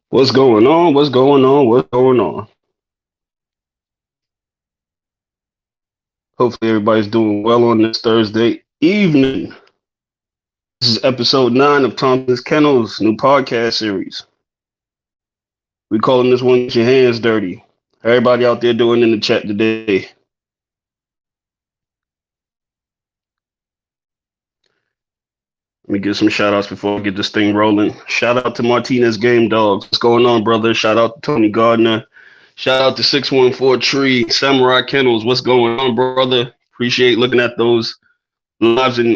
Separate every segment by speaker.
Speaker 1: What's going on? What's going on? What's going on? Hopefully, everybody's doing well on this Thursday evening. This is episode 9 of Thompson'S Kennel's new podcast series. We calling this one "Get Your Hands Dirty." Everybody out there doing in the chat today. Let me get some shout outs before I get this thing rolling. Shout out to Martinez Game Dogs. What's going on, brother? Shout out to Tony Gardner. Shout out to 614 Tree, Samurai Kennels. What's going on, brother? Appreciate looking at those lives and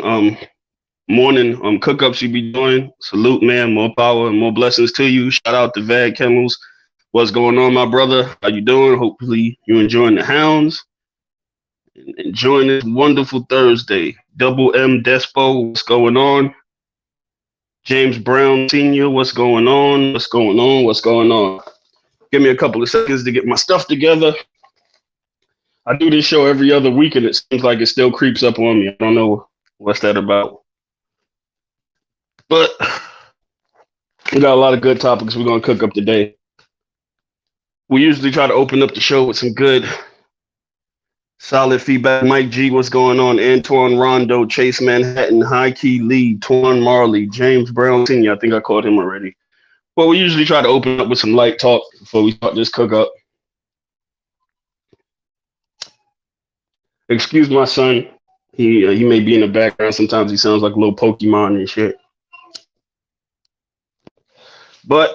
Speaker 1: morning cook-ups you be doing. Salute, man. More power and more blessings to you. Shout out to Vad Kennels. What's going on, my brother? How you doing? Hopefully you enjoying the hounds. Enjoying this wonderful Thursday. Double M Despo, what's going on? James Brown Sr., what's going on? What's going on? What's going on? Give me a couple of seconds to get my stuff together. I do this show every other week, and it seems like it still creeps up on me. I don't know what's that about. But we got a lot of good topics we're going to cook up today. We usually try to open up the show with some good, solid feedback. Mike G, what's going on? Antoine Rondo, Chase Manhattan, High Key Lee, Twan Marley, James Brown Sr., I think I called him already. Well, we usually try to open up with some light talk before we start this cook up. Excuse my son. He may be in the background. Sometimes he sounds like a little Pokemon and shit. But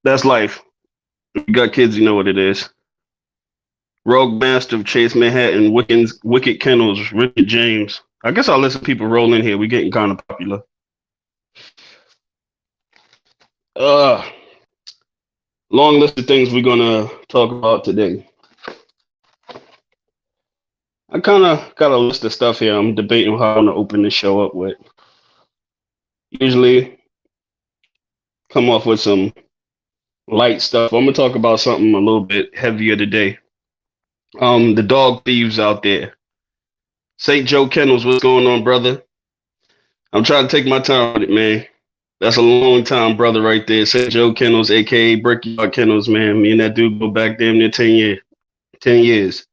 Speaker 1: that's life. If you got kids, you know what it is. Rogue Master of Chase Manhattan, Wicked Kennels, Richard James. I guess I'll let some people roll in here. We're getting kind of popular. Long list of things we're gonna talk about today. I kind of got a list of stuff here. I'm debating how I'm gonna open the show up with. Usually, come off with some light stuff. I'm gonna talk about something a little bit heavier today. The dog thieves out there. St. Joe Kennels, what's going on, brother? I'm trying to take my time with it, man. That's a long time, brother, right there. St. Joe Kennels, aka Brickyard Kennels, man. Me and that dude go back damn near 10 years. 10 years.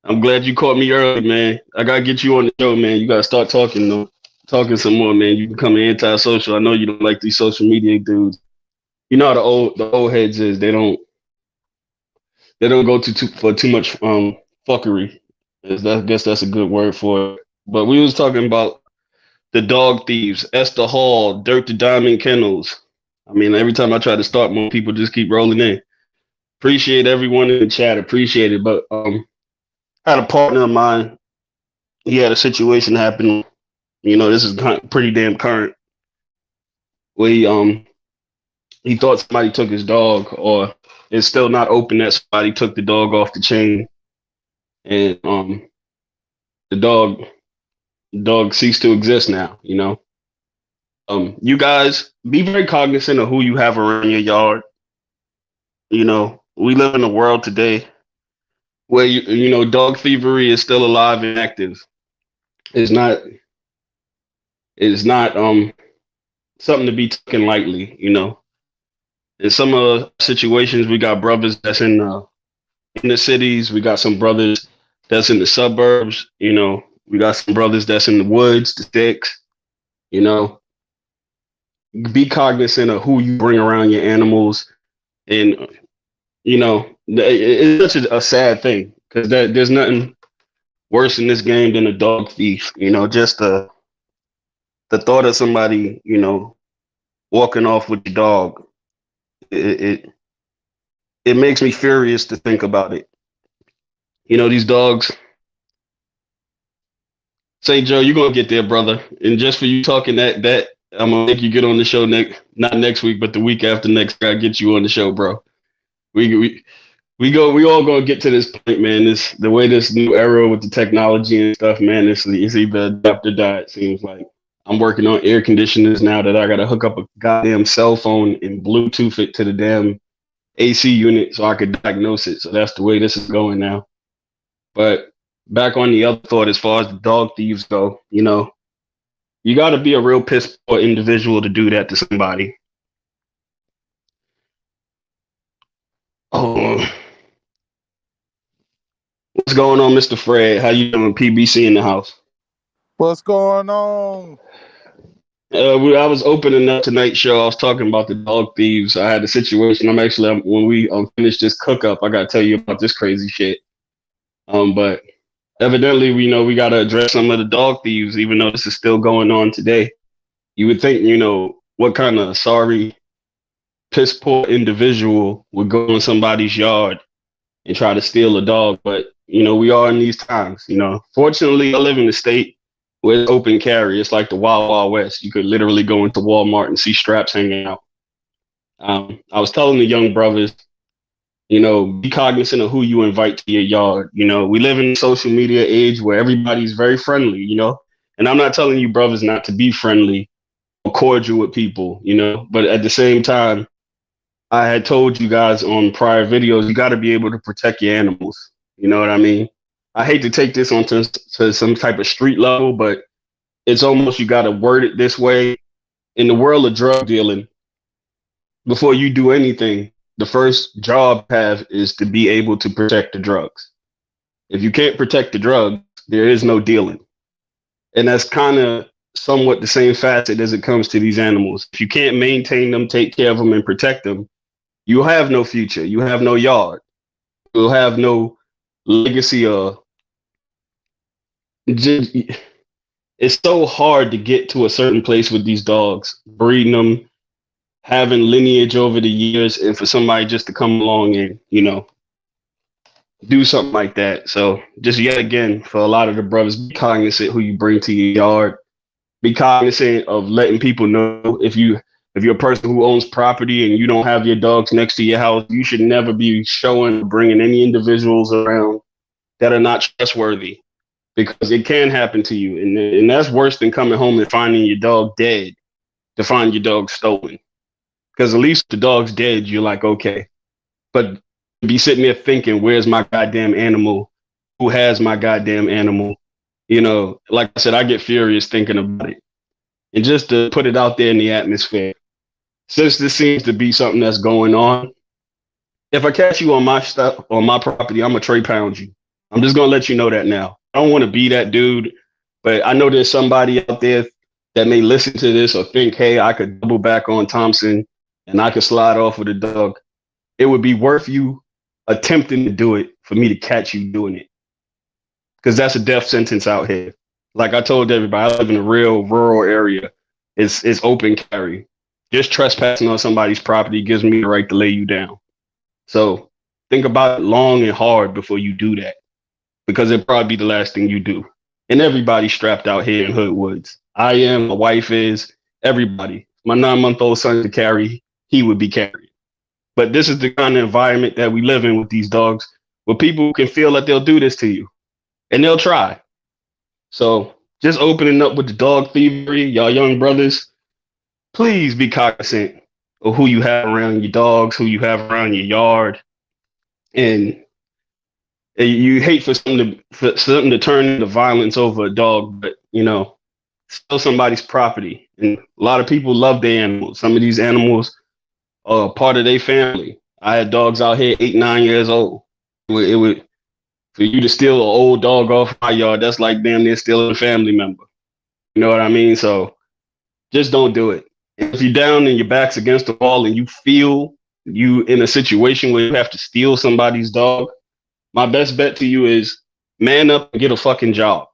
Speaker 1: I'm glad you caught me early, man. I gotta get you on the show, man. You gotta start talking though. Talking some more, man. You become anti-social. I know you don't like these social media dudes. You know how the old heads is. They don't go for too much fuckery. I guess that's a good word for it. But we was talking about the dog thieves, Esther Hall, Dirt to Diamond Kennels. I mean, every time I try to start, more people just keep rolling in. Appreciate everyone in the chat. Appreciate it. But I had a partner of mine. He had a situation happen. You know, this is pretty damn current. Where he thought somebody took his dog, or it's still not open that somebody took the dog off the chain, and the dog ceased to exist now. You know, you guys be very cognizant of who you have around your yard. You know, we live in a world today where you know dog thievery is still alive and active. It's not something to be taken lightly. You know, in some situations, we got brothers that's in the cities. We got some brothers that's in the suburbs. You know, we got some brothers that's in the woods, the sticks. You know, be cognizant of who you bring around your animals, and you know, it's such a sad thing because there's nothing worse in this game than a dog thief. You know, just the thought of somebody, you know, walking off with your dog. It makes me furious to think about it. You know, these dogs. Say, Joe, you're gonna get there, brother. And just for you talking that, I'm gonna make you get on the show not next week, but the week after next. I get you on the show, bro. We all gonna get to this point, man. The way this new era with the technology and stuff, man. It's either adapt or die. It seems like I'm working on air conditioners now that I gotta hook up a goddamn cell phone and Bluetooth it to the damn AC unit so I could diagnose it. So that's the way this is going now. But back on the other thought, as far as the dog thieves go, you know, you got to be a real piss poor individual to do that to somebody. Oh, what's going on, Mr. Fred? How you doing? PBC in the house.
Speaker 2: What's going on?
Speaker 1: I was opening up tonight's show. I was talking about the dog thieves. I had a situation. When we finish this cook up, I got to tell you about this crazy shit. But evidently, we know we got to address some of the dog thieves, even though this is still going on today. You would think, what kind of sorry, piss poor individual would go in somebody's yard and try to steal a dog. But, we are in these times, Fortunately, I live in a state where it's open carry. It's like the Wild Wild West. You could literally go into Walmart and see straps hanging out. I was telling the young brothers, be cognizant of who you invite to your yard. We live in a social media age where everybody's very friendly, and I'm not telling you brothers not to be friendly or cordial with people, but at the same time, I had told you guys on prior videos, you got to be able to protect your animals. You know what I mean? I hate to take this onto to some type of street level, but it's almost you got to word it this way. In the world of drug dealing, before you do anything, the first job you have is to be able to protect the drugs. If you can't protect the drugs, there is no dealing. And that's kind of somewhat the same facet as it comes to these animals. If you can't maintain them, take care of them, and protect them, you have no future. You have no yard. You'll have no legacy. It's so hard to get to a certain place with these dogs, breeding them, having lineage over the years, and for somebody just to come along and, do something like that. So just yet again, for a lot of the brothers, be cognizant who you bring to your yard. Be cognizant of letting people know if you're a person who owns property and you don't have your dogs next to your house, you should never be showing or bringing any individuals around that are not trustworthy, because it can happen to you. And that's worse than coming home and finding your dog dead, to find your dog stolen. Because at least the dog's dead, you're like, okay. But be sitting there thinking, where's my goddamn animal? Who has my goddamn animal? Like I said, I get furious thinking about it. And just to put it out there in the atmosphere, since this seems to be something that's going on, if I catch you on my stuff, on my property, I'm going to trade pound you. I'm just going to let you know that now. I don't want to be that dude, but I know there's somebody out there that may listen to this or think, hey, I could double back on Thompson and I could slide off with a dog. It would be worth you attempting to do it for me to catch you doing it. Because that's a death sentence out here. Like I told everybody, I live in a real rural area. It's open carry. Just trespassing on somebody's property gives me the right to lay you down. So think about it long and hard before you do that, because it'll probably be the last thing you do. And everybody's strapped out here in Hood Woods. I am, my wife is, everybody. My 9-month-old son to carry, he would be carried. But this is the kind of environment that we live in with these dogs, where people can feel that they'll do this to you, and they'll try. So just opening up with the dog thievery, y'all young brothers, please be cognizant of who you have around your dogs, who you have around your yard. And you hate for something to turn into violence over a dog, but still somebody's property. And a lot of people love their animals. Some of these animals are part of their family. I had dogs out here 8, 9 years old. It would for you to steal an old dog off my yard, that's like damn near stealing a family member. You know what I mean? So just don't do it. If you're down and your back's against the wall and you feel you in a situation where you have to steal somebody's dog, my best bet to you is man up and get a fucking job.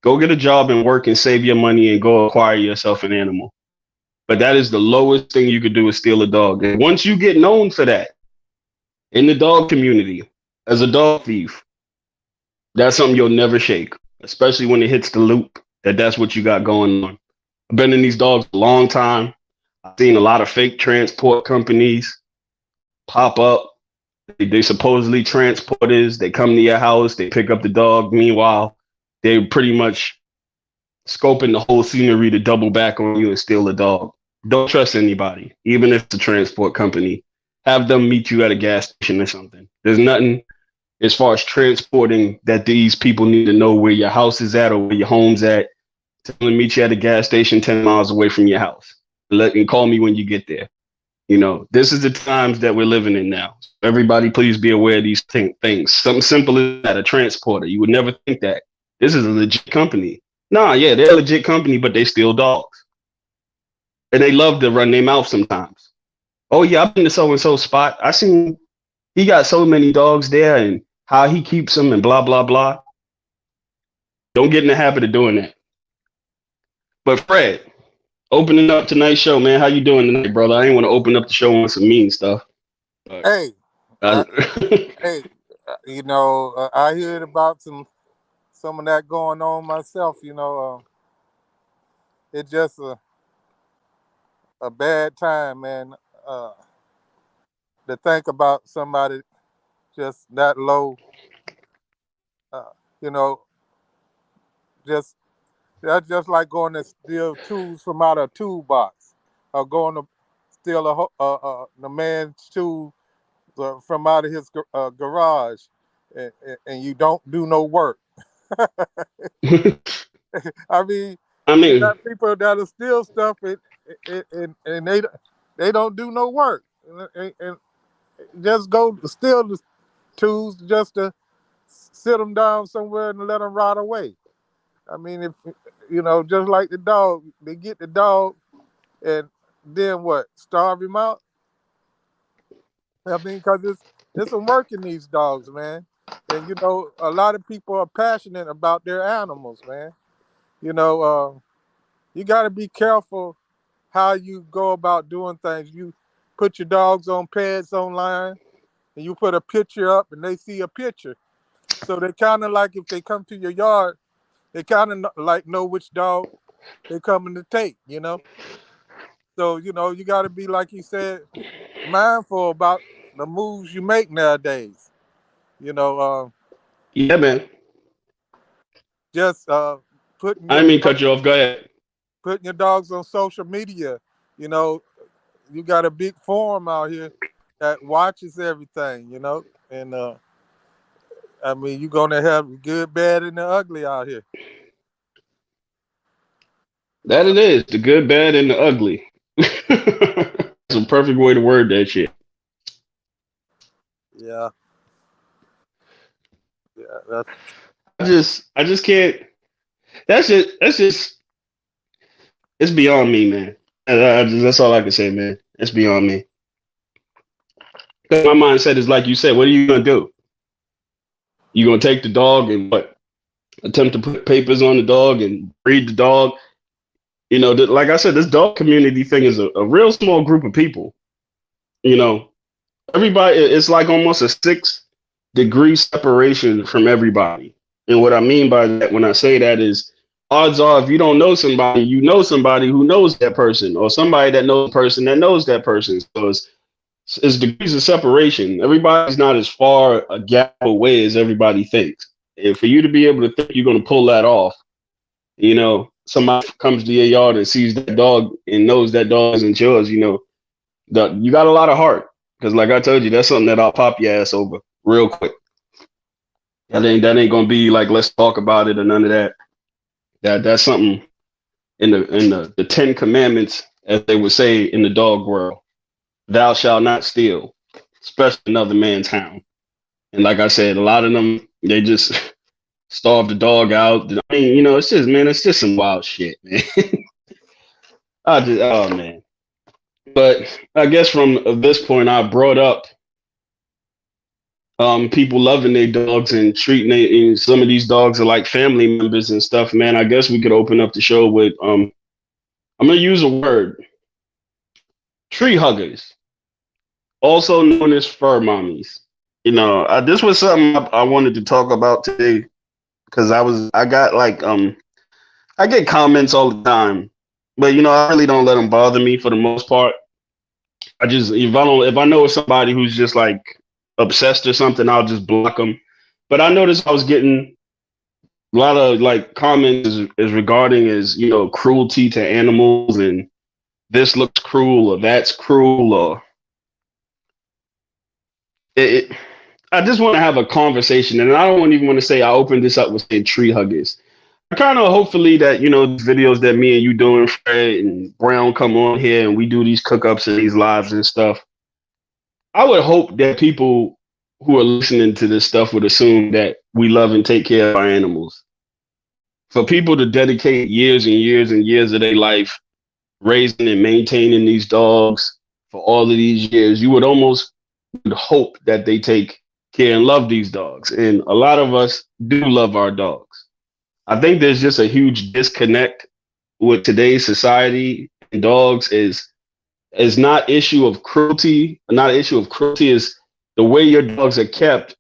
Speaker 1: Go get a job and work and save your money and go acquire yourself an animal. But that is the lowest thing you could do, is steal a dog. And once you get known for that in the dog community as a dog thief, that's something you'll never shake, especially when it hits the loop that's what you got going on. I've been in these dogs a long time. I've seen a lot of fake transport companies pop up. They supposedly transporters. They come to your house. They pick up the dog. Meanwhile, they're pretty much scoping the whole scenery to double back on you and steal the dog. Don't trust anybody, even if it's a transport company. Have them meet you at a gas station or something. There's nothing as far as transporting that these people need to know where your house is at or where your home's at. Tell them to meet you at a gas station 10 miles away from your house. And call me when you get there. You know, this is the times that we're living in now. Everybody, please be aware of these things. Something simple as that, a transporter. You would never think that. This is a legit company. Nah, yeah, they're a legit company, but they steal dogs. And they love to run their mouth sometimes. Oh, yeah, I've been to so and so spot. I seen he got so many dogs there and how he keeps them and blah, blah, blah. Don't get in the habit of doing that. But Fred, opening up tonight's show, man. How you doing tonight, brother? I ain't want to open up the show on some mean stuff. But
Speaker 2: Hey, I, hey, I heard about some of that going on myself. It's just a bad time, man. Uh, to think about somebody just that low, uh, you know, just that's just like going to steal tools from out of a toolbox, or going to steal the man's tool from out of his garage, and you don't do no work. I mean,
Speaker 1: I
Speaker 2: you
Speaker 1: mean,
Speaker 2: got people that'll steal stuff and they don't do no work, and just go steal the tools just to sit them down somewhere and let them rot away. I mean, if just like the dog, they get the dog and then what? Starve him out? I mean, because it's some work in these dogs, man. And a lot of people are passionate about their animals, man. You know, you got to be careful how you go about doing things. You put your dogs on pads online, and you put a picture up, and they see a picture. So they kind of like, if they come to your yard, they kind of like know which dog they're coming to take. So you got to be, like you said, mindful about the moves you make nowadays. You know,
Speaker 1: yeah, man.
Speaker 2: just putting
Speaker 1: I
Speaker 2: your
Speaker 1: didn't mean to cut you off. Go ahead.
Speaker 2: putting your dogs on social media. You know, you got a big forum out here that watches everything. And I mean, you're gonna have the good, bad, and the ugly out here.
Speaker 1: That it is. The good, bad, and the ugly. It's a perfect way to word that shit.
Speaker 2: Yeah, yeah,
Speaker 1: I just can't. That's just, it's beyond me, man. That's all I can say, man. It's beyond me. 'Cause my mindset is like you said. What are you gonna do? You gonna take the dog and what? Attempt to put papers on the dog and breed the dog? Like I said, this dog community thing is a real small group of people. You know, everybody. It's like almost a 6 degree separation from everybody. And what I mean by that, when I say that, is odds are if you don't know somebody, you know somebody who knows that person, or somebody that knows a person that knows that person. So it's degrees of separation. Everybody's not as far a gap away as everybody thinks. And for you to be able to think you're going to pull that off, somebody comes to your yard and sees that dog and knows that dog isn't yours, you got a lot of heart. Because like I told you, that's something that I'll pop your ass over real quick. That ain't gonna be like, let's talk about it or none of that. That's something in the 10 Commandments, as they would say in the dog world. Thou shalt not steal, especially another man's hound. And like I said, a lot of them, they just starve the dog out. I mean, it's just some wild shit, man. Oh man. But I guess from this point, I brought up people loving their dogs and treating some of these dogs are like family members and stuff, man. I guess we could open up the show with I'm gonna use a word: tree huggers, also known as fur mommies. This was something I wanted to talk about today because I got like I get comments all the time, but I really don't let them bother me for the most part. I just if I know somebody who's just like obsessed or something, I'll just block them. But I noticed I was getting a lot of like comments is regarding cruelty to animals, and this looks cruel or that's cruel, or it I just want to have a conversation, and I don't even want to say I opened this up with saying tree huggers. I kind of hopefully that videos that me and you doing, Fred and Brown, come on here and we do these cookups and these lives and stuff. I would hope that people who are listening to this stuff would assume that we love and take care of our animals. For people to dedicate years and years and years of their life raising and maintaining these dogs for all of these years, you would almost hope that they take care and love these dogs. And a lot of us do love our dogs. I think there's just a huge disconnect with today's society. And dogs is not issue of cruelty, not an issue of cruelty, is the way your dogs are kept.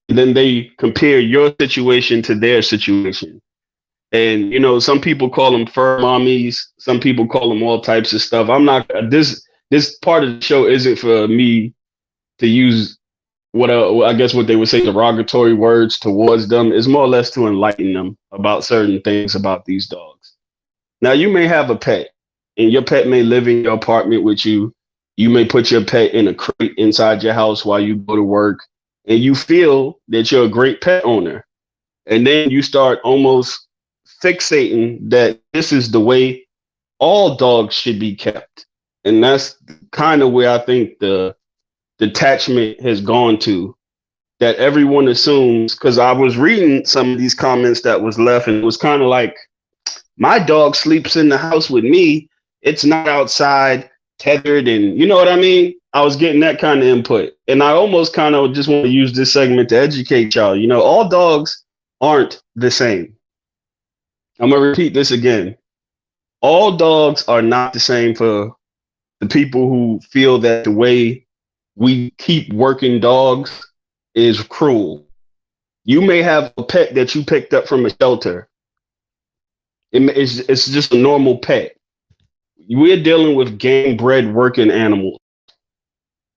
Speaker 1: And then they compare your situation to their situation. And some people call them fur mommies. Some people call them all types of stuff. I'm not this part of the show isn't for me to use I guess what they would say derogatory words towards them. Is more or less to enlighten them about certain things about these dogs. Now you may have a pet, and your pet may live in your apartment with you. You may put your pet in a crate inside your house while you go to work, and you feel that you're a great pet owner. And then you start almost fixating that this is the way all dogs should be kept. And that's kind of where I think the detachment has gone to, that everyone assumes, because I was reading some of these comments that was left, and it was kind of like, my dog sleeps in the house with me. It's not outside tethered, and you know what I mean? I was getting that kind of input. And I almost kind of just want to use this segment to educate y'all. All dogs aren't the same. I'm going to repeat this again. All dogs are not the same. For the people who feel that the way we keep working dogs is cruel. You may have a pet that you picked up from a shelter. It's just a normal pet. We're dealing with game bred working animals.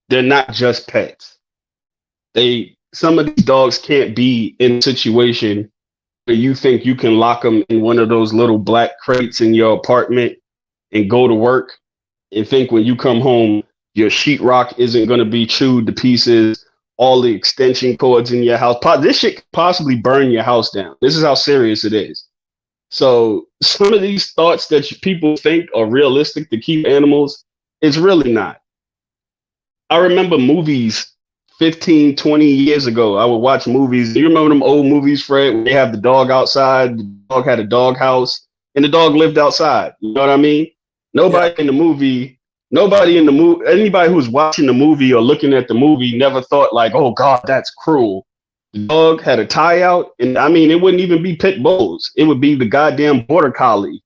Speaker 1: They're not just pets. Some of these dogs can't be in a situation where you think you can lock them in one of those little black crates in your apartment and go to work and think when you come home, your sheetrock isn't going to be chewed to pieces, all the extension cords in your house. This shit could possibly burn your house down. This is how serious it is. So some of these thoughts that people think are realistic to keep animals, it's really not. I remember movies 15, 20 years ago. I would watch movies. You remember them old movies, Fred, where they have the dog outside, the dog had a dog house, and the dog lived outside. You know what I mean? Anybody in the movie, anybody who was watching the movie or looking at the movie never thought like, oh God, that's cruel. The dog had a tie out, and I mean, it wouldn't even be pit bulls. It would be the goddamn border collie.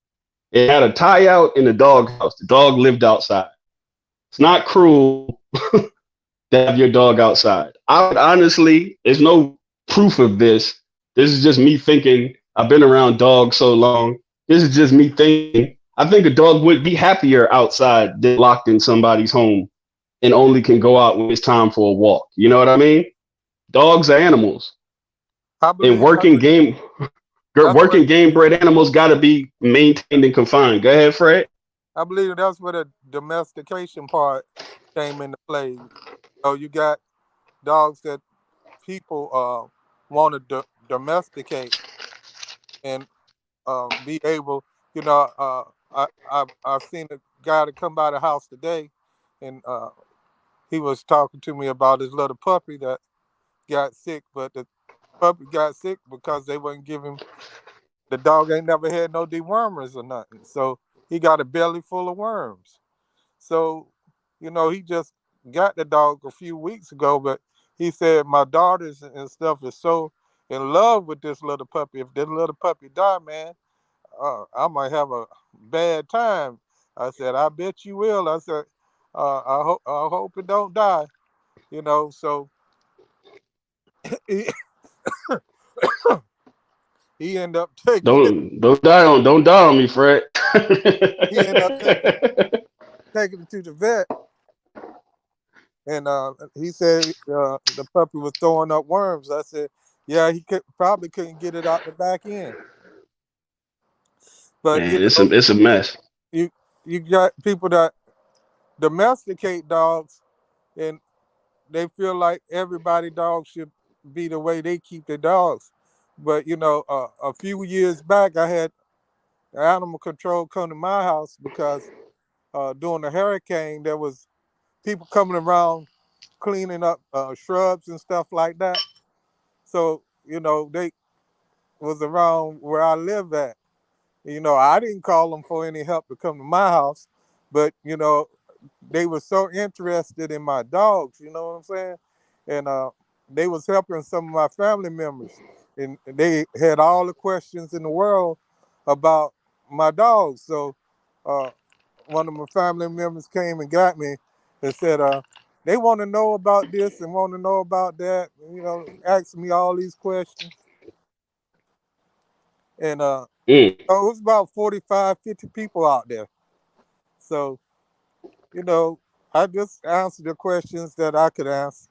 Speaker 1: It had a tie out in the dog house. The dog lived outside. It's not cruel to have your dog outside. I would honestly, there's no proof of this. This is just me thinking. I've been around dogs so long. This is just me thinking. I think a dog would be happier outside than locked in somebody's home and only can go out when it's time for a walk. You know what I mean? Dogs are animals. And working game bred animals got to be maintained and confined. Go ahead, Fred.
Speaker 2: I believe that's where the domestication part came into play. So you got dogs that people want to domesticate and be able, I've seen a guy that come by the house today, and he was talking to me about his little puppy that got sick, but the puppy got sick because they wouldn't give him. The dog ain't never had no dewormers or nothing, so he got a belly full of worms. So, he just got the dog a few weeks ago, but he said my daughters and stuff is so in love with this little puppy. If this little puppy die, man, I might have a bad time. I said, I bet you will. I said, I hope it don't die. So he, he ended up taking
Speaker 1: Don't die on me, Fred.
Speaker 2: he ended up taking it to the vet. And he said the puppy was throwing up worms. I said, yeah, he probably couldn't get it out the back end. But
Speaker 1: man, it's a mess.
Speaker 2: You got people that domesticate dogs, and they feel like everybody dogs should be the way they keep their dogs. But a few years back, I had animal control come to my house because during the hurricane, there was people coming around cleaning up shrubs and stuff like that. So they was around where I live at. I didn't call them for any help to come to my house, but they were so interested in my dogs. You know what I'm saying? And they was helping some of my family members, and they had all the questions in the world about my dogs. So uh, one of my family members came and got me and said, they want to know about this and want to know about that. Asking me all these questions. And it was about 45, 50 people out there. So, I just answered the questions that I could answer.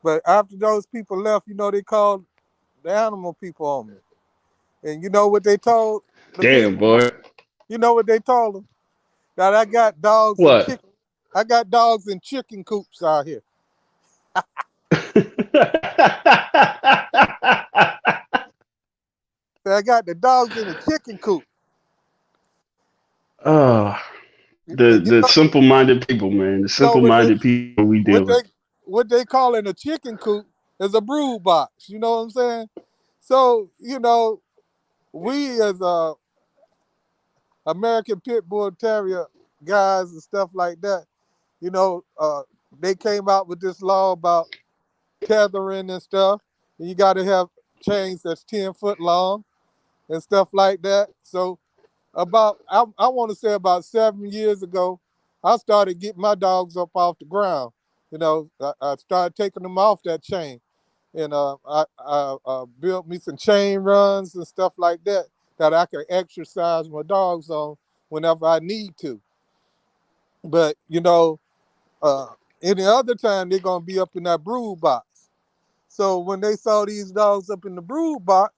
Speaker 2: But after those people left, they called the animal people on me. And you know what they told the
Speaker 1: Damn,
Speaker 2: people?
Speaker 1: boy.
Speaker 2: You know what they told them? That I got dogs and
Speaker 1: What?
Speaker 2: chicken. I got dogs in chicken coops out here. So I got the dogs in a chicken coop.
Speaker 1: Oh,
Speaker 2: And
Speaker 1: the simple minded people, man. The simple
Speaker 2: what they
Speaker 1: minded people we deal
Speaker 2: what
Speaker 1: with.
Speaker 2: they what they call in a chicken coop is a brood box. You know what I'm saying? So we as American Pitbull Terrier guys and stuff like that, they came out with this law about tethering and stuff. And you got to have chains that's 10 foot long and stuff like that. So I want to say about 7 years ago, I started getting my dogs up off the ground. I started taking them off that chain, and I built me some chain runs and stuff like that I can exercise my dogs on whenever I need to. But uh, any other time they're gonna be up in that brood box. So when they saw these dogs up in the brood box,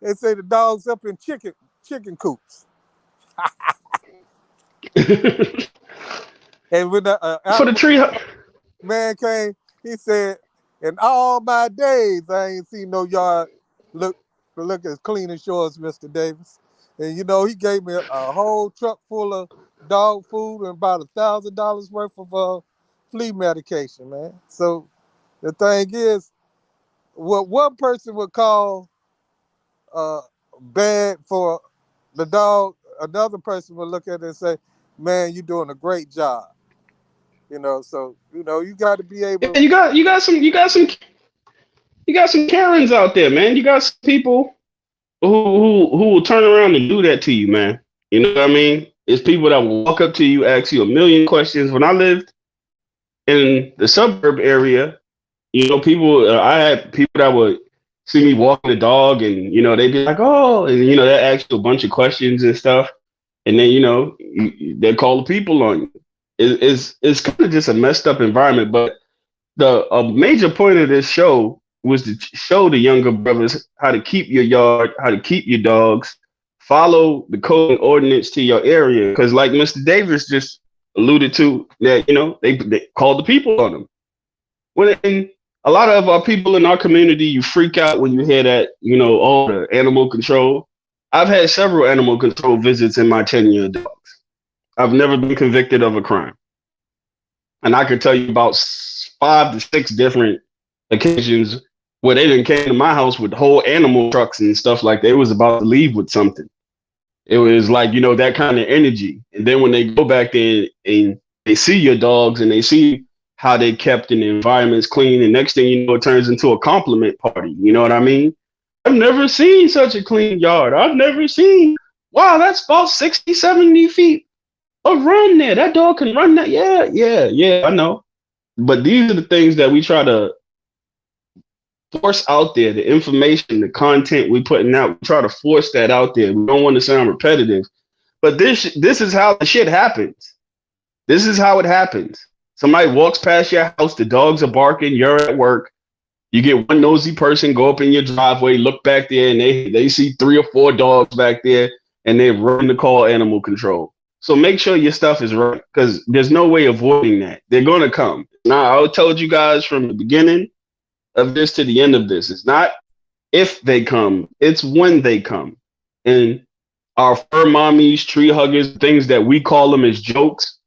Speaker 2: they say the dogs up in chicken coops. And when the
Speaker 1: For the
Speaker 2: animal
Speaker 1: tree.
Speaker 2: man came, he said, "In all my days, I ain't seen no yard look as clean as yours, Mr. Davis." And he gave me a whole truck full of dog food and about $1,000 worth of flea medication, man. So the thing is, what one person would call uh, bad for the dog, another person would look at it and say, "Man, you're doing a great job." So you got to be able.
Speaker 1: Yeah, you got some Karens out there, man. You got some people who will turn around and do that to you, man. You know what I mean? It's people that will walk up to you, ask you a million questions. When I lived in the suburb area, people I had people that would see me walking the dog, and they'd be like, "Oh," and they ask you a bunch of questions and stuff, and then they call the people on you. It's kind of just a messed up environment, but a major point of this show was to show the younger brothers how to keep your yard, how to keep your dogs, follow the code and ordinance to your area. Because, like Mr. Davis just alluded to, that they called the people on them. When a lot of our people in our community, you freak out when you hear that, all the animal control. I've had several animal control visits in my 10-year dogs. I've never been convicted of a crime. And I could tell you about 5 to 6 different occasions where they didn't came to my house with whole animal trucks and stuff like they was about to leave with something. It was like, that kind of energy. And then when they go back there and they see your dogs and they see how they kept in the environments clean, and next thing you know, it turns into a compliment party. You know what I mean? I've never seen such a clean yard. I've never seen, wow, that's about 60, 70 feet of run there. That dog can run that. Yeah, I know. But these are the things that we try to force out there, the information, the content we putting out. We try to force that out there. We don't want to sound repetitive, but this is how the shit happens. This is how it happens. Somebody walks past your house, the dogs are barking, you're at work. You get one nosy person, go up in your driveway, look back there, and they see 3 or 4 dogs back there, and they run to call animal control. So make sure your stuff is right, because there's no way avoiding that. They're going to come. Now, I told you guys from the beginning of this to the end of this, it's not if they come. It's when they come. And our fur mommies, tree huggers, things that we call them as jokes,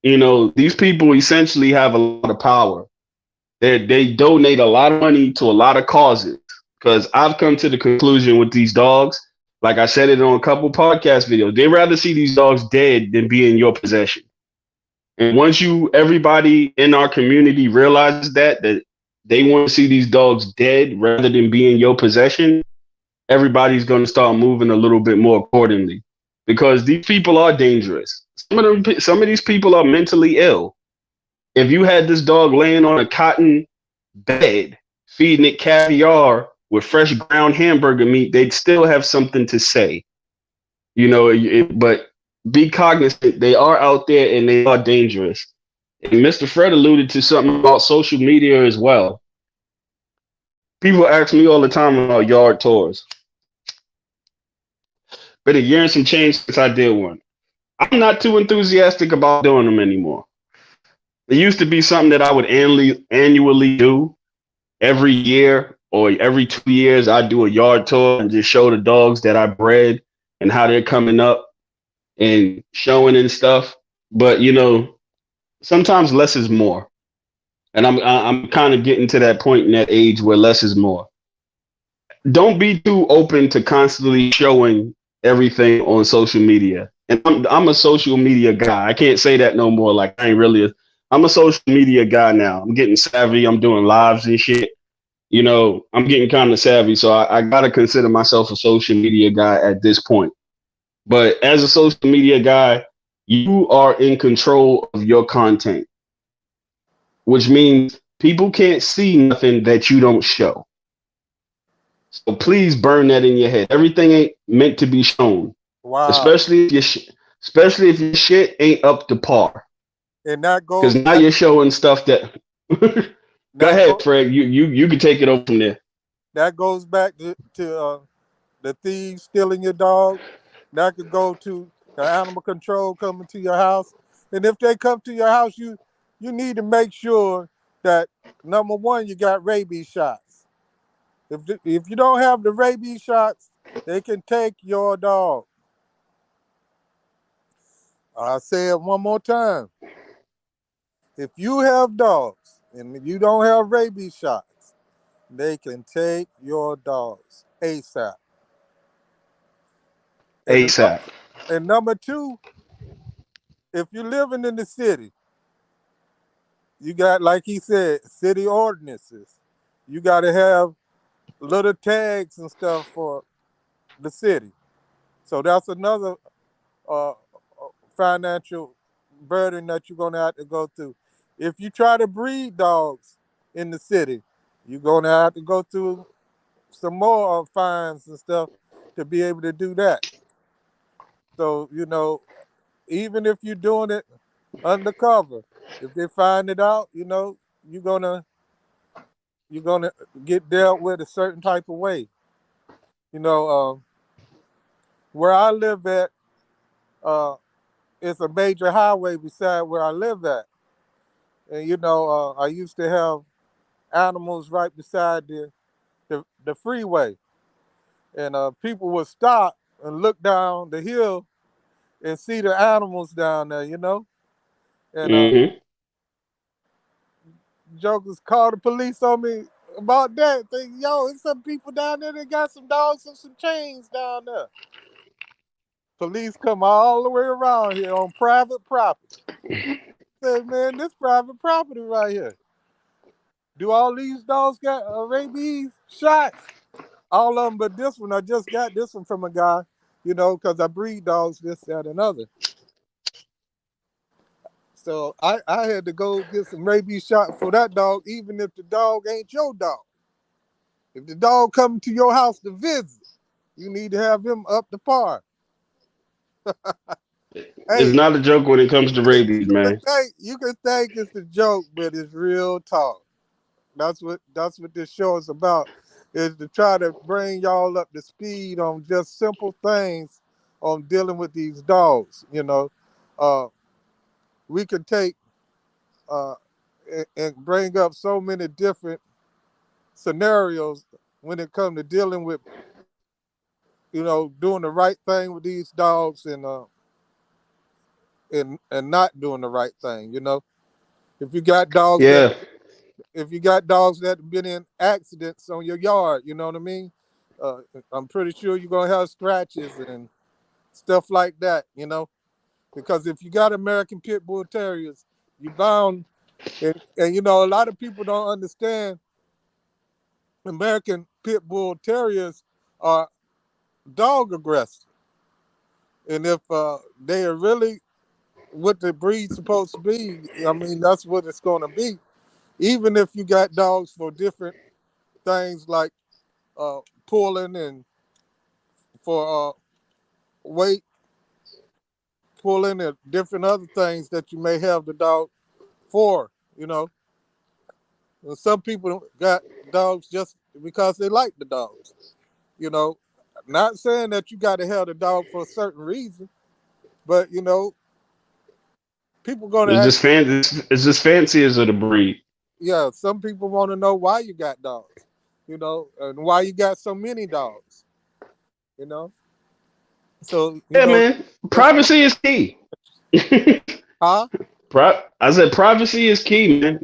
Speaker 1: these people essentially have a lot of power. They donate a lot of money to a lot of causes. Because I've come to the conclusion with these dogs, like I said it on a couple podcast videos, they rather see these dogs dead than be in your possession. And once everybody in our community realizes that they want to see these dogs dead rather than be in your possession, everybody's going to start moving a little bit more accordingly. Because these people are dangerous. Some of these people are mentally ill. If you had this dog laying on a cotton bed, feeding it caviar with fresh ground hamburger meat, they'd still have something to say. But be cognizant, they are out there and they are dangerous. And Mr. Fred alluded to something about social media as well. People ask me all the time about yard tours. Been a year and some change since I did one. I'm not too enthusiastic about doing them anymore. It used to be something that I would annually do every year or every 2 years. I'd do a yard tour and just show the dogs that I bred and how they're coming up and showing and stuff. But sometimes less is more, and I'm kind of getting to that point in that age where less is more. Don't be too open to constantly showing everything on social media. And I'm a social media guy. I can't say that no more. Like I ain't really. I'm a social media guy now. I'm getting savvy. I'm doing lives and shit. I'm getting kind of savvy, so I gotta consider myself a social media guy at this point. But as a social media guy, you are in control of your content, which means people can't see nothing that you don't show. So please burn that in your head. Everything ain't meant to be shown,
Speaker 2: Wow.
Speaker 1: especially if your shit ain't up to par.
Speaker 2: And that
Speaker 1: Because
Speaker 2: goes
Speaker 1: now
Speaker 2: back,
Speaker 1: you're showing stuff that. Go
Speaker 2: that
Speaker 1: ahead,
Speaker 2: go,
Speaker 1: Fred. You can take it over from there.
Speaker 2: that goes back to the thieves stealing your dog. That could go to the animal control coming to your house. And if they come to your house, you need to make sure that number one, you got rabies shots. If you don't have the rabies shots, they can take your dog. I'll say it one more time. If you have dogs and you don't have rabies shots, they can take your dogs ASAP. And,
Speaker 1: ASAP.
Speaker 2: and number two, if you're living in the city, you got, like he said, city ordinances. You got to have little tags and stuff for the city. So that's another uh, financial burden that you're going to have to go through. If you try to breed dogs in the city, you're going to have to go through some more fines and stuff to be able to do that. So, even if you're doing it undercover, if they find it out, you're gonna you're gonna get dealt with a certain type of way. You know, where I live at, uh, it's a major highway beside where I live at, and I used to have animals right beside the freeway, and people would stop and look down the hill and see the animals down there, and
Speaker 1: Mm-hmm.
Speaker 2: jokers call the police on me about that. Think, yo, it's some people down there that got some dogs and some chains down there. Police come all the way around here on private property. Say, man, this private property right here. Do all these dogs got rabies shots? All of them, but this one, I just got this one from a guy, because I breed dogs, this, that, and other. So I had to go get some rabies shot for that dog, even if the dog ain't your dog. If the dog coming to your house to visit, you need to have him up to par.
Speaker 1: It's
Speaker 2: Hey,
Speaker 1: not a joke when it comes to rabies, man.
Speaker 2: you can think it's a joke, but it's real talk. That's what this show is about, is to try to bring y'all up to speed on just simple things on dealing with these dogs. Uh, we can take and bring up so many different scenarios when it comes to dealing with, doing the right thing with these dogs and not doing the right thing. If you got dogs that
Speaker 1: Yeah.
Speaker 2: have been in accidents on your yard, you know what I mean? I'm pretty sure you're gonna have scratches and stuff like that, because if you got American Pit Bull Terriers, you bound, and a lot of people don't understand American Pit Bull Terriers are dog aggressive, and if they are really what the breed's supposed to be, I mean that's what it's going to be. Even if you got dogs for different things like pulling and for weight pulling and different other things that you may have the dog for, And some people got dogs just because they like the dogs, Not saying that you got to have the dog for a certain reason, but people gonna
Speaker 1: It's
Speaker 2: ask.
Speaker 1: just it's just fanciers of the breed.
Speaker 2: Yeah, some people want to know why you got dogs, and why you got so many dogs, you know. So
Speaker 1: Yeah, man.
Speaker 2: that's
Speaker 1: Privacy is key.
Speaker 2: huh?
Speaker 1: I said privacy is key, man.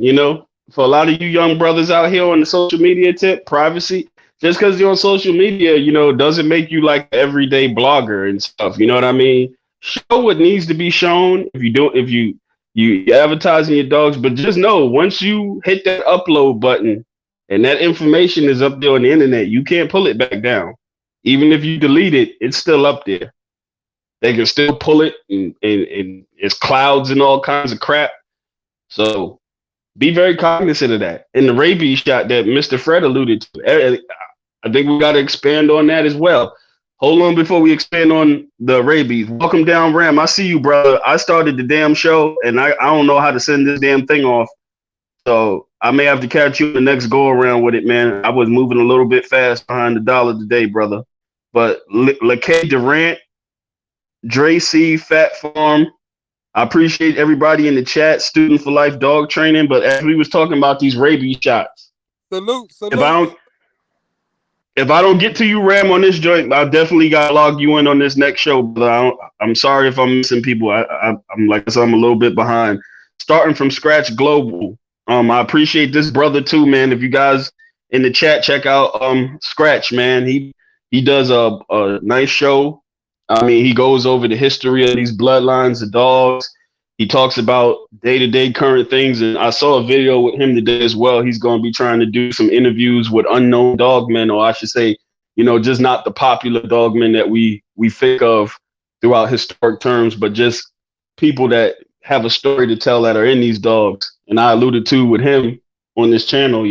Speaker 1: For a lot of you young brothers out here on the social media tip, privacy. Just because you're on social media, doesn't make you like an everyday blogger and stuff. You know what I mean? Show what needs to be shown. If you advertising your dogs, but just know once you hit that upload button and that information is up there on the internet, you can't pull it back down. Even if you delete it, it's still up there. They can still pull it, and it's clouds and all kinds of crap. So be very cognizant of that. And the rabies shot that Mr. Fred alluded to, I think we got to expand on that as well. Hold on before we expand on the rabies. Welcome down, Ram. I see you, brother. I started the damn show, and I don't know how to send this damn thing off. So I may have to catch you the next go around with it, man. I was moving a little bit fast behind the dollar today, brother. But LeKay Durant, Dre C, Fat Farm, I appreciate everybody in the chat, Student for Life Dog Training. But as we was talking about these rabies shots,
Speaker 2: Salute.
Speaker 1: If I don't get to you, Ram, on this joint, I definitely gotta log you in on this next show. But I'm sorry if I'm missing people. I'm like I said, I'm a little bit behind. Starting from scratch, global. I appreciate this brother too, man. If you guys in the chat, check out Scratch, man. He does a nice show. I mean, he goes over the history of these bloodlines of dogs. He talks about day-to-day current things, and I saw a video with him today as well. He's going to be trying to do some interviews with unknown dogmen, or I should say, just not the popular dogmen that we think of throughout historic terms, but just people that have a story to tell that are in these dogs. And I alluded to with him on this channel,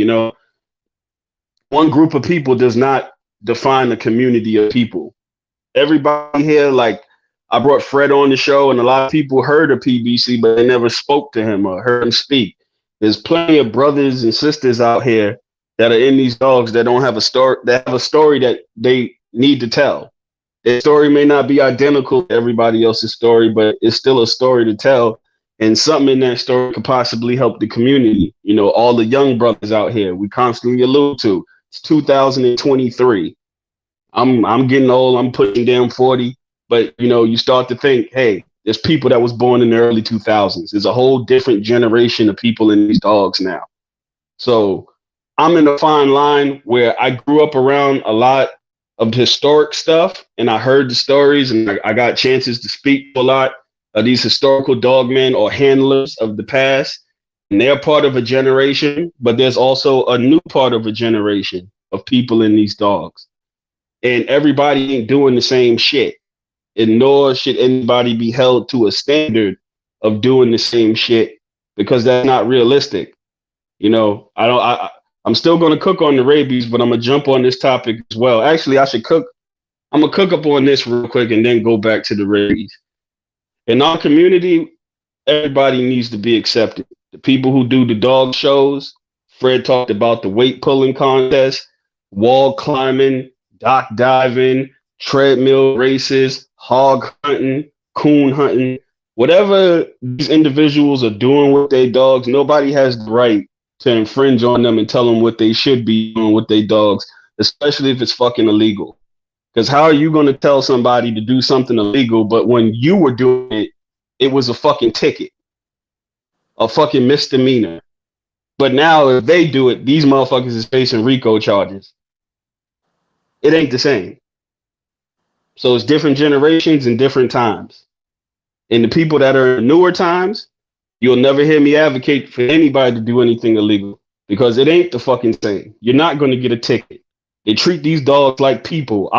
Speaker 1: one group of people does not define a community of people. Everybody here, like, I brought Fred on the show, and a lot of people heard of PBC, but they never spoke to him or heard him speak. There's plenty of brothers and sisters out here that are in these dogs that don't have a story, that have a story that they need to tell. Their story may not be identical to everybody else's story, but it's still a story to tell. And something in that story could possibly help the community. All the young brothers out here, we constantly allude to. It's 2023. I'm getting old. I'm pushing down 40. But, you start to think, hey, there's people that was born in the early 2000s. There's a whole different generation of people in these dogs now. So I'm in a fine line where I grew up around a lot of historic stuff, and I heard the stories, and I got chances to speak to a lot of these historical dogmen or handlers of the past. And they're part of a generation, but there's also a new part of a generation of people in these dogs. And everybody ain't doing the same shit. And nor should anybody be held to a standard of doing the same shit, because that's not realistic. I'm still going to cook on the rabies, but I'm going to jump on this topic as well. Actually, I'm going to cook up on this real quick and then go back to the rabies. In our community, everybody needs to be accepted. The people who do the dog shows, Fred talked about the weight pulling contest, wall climbing, dock diving, treadmill races, hog hunting, coon hunting, whatever these individuals are doing with their dogs, nobody has the right to infringe on them and tell them what they should be doing with their dogs. especially if it's fucking illegal. Because how are you going to tell somebody to do something illegal, but when you were doing it, it was a fucking ticket, a fucking misdemeanor. But now if they do it, these motherfuckers is facing RICO charges. It ain't the same. So it's different generations and different times. And the people that are in newer times, you'll never hear me advocate for anybody to do anything illegal because it ain't the fucking same. You're not going to get a ticket. They treat these dogs like people.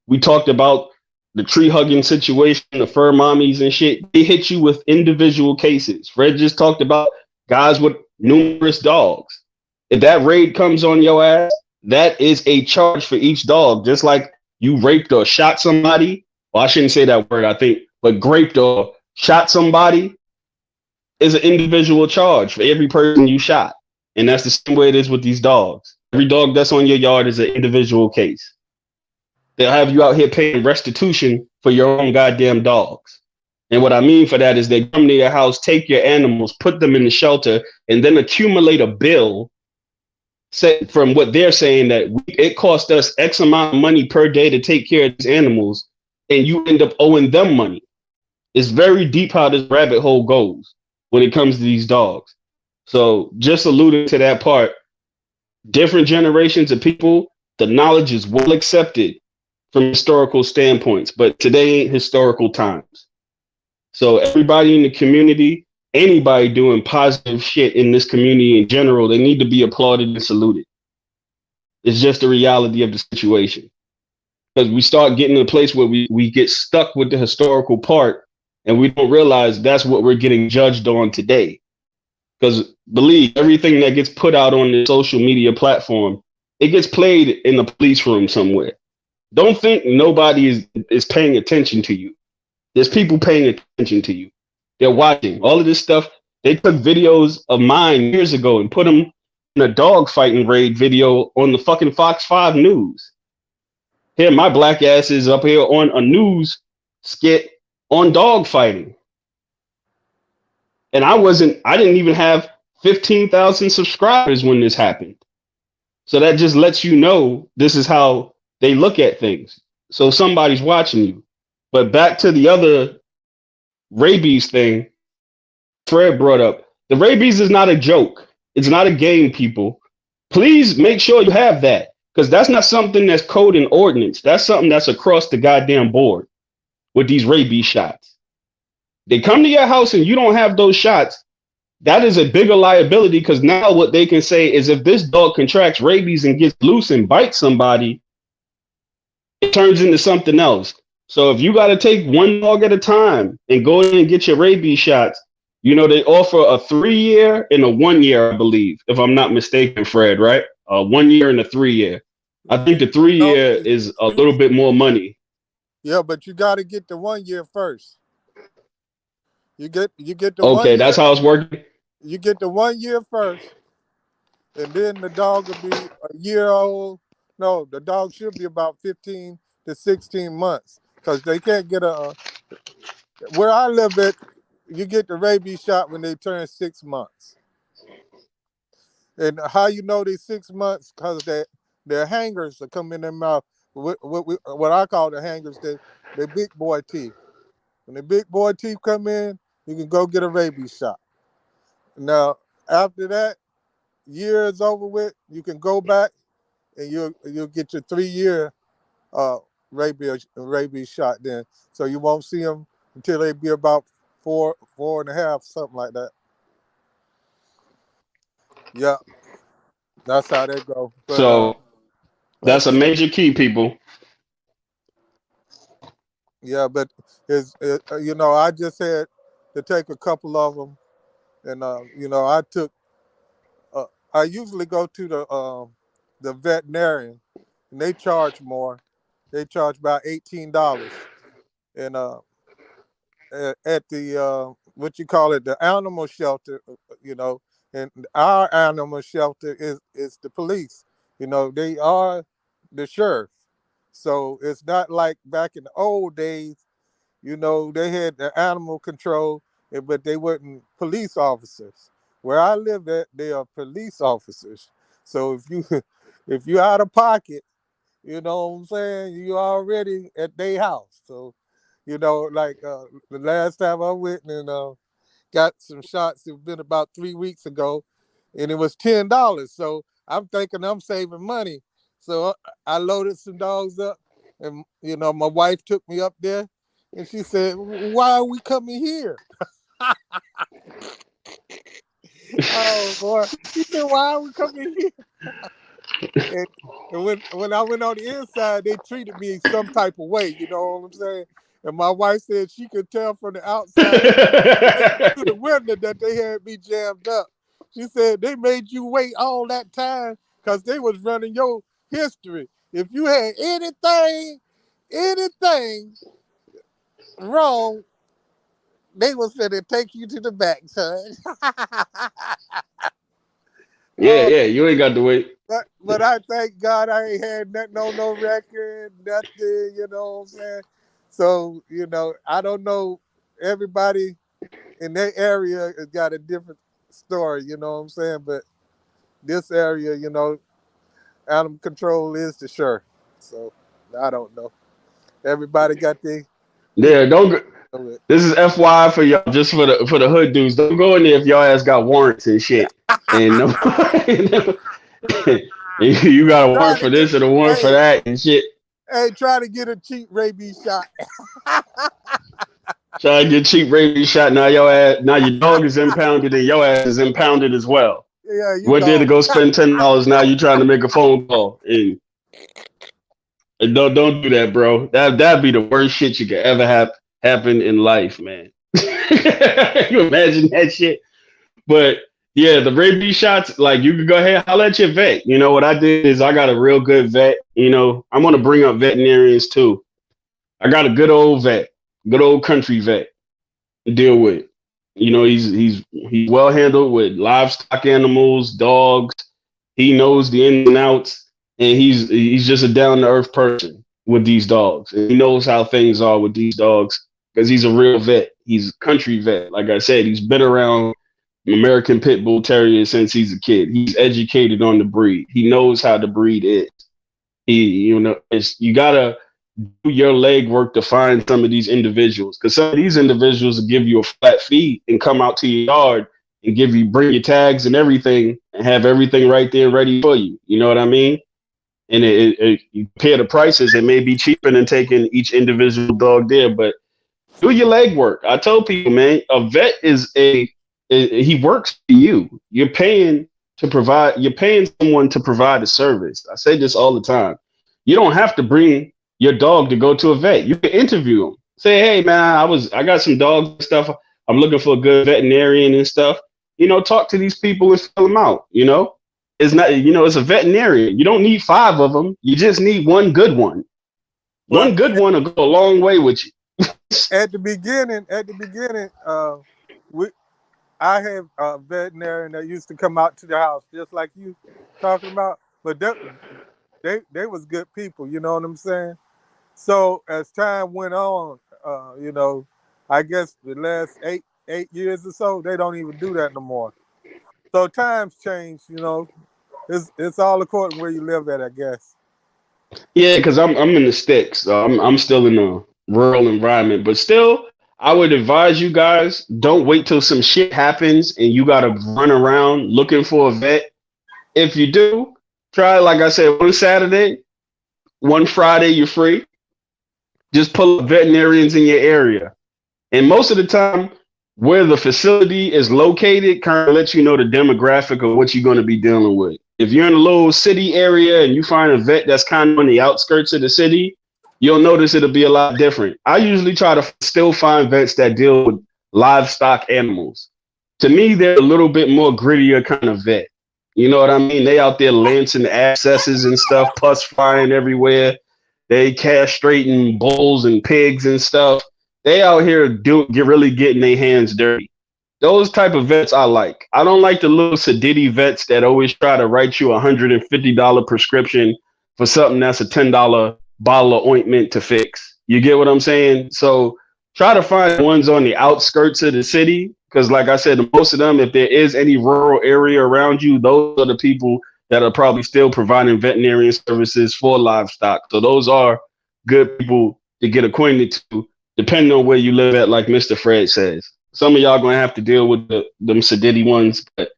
Speaker 1: We talked about the tree hugging situation, the fur mommies and shit. They hit you with individual cases. Fred just talked about guys with numerous dogs. If that raid comes on your ass, that is a charge for each dog. Just like you raped or shot somebody. Well, I shouldn't say that word, I think, but raped or shot somebody is an individual charge for every person you shot. And that's the same way it is with these dogs. Every dog that's on your yard is an individual case. They'll have you out here paying restitution for your own goddamn dogs. And what I mean for that is they come to your house, take your animals, put them in the shelter, and then accumulate a bill from what they're saying that it cost us X amount of money per day to take care of these animals, and you end up owing them money. It's very deep how this rabbit hole goes when it comes to these dogs. So just alluding to that part, different generations of people, the knowledge is well accepted from historical standpoints, but today ain't historical times. So everybody in the community, anybody doing positive shit in this community in general, they need to be applauded and saluted. It's just the reality of the situation. Because we start getting to a place where we get stuck with the historical part and we don't realize that's what we're getting judged on today. Because believe everything that gets put out on the social media platform, it gets played in the police room somewhere. Don't think nobody is paying attention to you. There's people paying attention to you. They're watching all of this stuff. They took videos of mine years ago and put them in a dog fighting raid video on the fucking Fox 5 News. Here, my black ass is up here on a news skit on dog fighting. And I didn't even have 15,000 subscribers when this happened. So that just lets you know this is how they look at things. So somebody's watching you. But back to the other rabies thing Fred brought up. The rabies is not a joke. It's not a game, people. Please make sure you have that. Because that's not something that's code and ordinance. That's something that's across the goddamn board with these rabies shots. They come to your house and you don't have those shots. That is a bigger liability because now what they can say is if this dog contracts rabies and gets loose and bites somebody, it turns into something else. So if you got to take one dog at a time and go in and get your rabies shots, you know, they offer a 3-year and a 1-year, I believe, if I'm not mistaken, Fred, right? 1 year and a 3-year. I think the 3-year is a little bit more money.
Speaker 2: Yeah, but you got to get the 1 year first. You get the
Speaker 1: okay,
Speaker 2: 1 year.
Speaker 1: That's how it's working.
Speaker 2: You get the 1 year first, and then the dog will be a year old. No, the dog should be about 15 to 16 months because they can't get where I live at, you get the rabies shot when they turn 6 months. And how you know they 6 months? Because their hangers that come in their mouth, what I call the hangers, they big boy teeth. When the big boy teeth come in, you can go get a rabies shot. Now, after that, year is over with, you can go back and you'll get your 3-year rabies shot then. So you won't see them until they be about 4.5, something like that. Yeah, that's how they go. But,
Speaker 1: So that's a major key, people.
Speaker 2: Yeah, but I just had to take a couple of them, and I usually go to the veterinarian, and they charge more. They charge about $18, and at the what you call it, the animal shelter, and our animal shelter is the police. They are the sheriff, so it's not like back in the old days. They had the animal control, but they weren't police officers. Where I live at, they are police officers. So if if you out of pocket, you know what I'm saying, you already at their house. So, like the last time I went and got some shots, it's been about 3 weeks ago, and it was $10. So I'm thinking I'm saving money. So I loaded some dogs up, and my wife took me up there, and she said, "Why are we coming here?" Oh boy, she said, "Why are we coming here?" And, when I went on the inside, they treated me some type of way. You know what I'm saying? And my wife said she could tell from the outside through the window that they had me jammed up. She said they made you wait all that time because they was running your history. If you had anything wrong, they was finna take you to the back, son.
Speaker 1: Yeah, yeah, you ain't got to wait.
Speaker 2: But I thank God I ain't had nothing on no record, nothing, you know what I'm saying? So, I don't know, everybody in that area has got a different story, you know what I'm saying? But this area, animal control is the sure. So I don't know. Everybody got their
Speaker 1: Yeah,
Speaker 2: people.
Speaker 1: don't. This is FYI for y'all, just for the hood dudes. Don't go in there if y'all ass got warrants and shit. And no, you got a
Speaker 2: Try
Speaker 1: warrant
Speaker 2: to
Speaker 1: for
Speaker 2: get
Speaker 1: this and a warrant for that and shit.
Speaker 2: try to get a cheap rabies shot.
Speaker 1: Try to get cheap rabies shot. Now your dog is impounded and your ass is impounded as well.
Speaker 2: Yeah, you
Speaker 1: Went there to
Speaker 2: go.
Speaker 1: go spend $10. Now you trying to make a phone call and don't do that, bro. That'd be the worst shit you could ever have happen in life, man. You imagine that shit? But yeah, the rabies shots, like you can go ahead, holler at your vet. You know what I did is I got a real good vet. I'm gonna bring up veterinarians too. I got a good old vet, good old country vet to deal with. He's well handled with livestock animals, dogs. He knows the ins and outs, and he's just a down to earth person with these dogs. And he knows how things are with these dogs because he's a real vet. He's a country vet. Like I said, he's been around American Pitbull Terrier since he's a kid. He's educated on the breed. He knows how the breed is. You gotta do your legwork to find some of these individuals because some of these individuals will give you a flat fee and come out to your yard and bring your tags and everything and have everything right there ready for you. You know what I mean? And you compare the prices, it may be cheaper than taking each individual dog there, but do your legwork. I tell people, man, a vet he works for you. You're paying someone to provide a service. I say this all the time. You don't have to bring your dog to go to a vet. You can interview them. Say, hey man, I got some dogs and stuff. I'm looking for a good veterinarian and stuff. Talk to these people and fill them out. It's not, it's a veterinarian. You don't need 5 of them. You just need one good one.
Speaker 2: Well,
Speaker 1: One good one will go a long way with you.
Speaker 2: at the beginning, I have a veterinarian that used to come out to the house, just like you talking about. But they was good people, you know what I'm saying? So as time went on, I guess the last 8 years or so, they don't even do that no more. So times change, It's all according where you live at, I guess.
Speaker 1: Yeah, because I'm in the sticks. So I'm still in a rural environment, but still, I would advise you guys don't wait till some shit happens and you gotta run around looking for a vet. If you do, try like I said, one Saturday, one Friday, you're free. Just pull up veterinarians in your area, and most of the time, where the facility is located, kind of lets you know the demographic of what you're going to be dealing with. If you're in a little city area and you find a vet that's kind of on the outskirts of the city, you'll notice it'll be a lot different. I usually try to still find vets that deal with livestock animals. To me, they're a little bit more grittier kind of vet. You know what I mean? They out there lancing abscesses and stuff, pus flying everywhere. They castrating bulls and pigs and stuff. They out here really getting their hands dirty. Those type of vets I like. I don't like the little sedity vets that always try to write you $150 prescription for something that's a $10 bottle of ointment to fix. You get what I'm saying? So try to find ones on the outskirts of the city because, like I said, most of them, if there is any rural area around you, those are the people that are probably still providing veterinarian services for livestock. So those are good people to get acquainted to, depending on where you live at, like Mr. Fred says. Some of y'all gonna have to deal with them sedity ones, but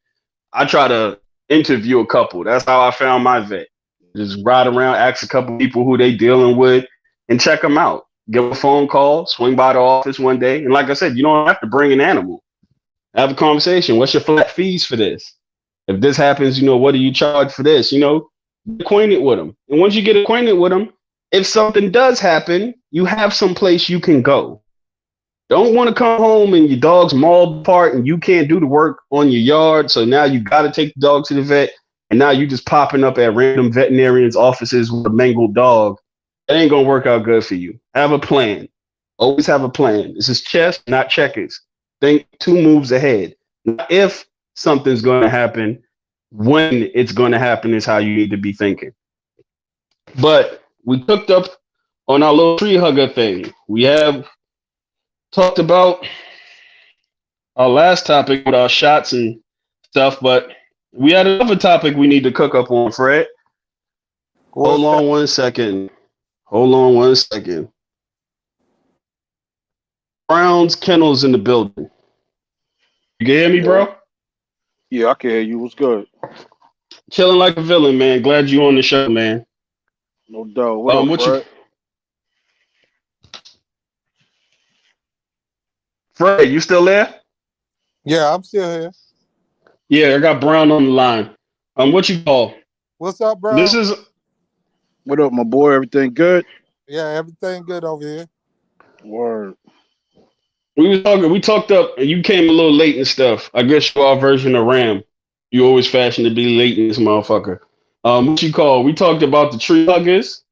Speaker 1: I try to interview a couple. That's how I found my vet. Just ride around, ask a couple people who they dealing with, and check them out. Give a phone call, swing by the office one day, and like I said, you don't have to bring an animal. Have a conversation. What's your flat fees for this? If this happens, what do you charge for this? Get acquainted with them. And once you get acquainted with them, if something does happen, you have some place you can go. Don't want to come home and your dog's mauled apart and you can't do the work on your yard. So now you got to take the dog to the vet. And now you just popping up at random veterinarians' offices with a mangled dog. It ain't going to work out good for you. Have a plan. Always have a plan. This is chess, not checkers. Think 2 moves ahead. Not if something's going to happen, when it's going to happen is how you need to be thinking. But we hooked up on our little tree hugger thing. We have talked about our last topic with our shots and stuff, but we had another topic we need to cook up on, Fred.
Speaker 2: What's that?
Speaker 1: Hold on one second. Hold on one second. Brown's Kennels in the building. You can hear me, bro?
Speaker 3: Yeah, I can hear you. What's good?
Speaker 1: Chilling like a villain, man. Glad you on the show, man.
Speaker 3: No doubt. What up,
Speaker 1: What
Speaker 3: Fred?
Speaker 1: Fred, you still there?
Speaker 2: Yeah, I'm still here.
Speaker 1: Yeah, I got Brown on the line. What you call?
Speaker 2: What's up, bro?
Speaker 1: This is
Speaker 3: What up, my boy? Everything good?
Speaker 2: Yeah, everything good over here.
Speaker 3: Word.
Speaker 1: we talked up and you came a little late and stuff. I guess you're our version of Ram. You always fashion to be late in this motherfucker. What you call? We talked about the tree huggers.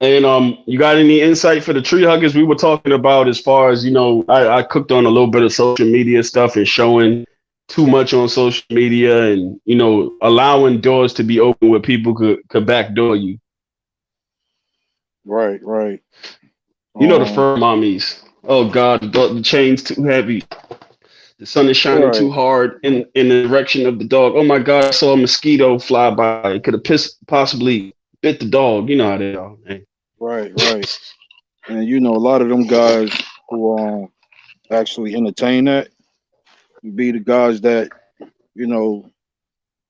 Speaker 1: And you got any insight for the tree huggers? We were talking about as far as I cooked on a little bit of social media stuff and showing too much on social media and allowing doors to be open where people could backdoor you.
Speaker 3: Right, right.
Speaker 1: The fur mommies. Oh God, the chain's too heavy. The sun is shining too
Speaker 3: Right,
Speaker 1: hard in the direction of the dog. Oh my God, I saw a mosquito fly by. It could have possibly bit the dog. You know how they are, man.
Speaker 3: right. And a lot of them guys who actually entertain that be the guys that you know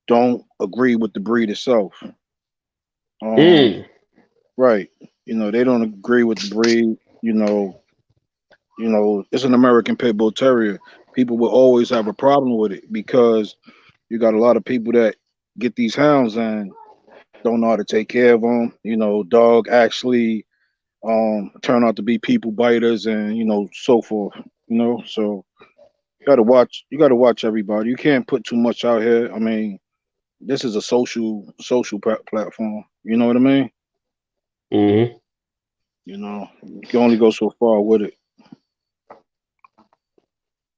Speaker 3: don't agree with the breed itself. Um,
Speaker 1: Mm,
Speaker 3: right. They don't agree with the breed. It's an American Pitbull Terrier. People will always have a problem with it because you got a lot of people that get these hounds and don't know how to take care of them. Dog actually turn out to be people biters and so forth. So you got to watch everybody. You can't put too much out here. I mean, this is a social platform. You know what I mean?
Speaker 1: mm-hmm.
Speaker 3: You can only go so far with it.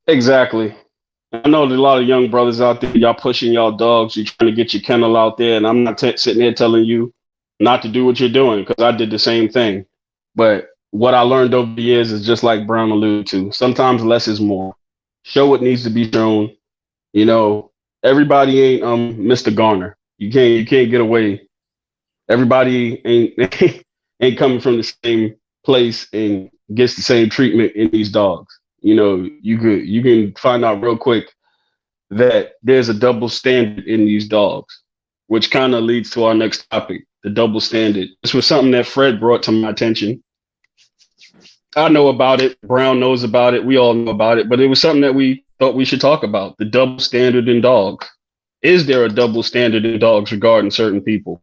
Speaker 1: Exactly. I know there's a lot of young brothers out there. Y'all pushing y'all dogs. You're trying to get your kennel out there, and I'm not sitting there telling you not to do what you're doing because I did the same thing. But what I learned over the years is just like Brown alluded to. Sometimes less is more. Show what needs to be shown. You know, everybody ain't Mr. Garner. You can't get away. Everybody ain't ain't coming from the same place and gets the same treatment in these dogs. You can find out real quick that there's a double standard in these dogs, which kind of leads to our next topic, the double standard. This was something that Fred brought to my attention. I know about it. Brown knows about it. We all know about it, but it was something that we thought we should talk about, the double standard in dogs. Is there a double standard in dogs regarding certain people?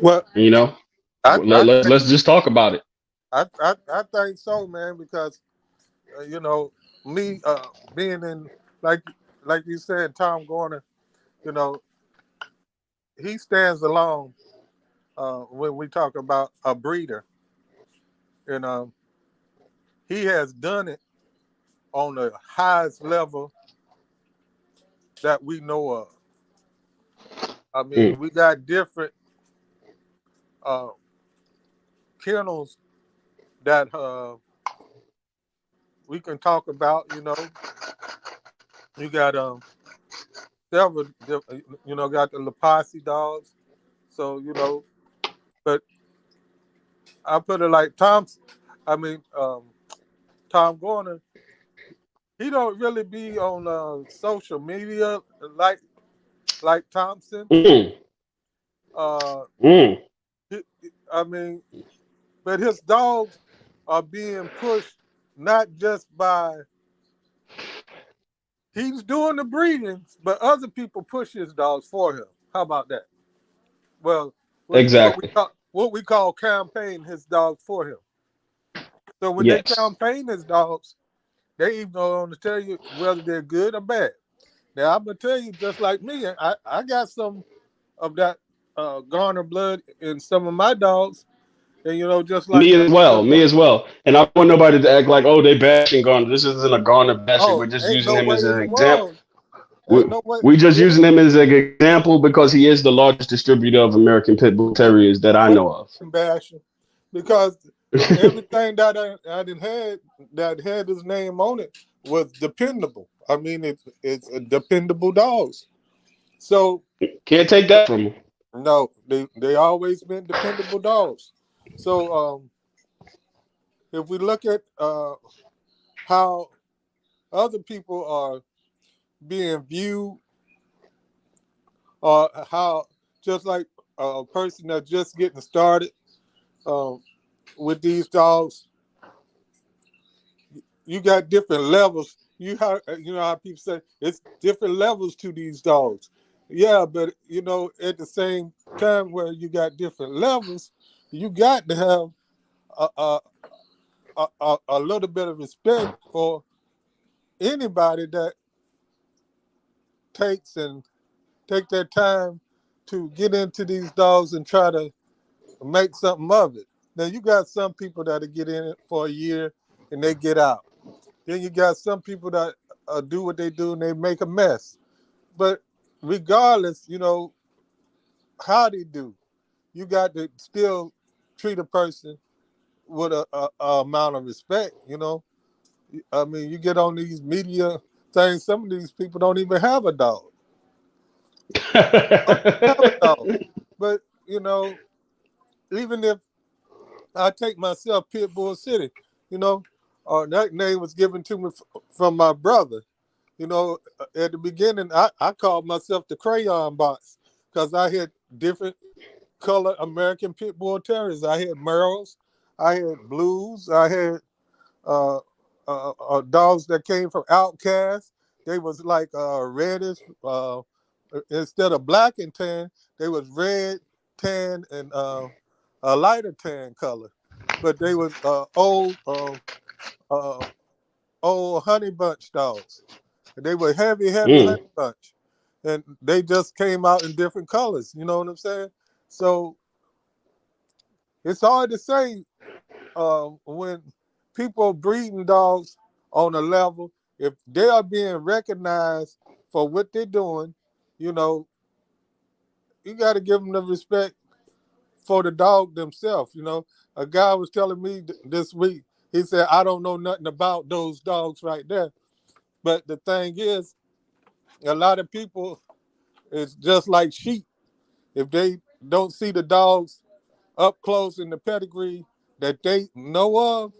Speaker 2: Well,
Speaker 1: You know,
Speaker 2: I I think
Speaker 1: let's just talk about it.
Speaker 2: I think so, man, because me being in like like you said, Tom Garner, you know, he stands alone when we talk about a breeder. And he has done it on the highest level that we know of. I mean,
Speaker 1: Mm,
Speaker 2: we got different uh, kennels that we can talk about. You got several, got the Lapasi dogs. So, but I put it like Tom Garner, he don't really be on social media like Thompson.
Speaker 1: Mm,
Speaker 2: Uh,
Speaker 1: mm.
Speaker 2: he, I mean, but his dogs are being pushed not just by he's doing the breedings, but other people push his dogs for him. How about that? Well,
Speaker 1: Exactly.
Speaker 2: what we call campaign his dogs for him. So when they
Speaker 1: Yes.
Speaker 2: campaign his dogs, they even going to tell you whether they're good or bad. Now I'm gonna tell you, just like me, I got some of that Garner blood in some of my dogs, and just like
Speaker 1: Me as well. Me as well. And I don't want nobody to act like, oh, they bashing Garner. This isn't a Garner bashing.
Speaker 2: oh,
Speaker 1: We're just
Speaker 2: ain't
Speaker 1: using
Speaker 2: no
Speaker 1: him
Speaker 2: way
Speaker 1: as
Speaker 2: in
Speaker 1: an
Speaker 2: the
Speaker 1: example.
Speaker 2: world, ain't
Speaker 1: We
Speaker 2: no way.
Speaker 1: we just
Speaker 2: It
Speaker 1: using
Speaker 2: ain't.
Speaker 1: him as an example because he is the largest distributor of American Pitbull
Speaker 2: It
Speaker 1: Terriers that I
Speaker 2: ain't
Speaker 1: know of.
Speaker 2: bashing because everything that I didn't had that had his name on it was dependable. I mean, it's a dependable dogs. So
Speaker 1: Can't take that from him.
Speaker 2: no, they always been dependable dogs. So if we look at how other people are being viewed, or how just like a person that's just getting started um, with these dogs, you got different levels. You know how people say it's different levels to these dogs. Yeah, but at the same time where you got different levels, you got to have a a little bit of respect for anybody that take their time to get into these dogs and try to make something of it. Now you got some people that'll get in it for a year and they get out. Then you got some people that do what they do and they make a mess. But regardless, how they do, you got to still treat a person with a amount of respect. I mean, you get on these media things. Some of these people don't even have a dog. Don't even have a dog. But even if I take myself Pitbull City, you know, that name was given to me from my brother. At the beginning, I called myself the Crayon Box because I had different color American Pit Bull Terriers. I had Merles, I had Blues, I had uh, dogs that came from Outcast. They was like reddish. Instead of black and tan, they was red, tan, and a lighter tan color. But they was uh, old honey bunch dogs. They were heavy, heavy honey
Speaker 1: Mm.
Speaker 2: bunch, and they just came out in different colors. You know what I'm saying? So it's hard to say when people breeding dogs on a level, if they are being recognized for what they're doing, you know, you got to give them the respect for the dog themselves. A guy was telling me this week, he said, I don't know nothing about those dogs right there. But the thing is, a lot of people, it's just like sheep. If they don't see the dogs up close in the pedigree that they know of,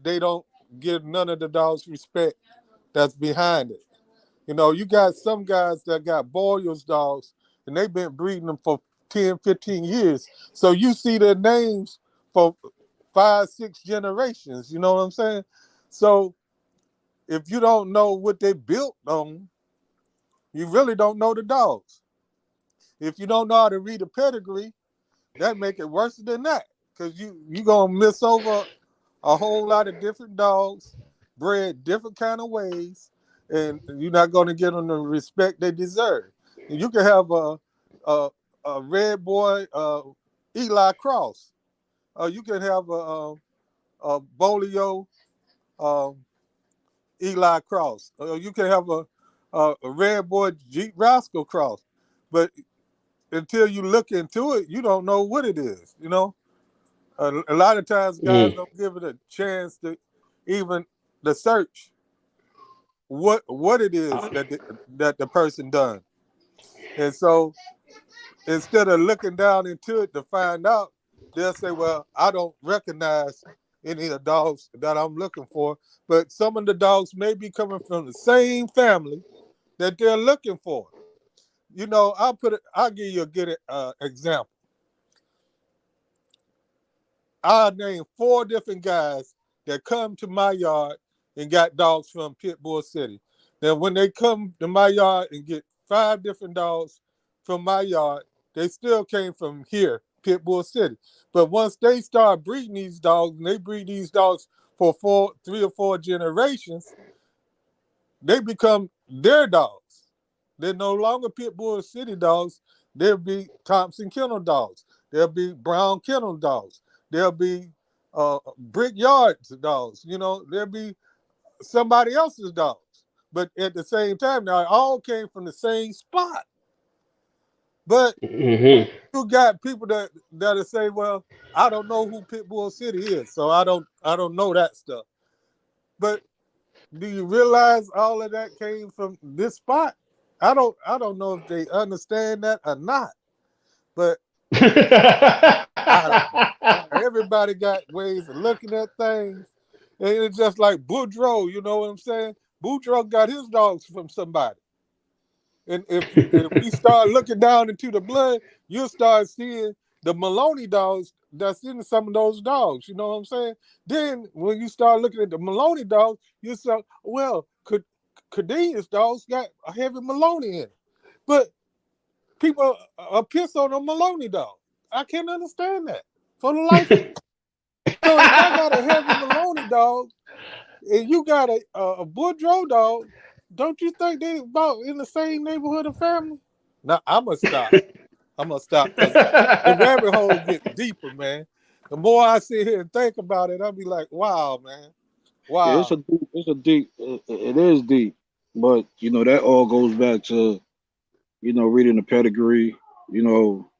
Speaker 2: they don't give none of the dogs respect that's behind it. You got some guys that got Boyers dogs and they've been breeding them for 10, 15 years. So you see their names for 5, 6 generations. You know what I'm saying? So if you don't know what they built on, you really don't know the dogs. If you don't know how to read a pedigree, that make it worse than that. Because you going to miss over a whole lot of different dogs, bred different kind of ways, and you're not going to get them the respect they deserve. You can have a red boy Eli Cross. You can have a Bolio um, Eli Cross. You can have a red boy Jeep Rascal Cross. But until you look into it, you don't know what it is. A lot of times guys
Speaker 1: Mm.
Speaker 2: don't give it a chance to even the search. what it is that the person done. And so instead of looking down into it to find out, they'll say, well, I don't recognize any of the dogs that I'm looking for, but some of the dogs may be coming from the same family that they're looking for. You know, I'll give you a good example. I'll name 4 different guys that come to my yard and got dogs from Pitbull City. Now, when they come to my yard and get 5 different dogs from my yard, they still came from here, Pitbull City. But once they start breeding these dogs, and they breed these dogs for 3 or 4 generations, they become their dogs. They're no longer Pitbull City dogs. They'll be Thompson Kennel dogs. They'll be Brown Kennel dogs. There'll be Brickyard's dogs. You know, there'll be somebody else's dogs. But at the same time, now, it all came from the same spot. But you got people that'll say, well, I don't know who Pitbull City is, so I don't know that stuff. But do you realize all of that came from this spot? I don't know if they understand that or not. But everybody got ways of looking at things. And it's just like Boudreaux, you know what I'm saying? Boudreaux got his dogs from somebody. And if we start looking down into the blood, you'll start seeing the Maloney dogs that's in some of those dogs. You know what I'm saying? Then when you start looking at the Maloney dogs, you say, well, Cadenia's dogs got a heavy Maloney in it. But people are pissed on a Maloney dog. I can't understand that for the life of me. So if I got a heavy Maloney dog and you got a Boudreaux dog, don't you think they about in the same neighborhood of family? Now, I'm going to stop. Because the rabbit hole gets deeper, man. The more I sit here and think about it, I'll be like, wow, man. Wow.
Speaker 3: Yeah, it is deep. But, you know, that all goes back to, you know, reading the pedigree, you know,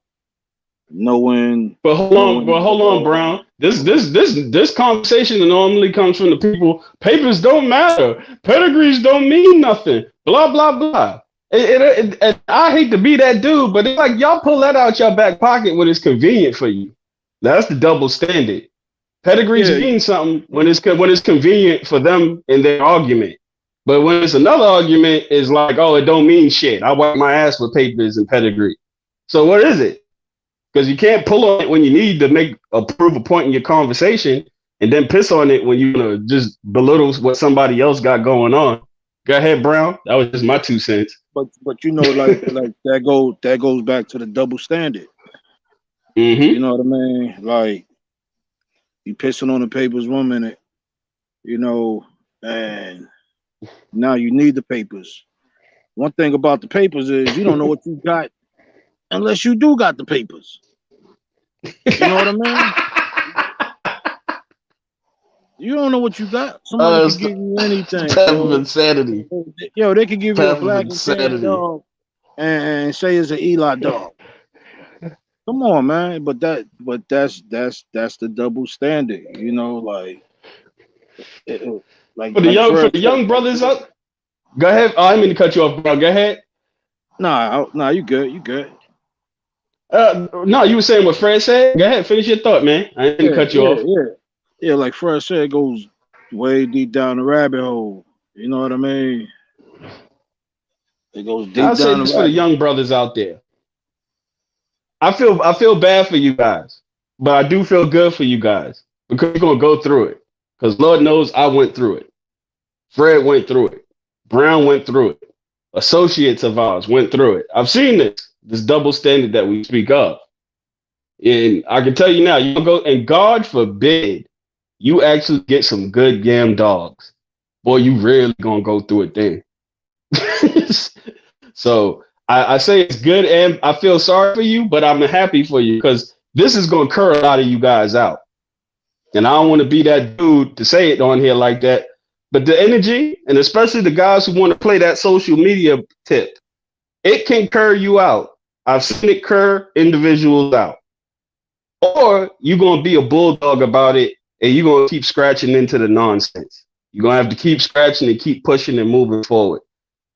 Speaker 3: knowing.
Speaker 1: But hold on, Brown. This conversation normally comes from the people. Papers don't matter. Pedigrees don't mean nothing. Blah blah blah. And I hate to be that dude, but it's like y'all pull that out your back pocket when it's convenient for you. That's the double standard. Pedigrees mean something when it's convenient for them in their argument. But when it's another argument, it's like, oh, it don't mean shit. I wipe my ass with papers and pedigree. So what is it? Because you can't pull on it when you need to prove a point in your conversation, and then piss on it when you just belittle what somebody else got going on. Go ahead, Brown. That was just my 2 cents.
Speaker 3: But you know, like that goes back to the double standard.
Speaker 1: Mm-hmm.
Speaker 3: You know what I mean? Like you pissing on the papers 1 minute, you know, and now you need the papers. One thing about the papers is you don't know what you got unless you do got the papers. You know what I mean? You don't know what you got. Somebody can give you anything.
Speaker 1: Insanity.
Speaker 3: Yo, they could give you a black and tan dog and say it's an Eli dog. Come on, man. But that's the double standard. You know, like
Speaker 1: for the young brothers up. Go ahead. Oh, I didn't mean to cut you off, bro. Go ahead.
Speaker 3: Nah, you good. You good.
Speaker 1: No, you were saying what Fred said. Go ahead, finish your thought, man. I didn't cut you off.
Speaker 3: Yeah. Like Fred said, it goes way deep down the rabbit hole. You know what I mean? It goes deep down.
Speaker 1: I'll say this for the young brothers out there. I feel bad for you guys, but I do feel good for you guys because you're gonna go through it. Because Lord knows I went through it. Fred went through it. Brown went through it. Associates of ours went through it. I've seen this double standard that we speak of. And I can tell you now, you go, and God forbid you actually get some good yam dogs. Boy, you really gonna go through it then. So I say it's good, and I feel sorry for you, but I'm happy for you because this is gonna curl a lot of you guys out. And I don't want to be that dude to say it on here like that. But the energy, and especially the guys who want to play that social media tip, it can cur you out. I've seen it cur individuals out. Or you're going to be a bulldog about it, and you're going to keep scratching into the nonsense. You're gonna have to keep scratching and keep pushing and moving forward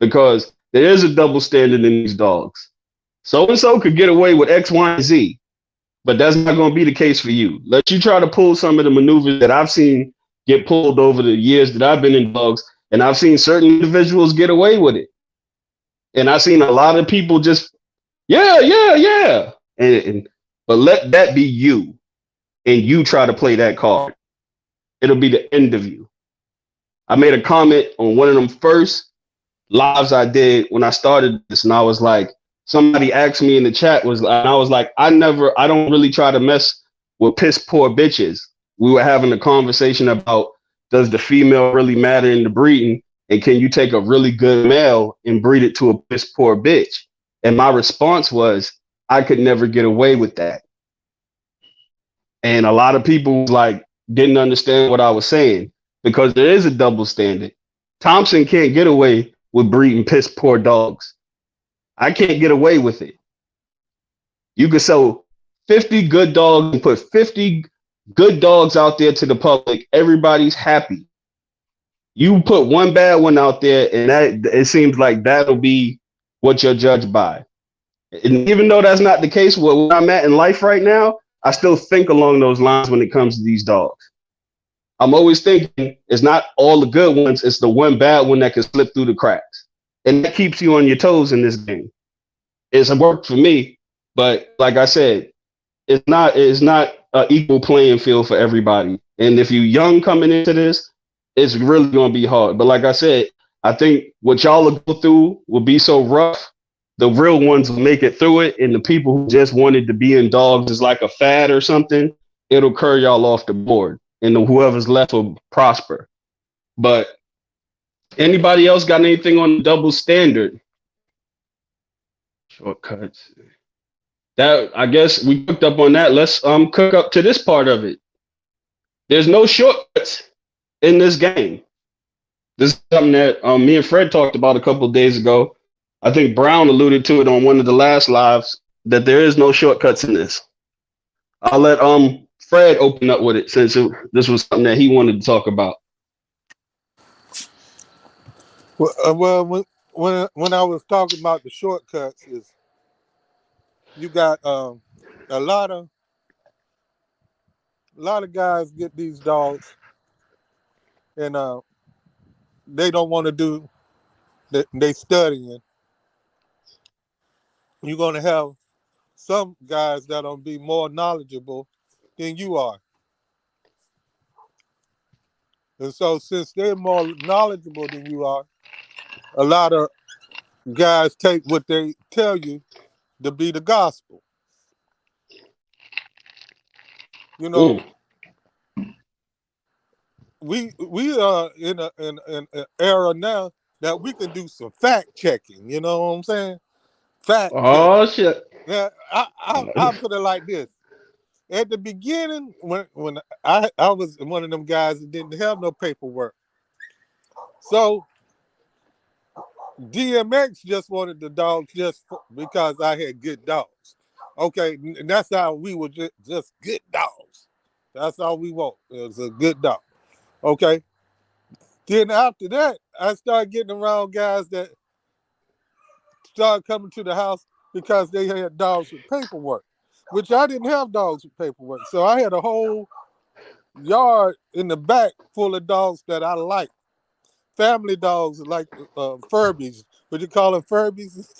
Speaker 1: because there is a double standard in these dogs. So and so could get away with X, Y, and Z, but that's not gonna be the case for you. Let you try to pull some of the maneuvers that I've seen get pulled over the years that I've been in dogs, and I've seen certain individuals get away with it. And I've seen a lot of people just, yeah, yeah, yeah. But let that be you, and you try to play that card. It'll be the end of you. I made a comment on one of them first lives I did when I started this, and I was like, somebody asked me in the chat and I was like, I don't really try to mess with piss poor bitches. We were having a conversation about, does the female really matter in the breeding, and can you take a really good male and breed it to a piss poor bitch? And my response was, I could never get away with that. And a lot of people like didn't understand what I was saying because there is a double standard. Thompson can't get away with breeding piss poor dogs. I can't get away with it. You could sell 50 good dogs and put 50 good dogs out there to the public. Everybody's happy. You put one bad one out there, and that it seems like that'll be what you're judged by. And even though that's not the case where I'm at in life right now, I still think along those lines when it comes to these dogs. I'm always thinking it's not all the good ones, it's the one bad one that can slip through the cracks. And that keeps you on your toes in this game. It's worked for me, but like I said, it's not an equal playing field for everybody. And if you're young coming into this, it's really gonna be hard. But like I said, I think what y'all will go through will be so rough. The real ones will make it through it, and the people who just wanted to be in dogs is like a fad or something, it'll curl y'all off the board, and whoever's left will prosper. But anybody else got anything on the double standard? Shortcuts. That I guess we cooked up on that. Let's cook up to this part of it. There's no shortcuts in this game. This is something that me and Fred talked about a couple of days ago. I think Brown alluded to it on one of the last lives that there is no shortcuts in this. I'll let Fred open up with it since this was something that he wanted to talk about.
Speaker 2: Well, when I was talking about the shortcuts, is you got a lot of guys get these dogs, and they don't want to do. They studying. You're gonna have some guys that'll be more knowledgeable than you are. And so since they're more knowledgeable than you are, a lot of guys take what they tell you to be the gospel. You know, we are in an era now that we can do some fact checking. You know what I'm saying? Fact
Speaker 1: Oh
Speaker 2: checking.
Speaker 1: shit.
Speaker 2: Yeah, I'll put it like this. At the beginning, when I was one of them guys that didn't have no paperwork. So DMX just wanted the dogs just because I had good dogs. Okay, and that's how we were just good dogs. That's all we want. It was a good dog. Okay. Then after that, I started getting around guys that started coming to the house because they had dogs with paperwork, which I didn't have dogs with paperwork. So I had a whole yard in the back full of dogs that I liked. Family dogs like Furbies. Would you call them Furbies?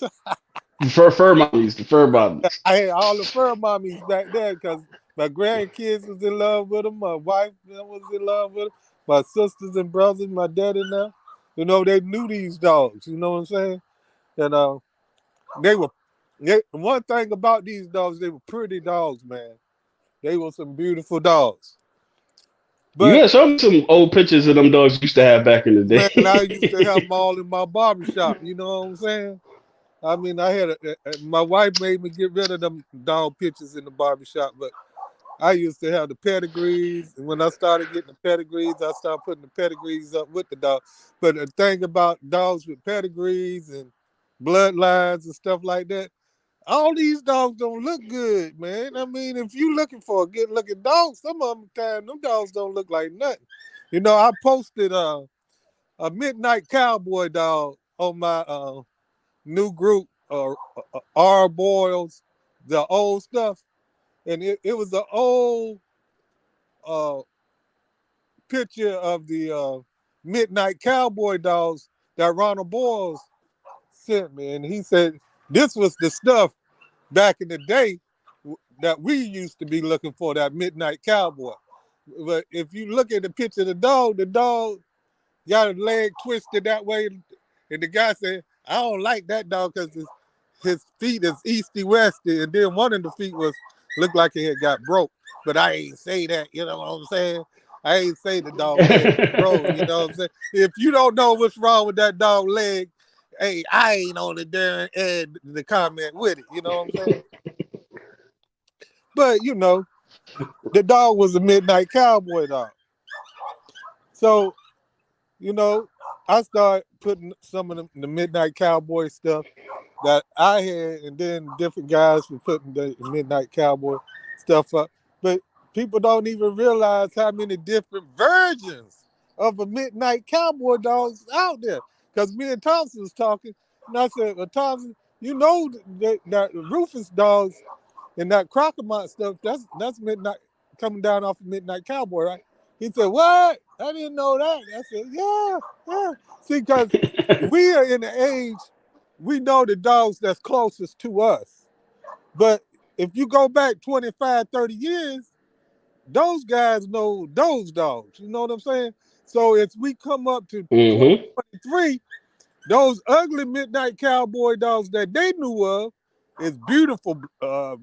Speaker 1: Fur mommies, the fur mommies.
Speaker 2: I had all the fur mommies back there because my grandkids was in love with them. My wife was in love with them. My sisters and brothers, my daddy now. You know, they knew these dogs. You know what I'm saying? And one thing about these dogs, they were pretty dogs, man. They were some beautiful dogs.
Speaker 1: You
Speaker 2: But
Speaker 1: had some old pictures of them dogs used to have back in the
Speaker 2: man, I used to have
Speaker 1: day.
Speaker 2: them all in my barbershop. You know what I'm saying? I mean, I had my wife made me get rid of them dog pictures in the barbershop, but I used to have the pedigrees. And when I started getting the pedigrees, I started putting the pedigrees up with the dog. But the thing about dogs with pedigrees and bloodlines and stuff like that, all these dogs don't look good, man. I mean, if you looking for a good looking dog, some of them time them dogs don't look like nothing. You know, I posted a midnight cowboy dog on my new group, R Boils, the old stuff, and it was an old uh, picture of the midnight cowboy dogs that Ronald Boyles sent me, and he said this was the stuff back in the day that we used to be looking for, that midnight cowboy. But if you look at the picture of the dog got a leg twisted that way, and the guy said, I don't like that dog because his feet is easty westy, and then one of the feet looked like it had got broke. But I ain't say that, you know what I'm saying? I ain't say the dog leg was broke, you know what I'm saying? If you don't know what's wrong with that dog leg, hey, I ain't on the darn end the comment with it, you know what I'm saying? But you know, the dog was a midnight cowboy dog. So, you know, I started putting some of the midnight cowboy stuff that I had, and then different guys were putting the midnight cowboy stuff up. But people don't even realize how many different versions of a midnight cowboy dog's out there. Because me and Thompson was talking, and I said, well, Thompson, you know that Rufus dogs and that Crocomont stuff, that's midnight, coming down off of Midnight Cowboy, right? He said, what? I didn't know that. I said, yeah. See, because we are in the age, we know the dogs that's closest to us. But if you go back 25, 30 years, those guys know those dogs. You know what I'm saying? So as we come up to 2023, those ugly midnight cowboy dogs that they knew of is beautiful,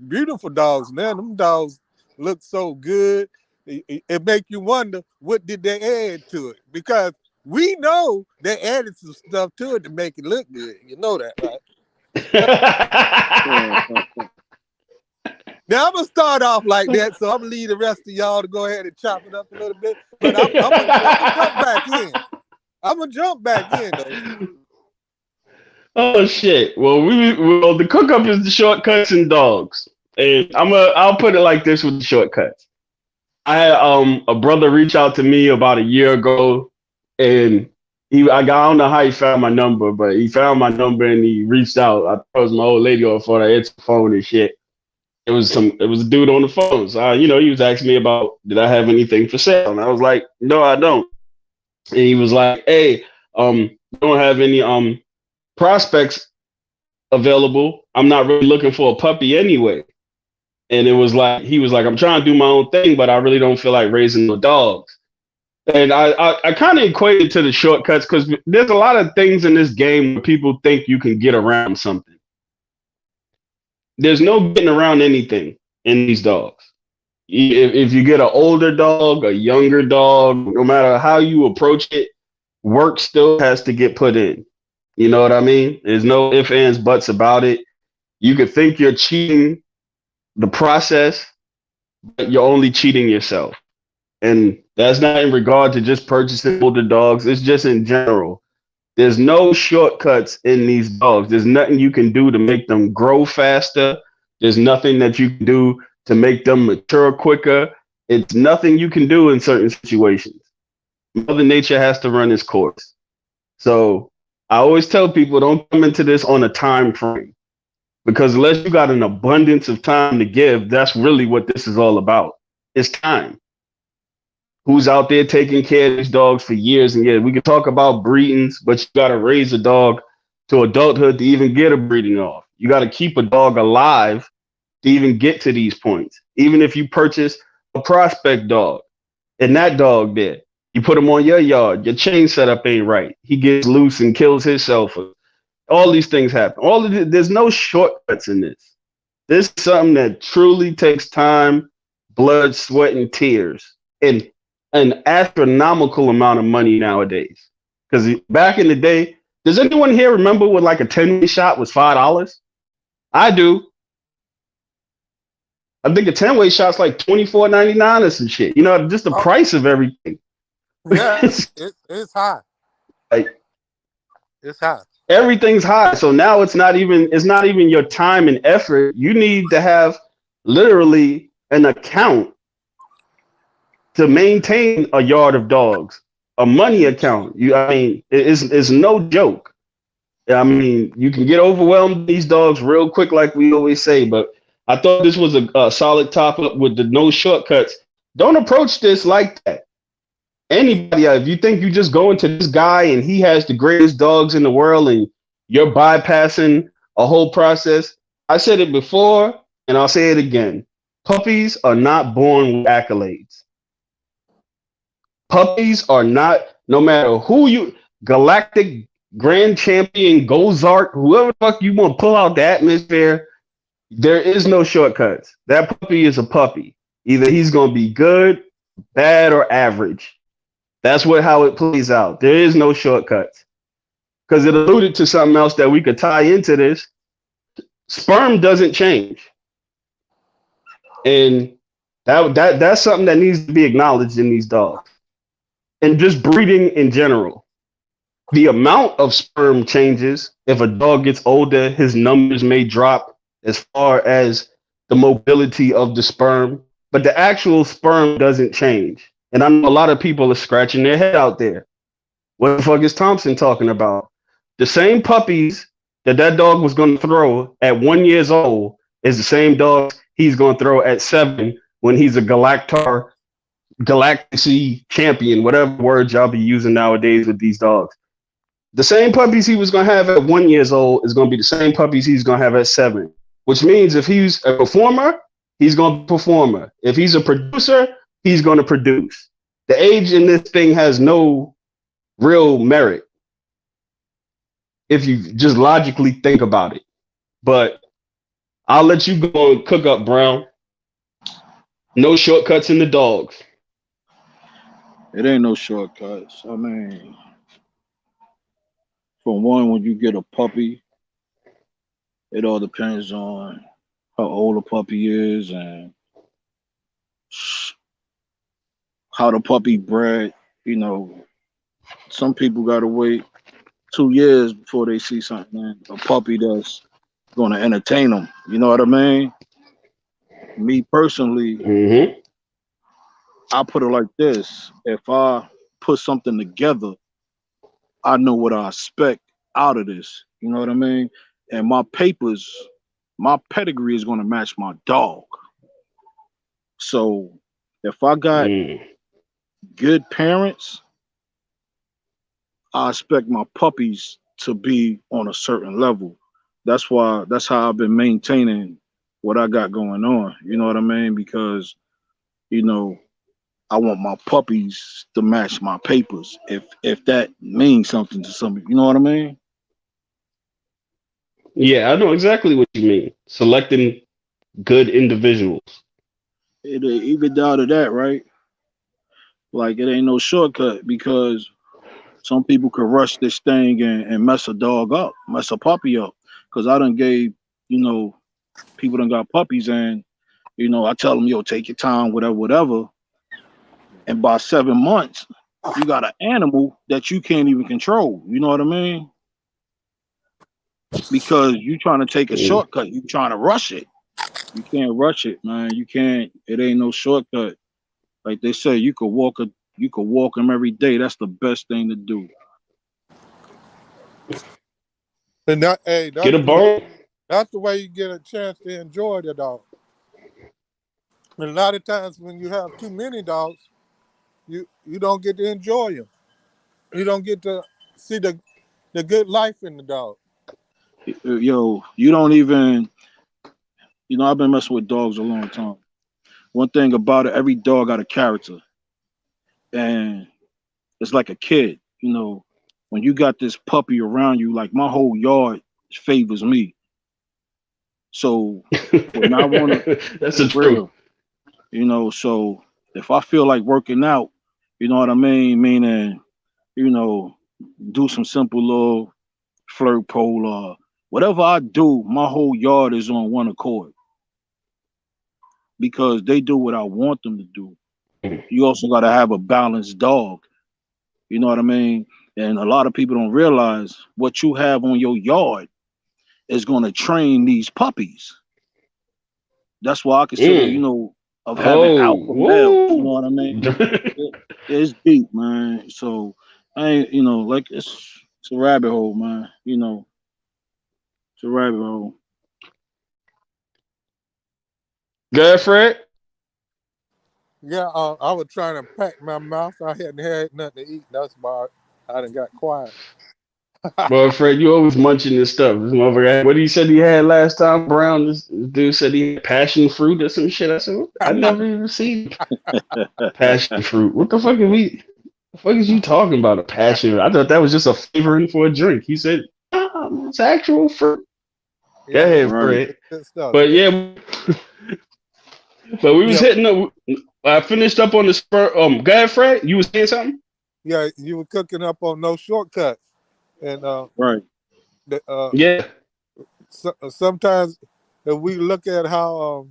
Speaker 2: beautiful dogs. Now them dogs look so good. It make you wonder, what did they add to it? Because we know they added some stuff to it to make it look good. You know that, right? Now I'm gonna start off like that, so I'm gonna leave the rest of y'all to go ahead and chop it up a little bit. But I'm gonna jump back in. I'm gonna jump back in though.
Speaker 1: Oh shit! Well, the cook up is the shortcuts and dogs, and I'll put it like this with the shortcuts. I had a brother reach out to me about a year ago, and I don't know how he found my number, but he found my number and he reached out. I thought it was my old lady on the phone. I answered the phone and shit. It was a dude on the phone. So he was asking me about, did I have anything for sale? And I was like, no, I don't. And he was like, hey, you don't have any prospects available. I'm not really looking for a puppy anyway. And he was like, I'm trying to do my own thing, but I really don't feel like raising no dogs. And I kind of equated to the shortcuts, because there's a lot of things in this game where people think you can get around something. There's no getting around anything in these dogs. If you get an older dog, a younger dog, no matter how you approach it, work still has to get put in. You know what I mean? There's no ifs, ands, buts about it. You could think you're cheating the process, but you're only cheating yourself. And that's not in regard to just purchasing older dogs. It's just in general. There's no shortcuts in these dogs. There's nothing you can do to make them grow faster. There's nothing that you can do to make them mature quicker. It's nothing you can do in certain situations. Mother Nature has to run its course. So I always tell people, don't come into this on a time frame, because unless you got an abundance of time to give, that's really what this is all about. It's time. Who's out there taking care of these dogs for years and years? We can talk about breedings, but you got to raise a dog to adulthood to even get a breeding off. You got to keep a dog alive to even get to these points. Even if you purchase a prospect dog and that dog there, you put him on your yard, your chain setup ain't right, he gets loose and kills himself. All these things happen. There's no shortcuts in this. This is something that truly takes time, blood, sweat, and tears, and an astronomical amount of money nowadays. Because back in the day, does anyone here remember when like a 10-way shot was $5? I do. I think a 10-way shot's like $24.99 or some shit. You know, just the price of everything.
Speaker 2: Yeah, it's high.
Speaker 1: Like,
Speaker 2: it's high.
Speaker 1: Everything's high. So now it's not even your time and effort. You need to have literally an account to maintain a yard of dogs, a money account. I mean, it's no joke. I mean, you can get overwhelmed with these dogs real quick, like we always say. But I thought this was a solid top up with the no shortcuts. Don't approach this like that. Anybody, if you think you just go into this guy and he has the greatest dogs in the world and you're bypassing a whole process, I said it before and I'll say it again. Puppies are not born with accolades. Puppies are not, no matter who you, galactic grand champion, Gozart, whoever the fuck you want to pull out the atmosphere, there is no shortcuts. That puppy is a puppy. Either he's going to be good, bad, or average. That's how it plays out. There is no shortcuts. Because it alluded to something else that we could tie into this. Sperm doesn't change. And that's something that needs to be acknowledged in these dogs. And just breeding in general. The amount of sperm changes. If a dog gets older, his numbers may drop as far as the mobility of the sperm. But the actual sperm doesn't change. And I know a lot of people are scratching their head out there. What the fuck is Thompson talking about? The same puppies that dog was going to throw at 1 year old is the same dogs he's going to throw at 7 when he's a Galactic champion, whatever words y'all be using nowadays with these dogs. The same puppies he was going to have at 1 year old is going to be the same puppies he's going to have at 7, which means if he's a performer, he's going to be a performer. If he's a producer, he's going to produce. The age in this thing has no real merit if you just logically think about it. But I'll let you go and cook up, Brown. No shortcuts in the dogs.
Speaker 3: It ain't no shortcuts. I mean, for one, when you get a puppy, it all depends on how old a puppy is and how the puppy bred. You know, some people gotta wait 2 years before they see something, a puppy that's gonna entertain them. You know what I mean? Me personally, I put it like this: if I put something together, I know what I expect out of this. You know what I mean? And my papers, my pedigree is gonna match my dog. So if I got good parents, I expect my puppies to be on a certain level. That's how I've been maintaining what I got going on. You know what I mean? Because, you know, I want my puppies to match my papers. If that means something to somebody, you know what I mean?
Speaker 1: Yeah, I know exactly what you mean. Selecting good individuals.
Speaker 3: Even down to that, right? Like it ain't no shortcut because some people could rush this thing and mess a dog up, mess a puppy up. Cause I done gave, you know, people done got puppies and, you know, I tell them, yo, take your time, whatever, whatever. And by 7 months, you got an animal that you can't even control. You know what I mean? Because you trying to take a shortcut, you trying to rush it. You can't rush it, man. You can't. It ain't no shortcut. Like they say, you could walk them every day. That's the best thing to do.
Speaker 2: And
Speaker 1: Get a bone.
Speaker 2: that's the way you get a chance to enjoy the dog. And a lot of times when you have too many dogs, you don't get to enjoy them. You don't get to see the good life in the dog.
Speaker 3: Yo, you don't even, you know, I've been messing with dogs a long time. One thing about it, every dog got a character. And it's like a kid, you know, when you got this puppy around you, like my whole yard favors me. So when I want to,
Speaker 1: That's the truth.
Speaker 3: You know, so if I feel like working out, you know what I mean? Meaning, you know, do some simple little flirt pole or whatever I do, my whole yard is on one accord because they do what I want them to do. You also got to have a balanced dog. You know what I mean? And a lot of people don't realize what you have on your yard is going to train these puppies. That's why I consider, you know, of having
Speaker 1: Oh,
Speaker 3: alpha males. You know
Speaker 1: woo.
Speaker 3: what I mean? It's deep, man. So I ain't, like it's a rabbit hole, man. It's a rabbit hole.
Speaker 1: Go ahead, Fred.
Speaker 2: Yeah, I was trying to pack my mouth. I hadn't had nothing to eat. That's why I done got quiet.
Speaker 1: Well, Fred, you always munching this stuff. This motherfucker, what he said he had last time, Brown, this dude said he had passion fruit or some shit. I said, I never even seen passion fruit. What the fuck is the fuck is you talking about? A passion? I thought that was just a flavoring for a drink. He said, it's actual fruit. Go
Speaker 2: Yeah,
Speaker 1: ahead,
Speaker 3: Right.
Speaker 1: Fred.
Speaker 2: it's good stuff.
Speaker 1: But yeah, but we was
Speaker 2: Yeah,
Speaker 1: hitting up. I finished up on the spur. Go ahead, Fred. You was saying something?
Speaker 2: yeah, you were cooking up on no shortcuts, and
Speaker 3: Right.
Speaker 2: the,
Speaker 1: Yeah.
Speaker 2: sometimes if we look at how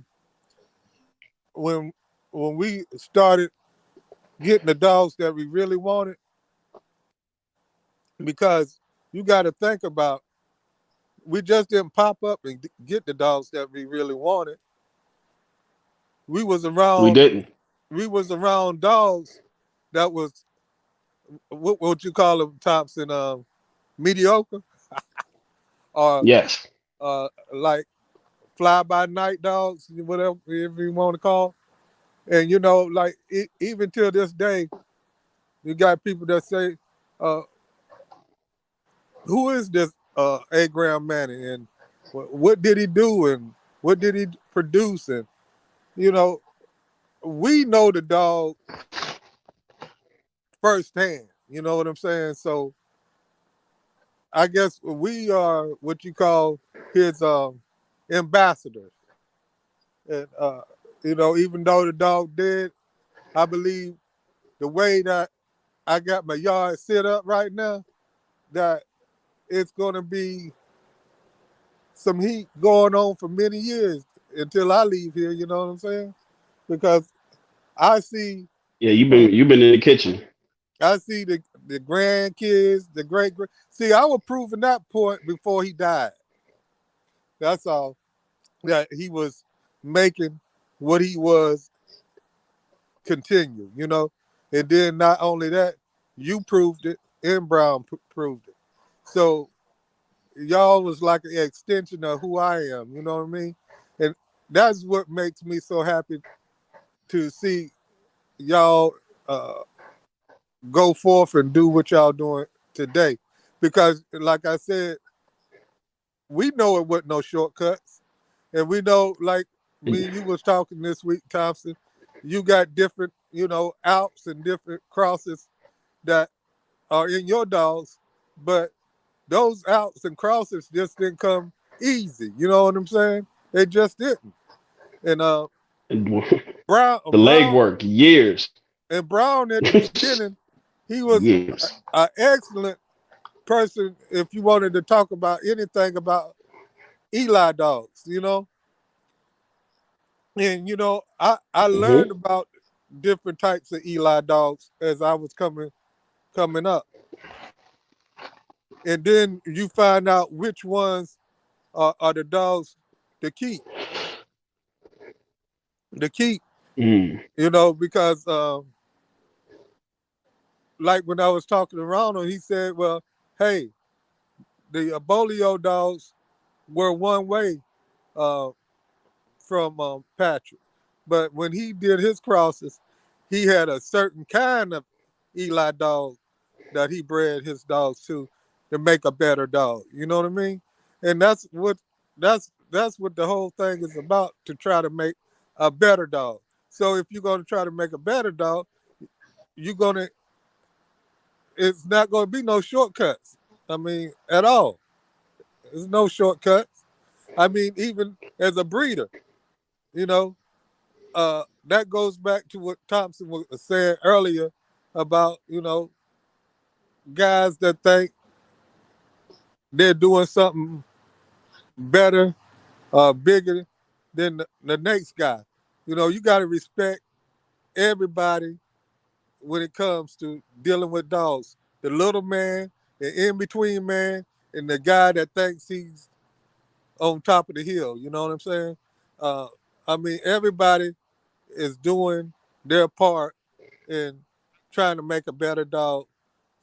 Speaker 2: when when we started getting the dogs that we really wanted, because you got to think about, we just didn't pop up and get the dogs that we really wanted. We was
Speaker 1: We
Speaker 2: around
Speaker 1: didn't.
Speaker 2: we was around dogs that was what you call them, Thompson, mediocre, or
Speaker 1: Yes.
Speaker 2: like fly by night dogs, whatever you want to call. And like even till this day, you got people that say, uh, "Who is this A. Graham Manning, and what did he do, and what did he produce?" And you know, we know the dog firsthand. You know what I'm saying? So I guess we are what you call his ambassadors. And even though the dog dead, I believe the way that I got my yard set up right now, that it's gonna be some heat going on for many years until I leave here. You know what I'm saying? Because I see,
Speaker 1: Yeah,
Speaker 2: uh,
Speaker 1: you've been in the kitchen.
Speaker 2: I see the grandkids, the great. See, I was proving that point before he died. That's all. That he was making what he was continue. And then not only that, you proved it, and Brown proved it. So y'all was like an extension of who I am. You know what I mean? And that's what makes me so happy to see y'all go forth and do what y'all doing today. Because, like I said, we know it wasn't no shortcuts, and we know, like me and you was talking this week, Thompson. You got different, Alps and different crosses that are in your dogs, but those Alps and crosses just didn't come easy. You know what I'm saying? They just didn't. And
Speaker 1: The
Speaker 2: Brown,
Speaker 1: leg
Speaker 2: Brown,
Speaker 1: work, years.
Speaker 2: and Brown at the beginning, he was
Speaker 1: Years.
Speaker 2: an excellent person if you wanted to talk about anything about Eli dogs. And I learned
Speaker 1: Hmm.
Speaker 2: about different types of Eli dogs as I was coming up, and then you find out which ones are the dogs to keep. To keep,
Speaker 1: Mm.
Speaker 2: because like when I was talking to Ronald, he said, "Well, hey, the Bolio dogs were one way uh, from Patrick, but when he did his crosses, he had a certain kind of Eli dog that he bred his dogs to make a better dog. You know what I mean? And that's what the whole thing is about, to try to make a better dog. So if you're going to try to make a better dog, you're going to it's not going to be no shortcuts. I mean, at all. There's no shortcuts. I mean, even as a breeder, you know, that goes back to what Thompson was saying earlier about, guys that think they're doing something better, bigger than the next guy. You got to respect everybody when it comes to dealing with dogs. The little man, the in between man, and the guy that thinks he's on top of the hill. You know what I'm saying? Uh, I mean, everybody is doing their part in trying to make a better dog.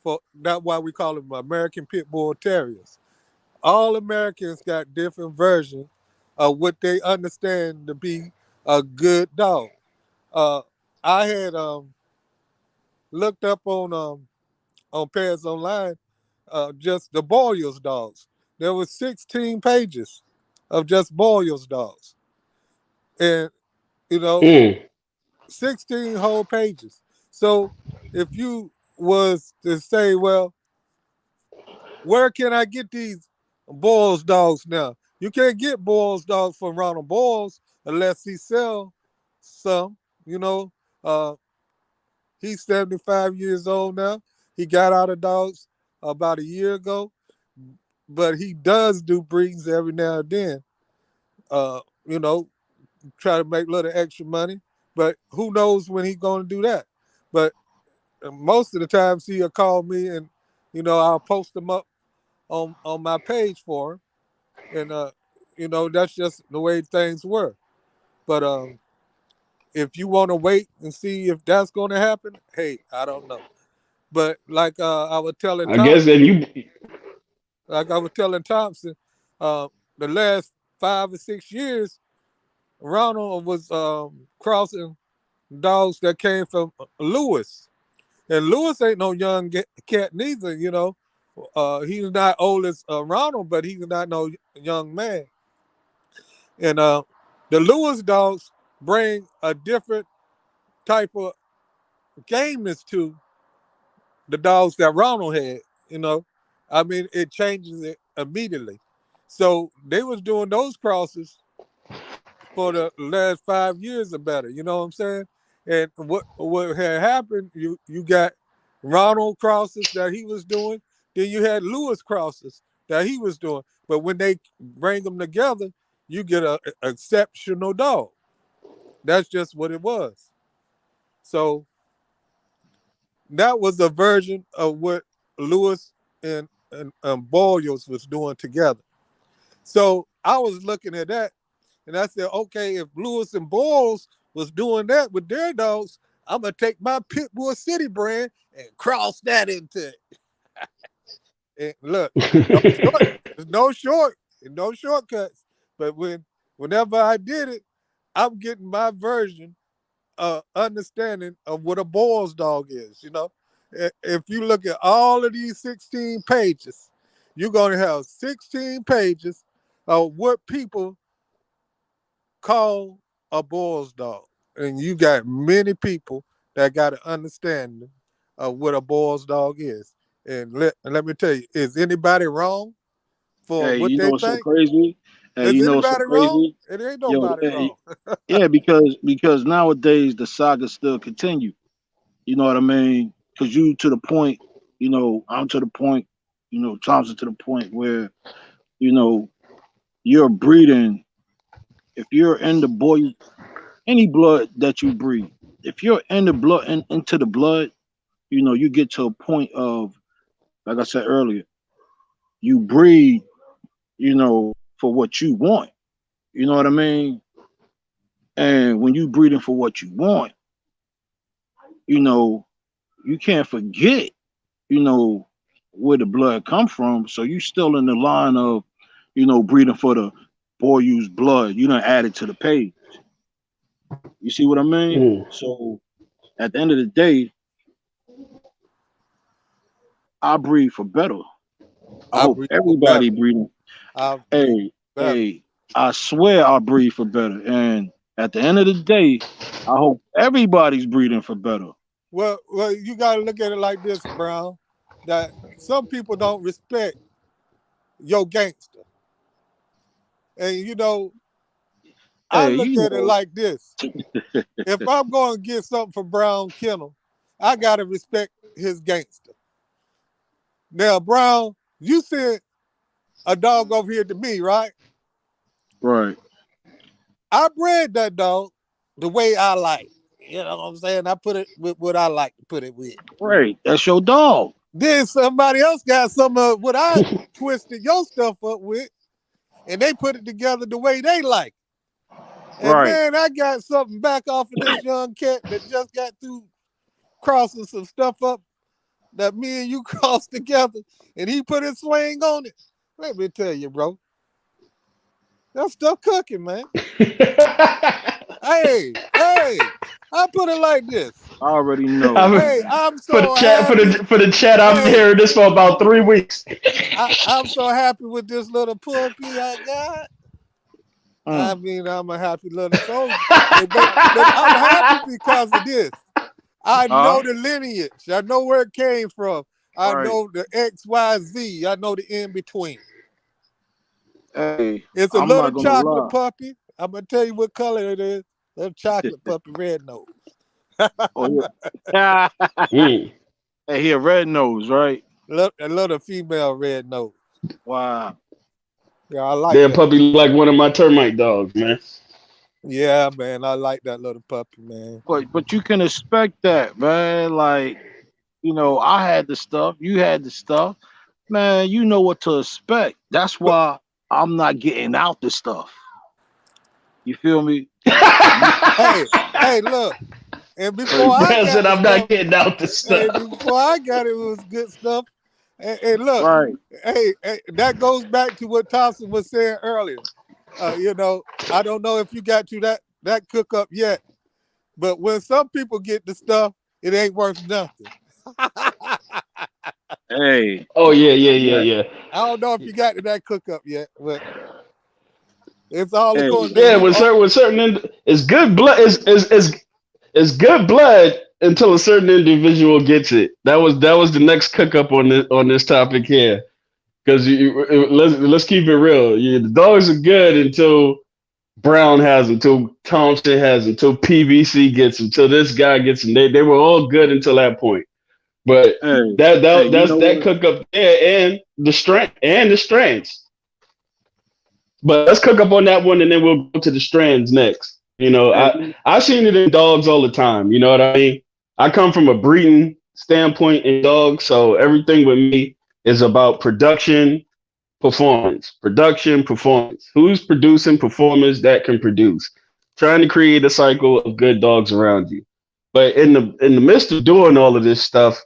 Speaker 2: For that's why we call them American Pitbull Terriers. All Americans got different versions of what they understand to be a good dog. Uh, I had looked up on Pairs Online just the Boyle's dogs. There was 16 pages of just Boyle's dogs, and you know,
Speaker 1: Mm.
Speaker 2: 16 whole pages. So if you was to say, well, where can I get these Boyle's dogs now? You can't get Boyle's dogs from Ronald Boyles unless he sell some. You know, uh, he's 75 years old now. He got out of dogs about a year ago, but he does do breedings every now and then. You know, try to make a little extra money. But who knows when he's going to do that? But most of the times he'll call me and, I'll post them up on my page for him. And, that's just the way things were. But if you want to wait and see if that's going to happen, hey, I don't know. But like I was telling
Speaker 1: I guess
Speaker 2: Thompson,
Speaker 1: then you.
Speaker 2: uh, the last 5 or 6 years, Ronald was crossing dogs that came from Lewis. And Lewis ain't no young cat neither, he's not old as Ronald, but he's not no young man. And the Lewis dogs bring a different type of gameness to the dogs that Ronald had, I mean, it changes it immediately. So they was doing those crosses for the last 5 years or better. You know what I'm saying? And what had happened, you got Ronald crosses that he was doing, then you had Lewis crosses that he was doing. But when they bring them together, you get an exceptional dog. That's just what it was. So that was a version of what Lewis and Boyles was doing together. So I was looking at that, and I said, okay, if Lewis and Boyles was doing that with their dogs, I'm gonna take my Pitbull City brand and cross that into it. And look, no shortcuts. But whenever I did it, I'm getting my version, understanding of what a Boyles dog is. If you look at all of these 16 pages, you're gonna have 16 pages of what people call a Boyles dog. And you got many people that got an understanding of what a Boyles dog is. And let me tell you, is anybody wrong for
Speaker 3: Hey,
Speaker 2: what
Speaker 3: you know
Speaker 2: they
Speaker 3: what's so
Speaker 2: think?
Speaker 3: crazy? Hey,
Speaker 2: Is
Speaker 3: you know what's so
Speaker 2: anybody wrong?
Speaker 3: crazy?
Speaker 2: It ain't
Speaker 3: Yo,
Speaker 2: nobody
Speaker 3: hey,
Speaker 2: wrong.
Speaker 3: yeah, because nowadays the saga still continue. You know what I mean? Because you to the point, I'm to the point, Thompson to the point where you know you're breeding. If you're in the boy, any blood that you breed, if you're in the blood into the blood, you get to a point of, like I said earlier, you breed, for what you want. You know what I mean? And when you breeding for what you want, you know, you can't forget, you know, where the blood come from. So you still in the line of, breeding for the boy use blood. You don't add it to the page. You see what I mean?
Speaker 1: Mm.
Speaker 3: So at the end of the day, I breed for better. I
Speaker 2: I
Speaker 3: hope
Speaker 2: breed for
Speaker 3: everybody
Speaker 2: better.
Speaker 3: breeding.
Speaker 2: I breed
Speaker 3: Hey,
Speaker 2: for better.
Speaker 3: hey, I swear I breed for better. And at the end of the day, I hope everybody's breeding for better.
Speaker 2: Well, you got to look at it like this, Brown. That some people don't respect your gangster, and I
Speaker 3: Hey,
Speaker 2: look at it like this: if I'm going to get something from Brown Kennel, I got to respect his gangster. Now, Brown, you sent a dog over here to me, right?
Speaker 3: right,
Speaker 2: I bred that dog the way I like. You know what I'm saying? I put it with what I like to put it with.
Speaker 3: right. That's your dog.
Speaker 2: Then somebody else got some of what I twisted your stuff up with, and they put it together the way they like. And
Speaker 3: Right.
Speaker 2: man, I got something back off of this young cat that just got through crossing some stuff up that me and you crossed together, and he put his swing on it. Let me tell you, bro, that stuff cooking, man. Hey, I put it like this.
Speaker 3: I already know.
Speaker 1: I'm,
Speaker 2: Hey, I'm
Speaker 1: for the
Speaker 2: so
Speaker 1: chat,
Speaker 2: happy.
Speaker 1: for the chat, I've been
Speaker 2: Hey,
Speaker 1: hearing this for about 3 weeks.
Speaker 2: I'm so happy with this little puppy I got. I
Speaker 3: Mm,
Speaker 2: mean, I'm a happy little soldier. But I'm happy because of this. I
Speaker 3: huh?
Speaker 2: know the lineage. I know where it came from. I
Speaker 3: Right.
Speaker 2: know the X, Y, Z. I know the in between.
Speaker 3: Hey,
Speaker 2: It's a
Speaker 3: I'm
Speaker 2: little
Speaker 3: not gonna
Speaker 2: chocolate
Speaker 3: lie.
Speaker 2: puppy. I'm gonna tell you what color it is. Little chocolate puppy, red nose.
Speaker 3: Oh yeah.
Speaker 1: Mm.
Speaker 3: Hey, he a red nose, right?
Speaker 2: A little female red nose.
Speaker 3: Wow.
Speaker 2: Yeah, I like
Speaker 1: That
Speaker 2: that.
Speaker 1: puppy look like one of my termite dogs, man.
Speaker 2: Yeah, man, I like that little puppy, man.
Speaker 3: But you can expect that, man. Like, I had the stuff, you had the stuff. Man, you know what to expect. That's
Speaker 2: But
Speaker 3: why I'm not getting out the stuff. You feel me?
Speaker 2: hey, hey, look. And before I
Speaker 1: Brad
Speaker 2: got
Speaker 1: said,
Speaker 2: the
Speaker 1: "I'm not
Speaker 2: stuff,
Speaker 1: getting out the
Speaker 2: hey,
Speaker 1: stuff."
Speaker 2: before I got it, it was good stuff. Hey, look,
Speaker 3: Right.
Speaker 2: hey, that goes back to what Thompson was saying earlier. I don't know if you got to that cook up yet, but when some people get the stuff, it ain't worth nothing.
Speaker 3: Hey.
Speaker 1: Oh yeah, yeah, yeah,
Speaker 3: That,
Speaker 1: yeah.
Speaker 2: I don't know if you got to that cook up yet, but it's all
Speaker 3: hey.
Speaker 2: going
Speaker 1: Yeah,
Speaker 2: to.
Speaker 1: with certain, it's good blood. It's good blood until a certain individual gets it. That was the next cook up on this topic here. Because let's keep it real. Yeah, the dogs are good until Brown has them, until Thompson has them, until PBC gets them, until this guy gets them. They were all good until that point. But
Speaker 3: Hey. Hey,
Speaker 1: that
Speaker 3: you
Speaker 1: that's
Speaker 3: know
Speaker 1: that
Speaker 3: what?
Speaker 1: cook up there and the strands. But let's cook up on that one, and then we'll go to the strands next.
Speaker 3: Hey,
Speaker 1: I seen it in dogs all the time. You know what I mean? I come from a breeding standpoint in dogs, so everything with me is about production, performance. Who's producing performers that can produce? Trying to create a cycle of good dogs around you. But in the midst of doing all of this stuff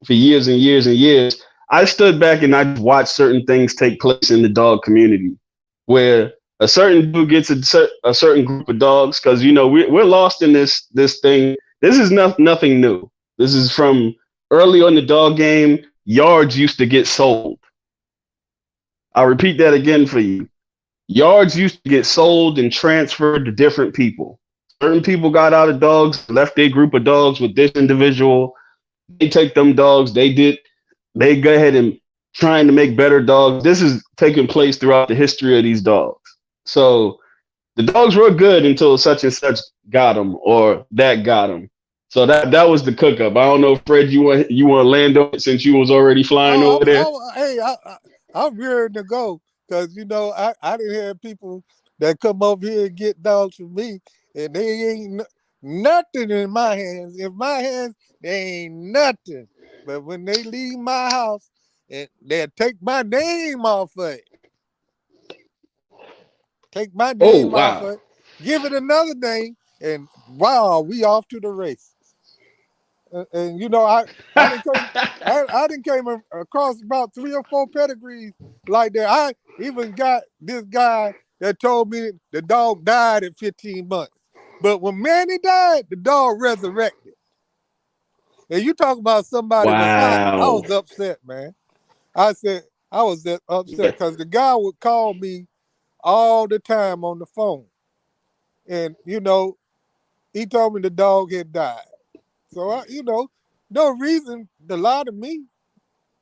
Speaker 1: for years and years and years, I stood back and I watched certain things take place in the dog community, where a certain dude gets a certain group of dogs because we're lost in this thing. This is nothing new. This is from early on the dog game. Yards used to get sold. I'll repeat that again for you. Yards used to get sold and transferred to different people. Certain people got out of dogs, left their group of dogs with this individual. They take them dogs. They go ahead and trying to make better dogs. This is taking place throughout the history of these dogs. So the dogs were good until such and such got them or that got them. So that was the cook up. I don't know, Fred, you want to land on it since you was already flying over there.
Speaker 2: I'm ready to go because I didn't have people that come over here and get dogs from me, and they ain't nothing in my hands. In my hands, they ain't nothing. But when they leave my house, and they'll take my name off of it, take my
Speaker 1: Oh
Speaker 2: name off
Speaker 1: wow.
Speaker 2: of it, give it another name, and wow, we off to the race. And I didn't came I didn't came across about 3 or 4 pedigrees like that. I even got this guy that told me the dog died at 15 months. But when Manny died, the dog resurrected. And you talk about somebody was hot, I
Speaker 1: Wow.
Speaker 2: was upset, man. I said I was upset because the guy would call me all the time on the phone. And he told me the dog had died. So no reason to lie to me.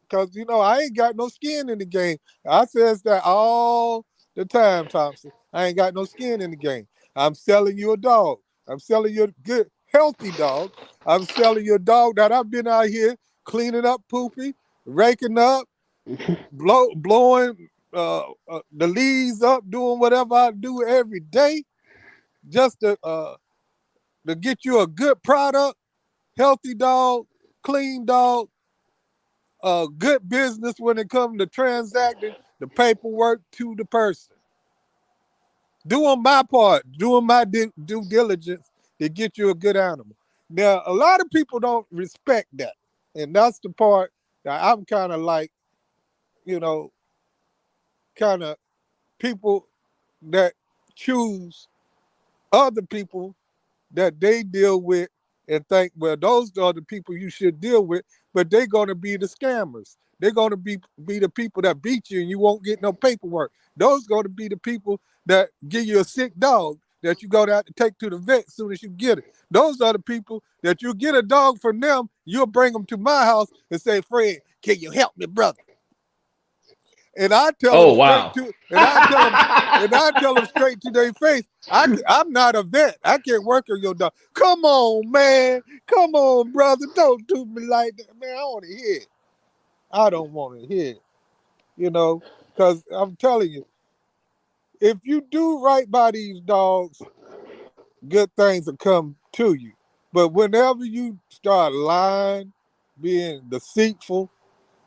Speaker 2: Because I ain't got no skin in the game. I says that all the time, Thompson. I ain't got no skin in the game. I'm selling you a dog. I'm selling you a good, healthy dog. I'm selling you a dog that I've been out here cleaning up poopy, raking up, blowing the leaves up, doing whatever I do every day, just to get you a good product, healthy dog, clean dog, good business when it comes to transacting the paperwork to the person. doing my part, doing my due diligence to get you a good animal. Now, a lot of people don't respect that. And that's the part that I'm kind of like, you know, kind of people that choose other people that they deal with and think, well, those are the people you should deal with, but they're going to be the scammers. They're going to be the people that beat you and you won't get no paperwork. Those are going to be the people that give you a sick dog that you go to have to take to the vet as soon as you get it. Those are the people that you get a dog from them, you'll bring them to my house and say, Fred, can you help me, brother? And I tell them straight to, and I tell them straight to their face, I'm not a vet. I can't work on your dog. Come on, man. Come on, brother. Don't do me like that. Man, I want to hear it. I don't want to hear it. You know, because I'm telling you, if you do right by these dogs, good things will come to you. But whenever you start lying, being deceitful,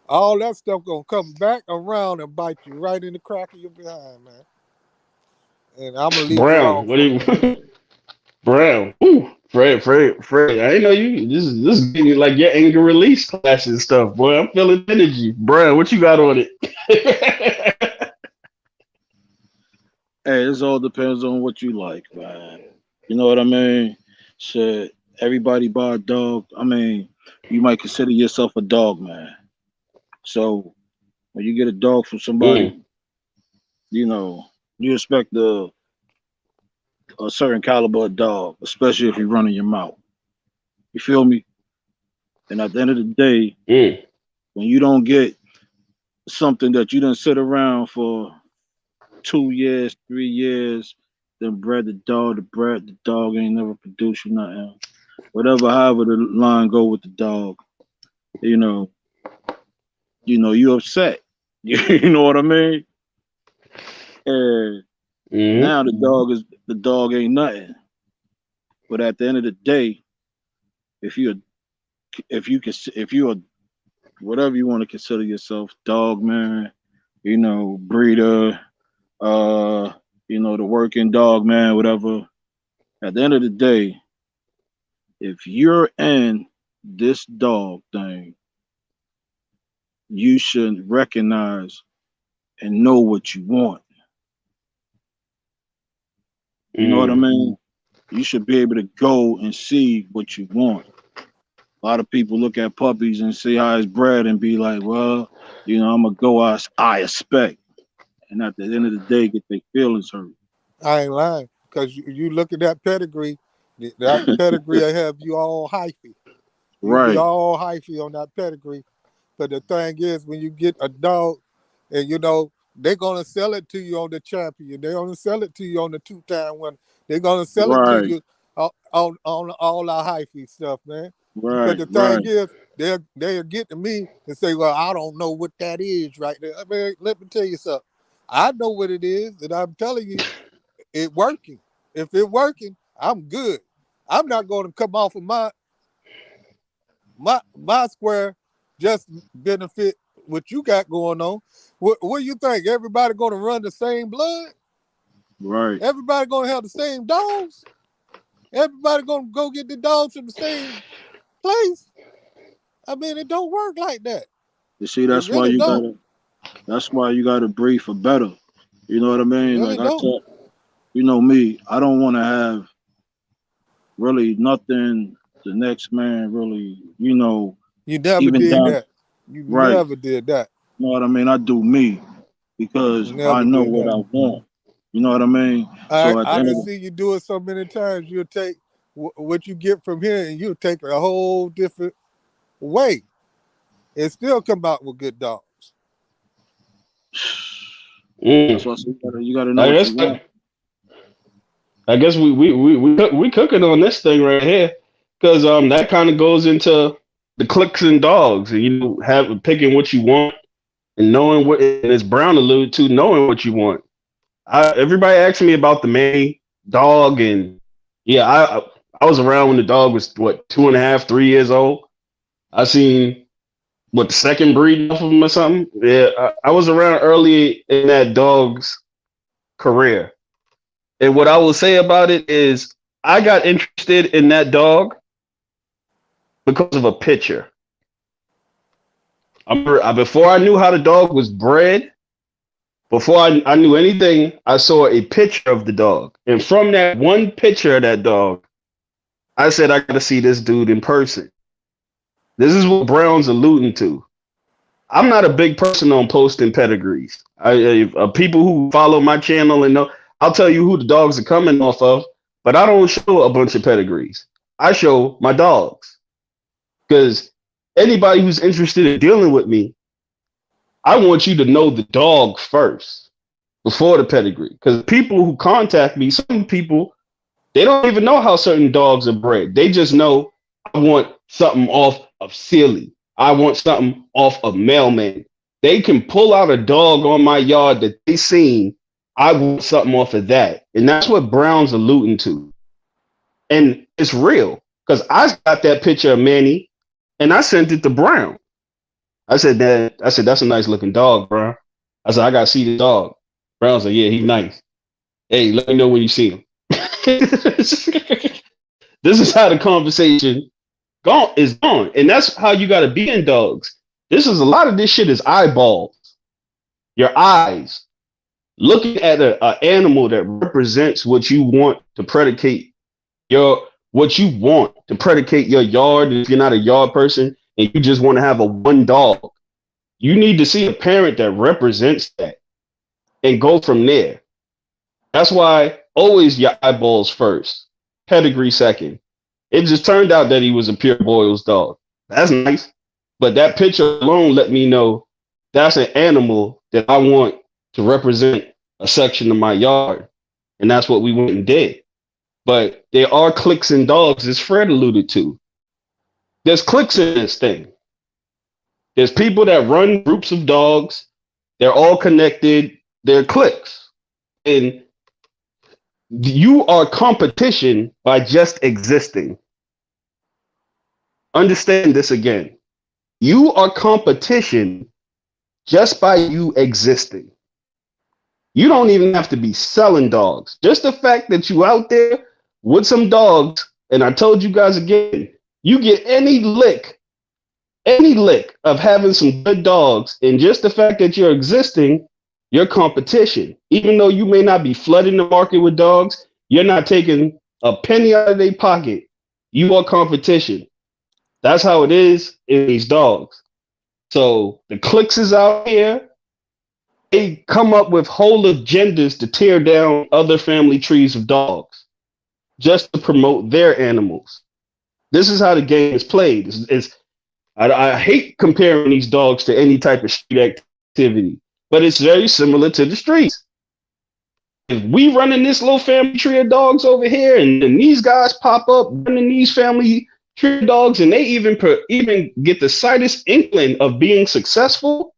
Speaker 2: all that stuff gonna come back around and bite you right in the crack of your behind, man. And I'm gonna leave it alone
Speaker 1: Brown, what
Speaker 2: for
Speaker 1: do
Speaker 2: a minute.
Speaker 1: you Brown? Ooh, Fred. I didn't know you. This is getting like your anger release class and stuff, boy. I'm feeling energy. Brown, what you got on it?
Speaker 3: Hey, this all depends on what you like, man. You know what I mean? Shit, everybody buy a dog. I mean, you might consider yourself a dog man. So when you get a dog from somebody,
Speaker 1: Mm,
Speaker 3: you know, you expect a certain caliber of dog, especially if you're running your mouth. You feel me? And at the end of the day,
Speaker 1: mm,
Speaker 3: when you don't get something that you didn't sit around for 2 years, 3 years, then bred the dog ain't never produced you nothing. Whatever, however the line go with the dog, you know, you upset. You know what I mean? And
Speaker 1: mm,
Speaker 3: now the dog ain't nothing. But at the end of the day, if you if you're whatever you want to consider yourself, dog man, breeder, uh, the working dog man, whatever. At the end of the day, if you're in this dog thing, you should recognize and know what you want. You know what I
Speaker 1: mm.
Speaker 3: mean? You should be able to go and see what you want. A lot of people look at puppies and see how it's bred and be like, well, I'm gonna go as I expect. And at the end of the day, get their feelings hurt.
Speaker 2: I ain't lying. Because you look at that pedigree, that pedigree will have you all hyphy. You'll be
Speaker 3: Right,
Speaker 2: all hyphy on that pedigree. But the thing is, when you get a dog, and they're gonna sell it to you on the champion. They're gonna sell it to you on the 2-time winner. They're gonna sell it to
Speaker 3: right,
Speaker 2: you on all our hyphy stuff, man. But
Speaker 3: right,
Speaker 2: the thing
Speaker 3: right.
Speaker 2: is, they'll get to me and say, "Well, I don't know what that is right there." I mean, let me tell you something. I know what it is, and I'm telling you, it working. If it working, I'm good. I'm not going to come off of my square just benefit what you got going on. What do you think? Everybody going to run the same blood?
Speaker 3: Right.
Speaker 2: Everybody going to have the same dogs? Everybody going to go get the dogs from the same place? I mean, it don't work like that.
Speaker 3: You see,
Speaker 2: It really don't.
Speaker 3: that's why you gotta breathe for better. You know what I
Speaker 2: It
Speaker 3: mean?
Speaker 2: really
Speaker 3: Like I
Speaker 2: don't.
Speaker 3: said, me, I don't wanna have really nothing the next man really,
Speaker 2: You never
Speaker 3: even
Speaker 2: did
Speaker 3: down
Speaker 2: that. You
Speaker 3: right.
Speaker 2: never did that.
Speaker 3: You know what I mean? I do me
Speaker 2: You
Speaker 3: because I
Speaker 2: never
Speaker 3: know
Speaker 2: did
Speaker 3: what
Speaker 2: that.
Speaker 3: I want. You know what I mean?
Speaker 2: I
Speaker 3: So at the
Speaker 2: I
Speaker 3: end
Speaker 2: done
Speaker 3: of the
Speaker 2: see you do it so many times. You'll take what you get from here, and you'll take it a whole different way, and still come out with good dogs.
Speaker 3: that's
Speaker 1: Mm.
Speaker 3: why I said you gotta know
Speaker 1: I
Speaker 3: what
Speaker 1: guess
Speaker 3: you want.
Speaker 1: I guess we cooking on this thing right here, because that kind of goes into the clicks and dogs, and have picking what you want and knowing what, and as Brown alluded to, knowing what you want. Everybody asked me about the Manny dog, and yeah, I was around when the dog was what, 2.5, 3 years old. I seen what, the second breed off of him or something. Yeah, I was around early in that dog's career. And what I will say about it is, I got interested in that dog because of a picture. Before I knew how the dog was bred, before I knew anything, I saw a picture of the dog. And from that one picture of that dog, I said, I got to see this dude in person. This is what Brown's alluding to. I'm not a big person on posting pedigrees. People who follow my channel and know, I'll tell you who the dogs are coming off of, but I don't show a bunch of pedigrees. I show my dogs. Because anybody who's interested in dealing with me, I want you to know the dog first before the pedigree. Because people who contact me, some people, they don't even know how certain dogs are bred. They just know, I want something off of Silly. I want something off of Mailman. They can pull out a dog on my yard that they seen. I want something off of that. And that's what Brown's alluding to. And it's real. Because I got that picture of Manny and I sent it to Brown. I said, that's a nice looking dog, bro. I said, I got to see the dog. Brown said, yeah, he's nice. Hey, let me know when you see him. This is how the conversation is gone. And that's how you got to be in dogs. A lot of this shit is eyeballs. Your eyes. Looking at an animal that represents what you want to predicate your yard. If you're not a yard person and you just want to have a one dog, you need to see a parent that represents that and go from there. That's why always your eyeballs first, pedigree second. It just turned out that he was a pure Boyle's dog. That's nice. But that picture alone let me know that's an animal that I want to represent a section of my yard. And that's what we went and did. But there are cliques in dogs, as Fred alluded to. There's cliques in this thing. There's people that run groups of dogs. They're all connected. They're cliques. And you are competition by just existing. Understand this again. You are competition just by you existing. You don't even have to be selling dogs. Just the fact that you out there with some dogs, and I told you guys again, you get any lick of having some good dogs, and just the fact that you're existing, you're competition. Even though you may not be flooding the market with dogs, you're not taking a penny out of their pocket. You are competition. That's how it is in these dogs. So the cliques is out here. They come up with whole agendas to tear down other family trees of dogs just to promote their animals. This is how the game is played. I hate comparing these dogs to any type of street activity, but it's very similar to the streets. If we running this little family tree of dogs over here, and these guys pop up running these family tree of dogs, and they even get the slightest inkling of being successful,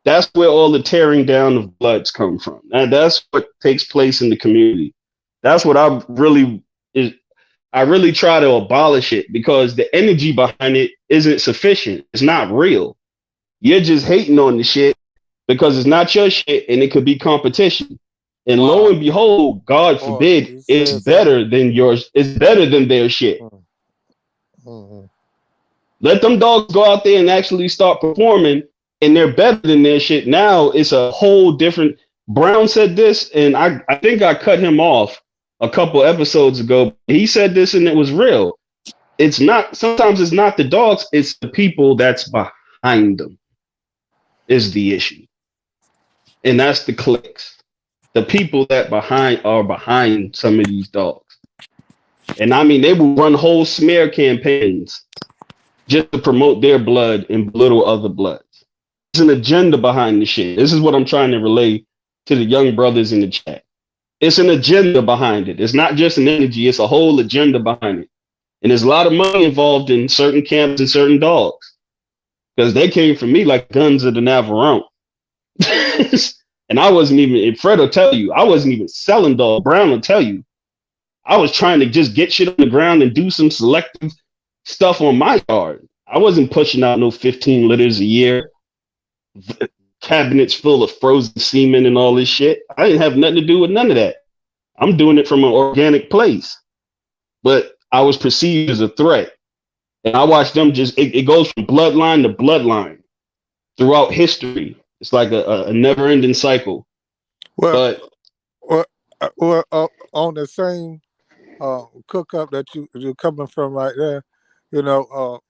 Speaker 1: that's where all the tearing down of bloods come from. And that's what takes place in the community. That's what I really try to abolish it, because the energy behind it isn't sufficient. It's not real. You're just hating on the shit because it's not your shit and it could be competition. And lo and behold, God forbid, it's better than yours. It's better than their shit. Mm-hmm. Let them dogs go out there and actually start performing, and they're better than their shit. Now it's a whole different. Brown said this, and I think I cut him off a couple episodes ago. He said this, and it was real. It's not. Sometimes it's not the dogs; it's the people that's behind them is the issue, and that's the cliques. The people that are behind some of these dogs. And I mean, they will run whole smear campaigns just to promote their blood and belittle other bloods. There's an agenda behind the shit. This is what I'm trying to relay to the young brothers in the chat. It's an agenda behind it. It's not just an energy. It's a whole agenda behind it. And there's a lot of money involved in certain camps and certain dogs, because they came from me like guns of the Navarone. And I wasn't even, Fred will tell you, I wasn't even selling dog. Brown will tell you, I was trying to just get shit on the ground and do some selective stuff on my yard. I wasn't pushing out no 15 litters a year, cabinets full of frozen semen and all this shit. I didn't have nothing to do with none of that. I'm doing it from an organic place, but I was perceived as a threat. And I watched them it goes from bloodline to bloodline throughout history. It's like a never ending cycle.
Speaker 2: Well,
Speaker 1: But
Speaker 2: on the same cook up that you're coming from right there, you know,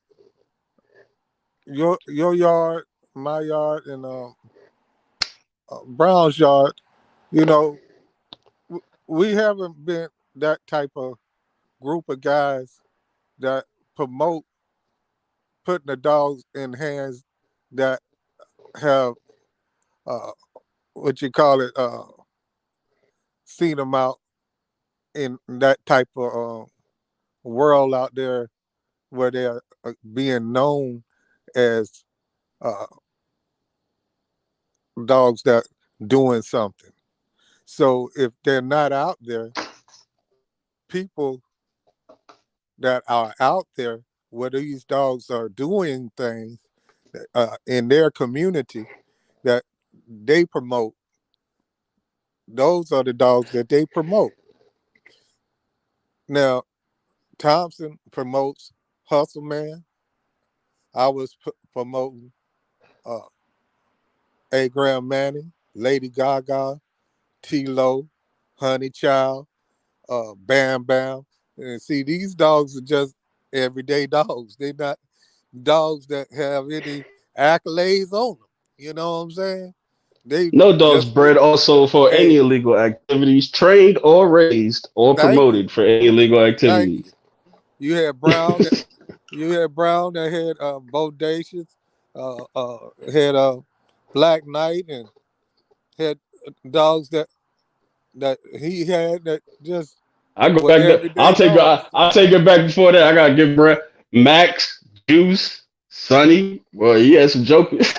Speaker 2: your yard, my yard, and Brown's yard, you know, we haven't been that type of group of guys that promote putting the dogs in hands that have uh, what you call it, seen them out in that type of world out there where they're being known as uh, dogs that doing something. So if they're not out there, people that are out there where these dogs are doing things in their community that they promote, those are the dogs that they promote. Now, Thompson promotes Hustle Man. I was promoting uh, A. Graham Manning, Lady Gaga, T-Lo, Honey Child, Bam Bam. And see, these dogs are just everyday dogs. They're not dogs that have any accolades on them. You know what I'm saying? They
Speaker 1: no dogs
Speaker 2: just,
Speaker 1: bred also for any
Speaker 2: hey,
Speaker 1: illegal activities, trained or raised or
Speaker 2: thank you,
Speaker 1: promoted for any illegal
Speaker 2: thank you.
Speaker 1: activities.
Speaker 2: You had Brown, you had Brown that had Bodacious, had Black Knight, and had dogs that he had that just
Speaker 1: I go
Speaker 2: were
Speaker 1: back to.
Speaker 2: everyday dogs.
Speaker 1: I'll take it back before that. I gotta give Brett Max, Juice, Sonny. Well, he had some jokers.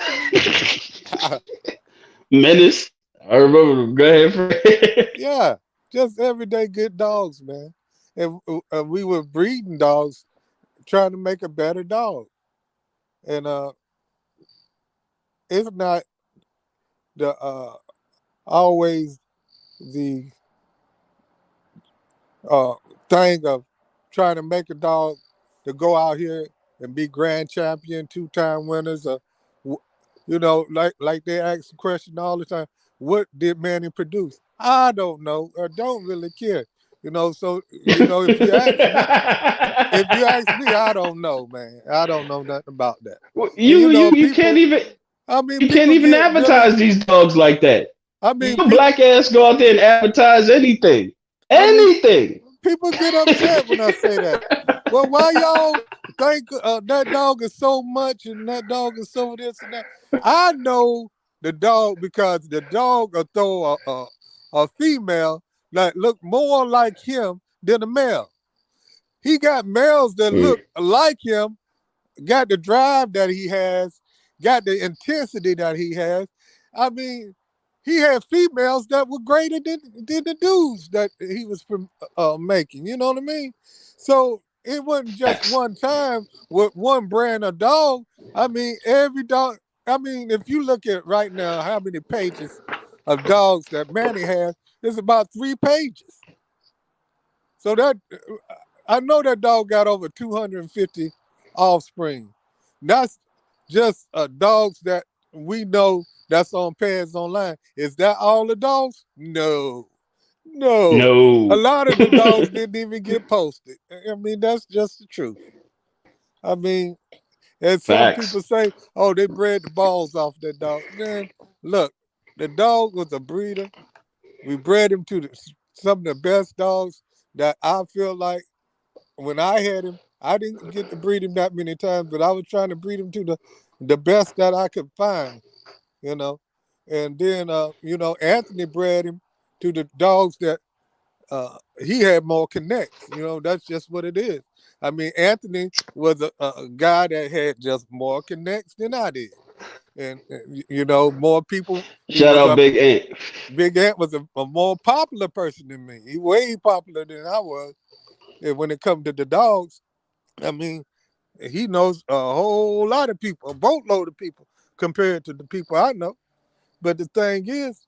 Speaker 1: Menace. I remember them. Go ahead, Fred.
Speaker 2: Yeah, just everyday good dogs, man. And we were breeding dogs, trying to make a better dog. And it's not the always the uh, thing of trying to make a dog to go out here and be grand champion, 2-time winners. You know, like they ask the question all the time, what did Manny produce? I don't know, or don't really care. You know, so if you ask me, I don't know, man. I don't know nothing about that.
Speaker 1: Well,
Speaker 2: And you know,
Speaker 1: you can't even
Speaker 2: people get really.
Speaker 1: advertise these dogs like that.
Speaker 2: I mean,
Speaker 1: Your black ass go out there and advertise anything,
Speaker 2: I mean,
Speaker 1: anything.
Speaker 2: people get upset when I say that. Well, why y'all think that dog is so much and that dog is so this and that? I know the dog because the dog will throw a female that look more like him than a male. He got males that look like him, got the drive that he has, got the intensity that he has. I mean, he had females that were greater than the dudes that he was making. You know what I mean? So it wasn't just one time with one brand of dog. I mean, every dog. I mean, if you look at right now, how many pages of dogs that Manny has, there's about 3 pages. So that I know that dog got over 250 offspring. That's just dogs that we know that's on Pets Online. Is that all the dogs? No. No. A
Speaker 1: No.
Speaker 2: lot of the dogs didn't even get posted. I mean, that's just the truth. I mean, and some
Speaker 1: Facts.
Speaker 2: people say, oh, they bred the balls off that dog. Man, look, the dog was a breeder. We bred him to some of the best dogs that I feel like when I had him, I didn't get to breed him that many times, but I was trying to breed him to the best that I could find, you know. And then, Anthony bred him to the dogs that he had more connects. You know, that's just what it is. I mean, Anthony was a guy that had just more connects than I did. And, more people, he
Speaker 1: Shout
Speaker 2: was
Speaker 1: out
Speaker 2: a
Speaker 1: Big Ant.
Speaker 2: Big Ant was a more popular person than me. He way popular than I was. And when it comes to the dogs, I mean, he knows a whole lot of people, a boatload of people compared to the people I know. But the thing is,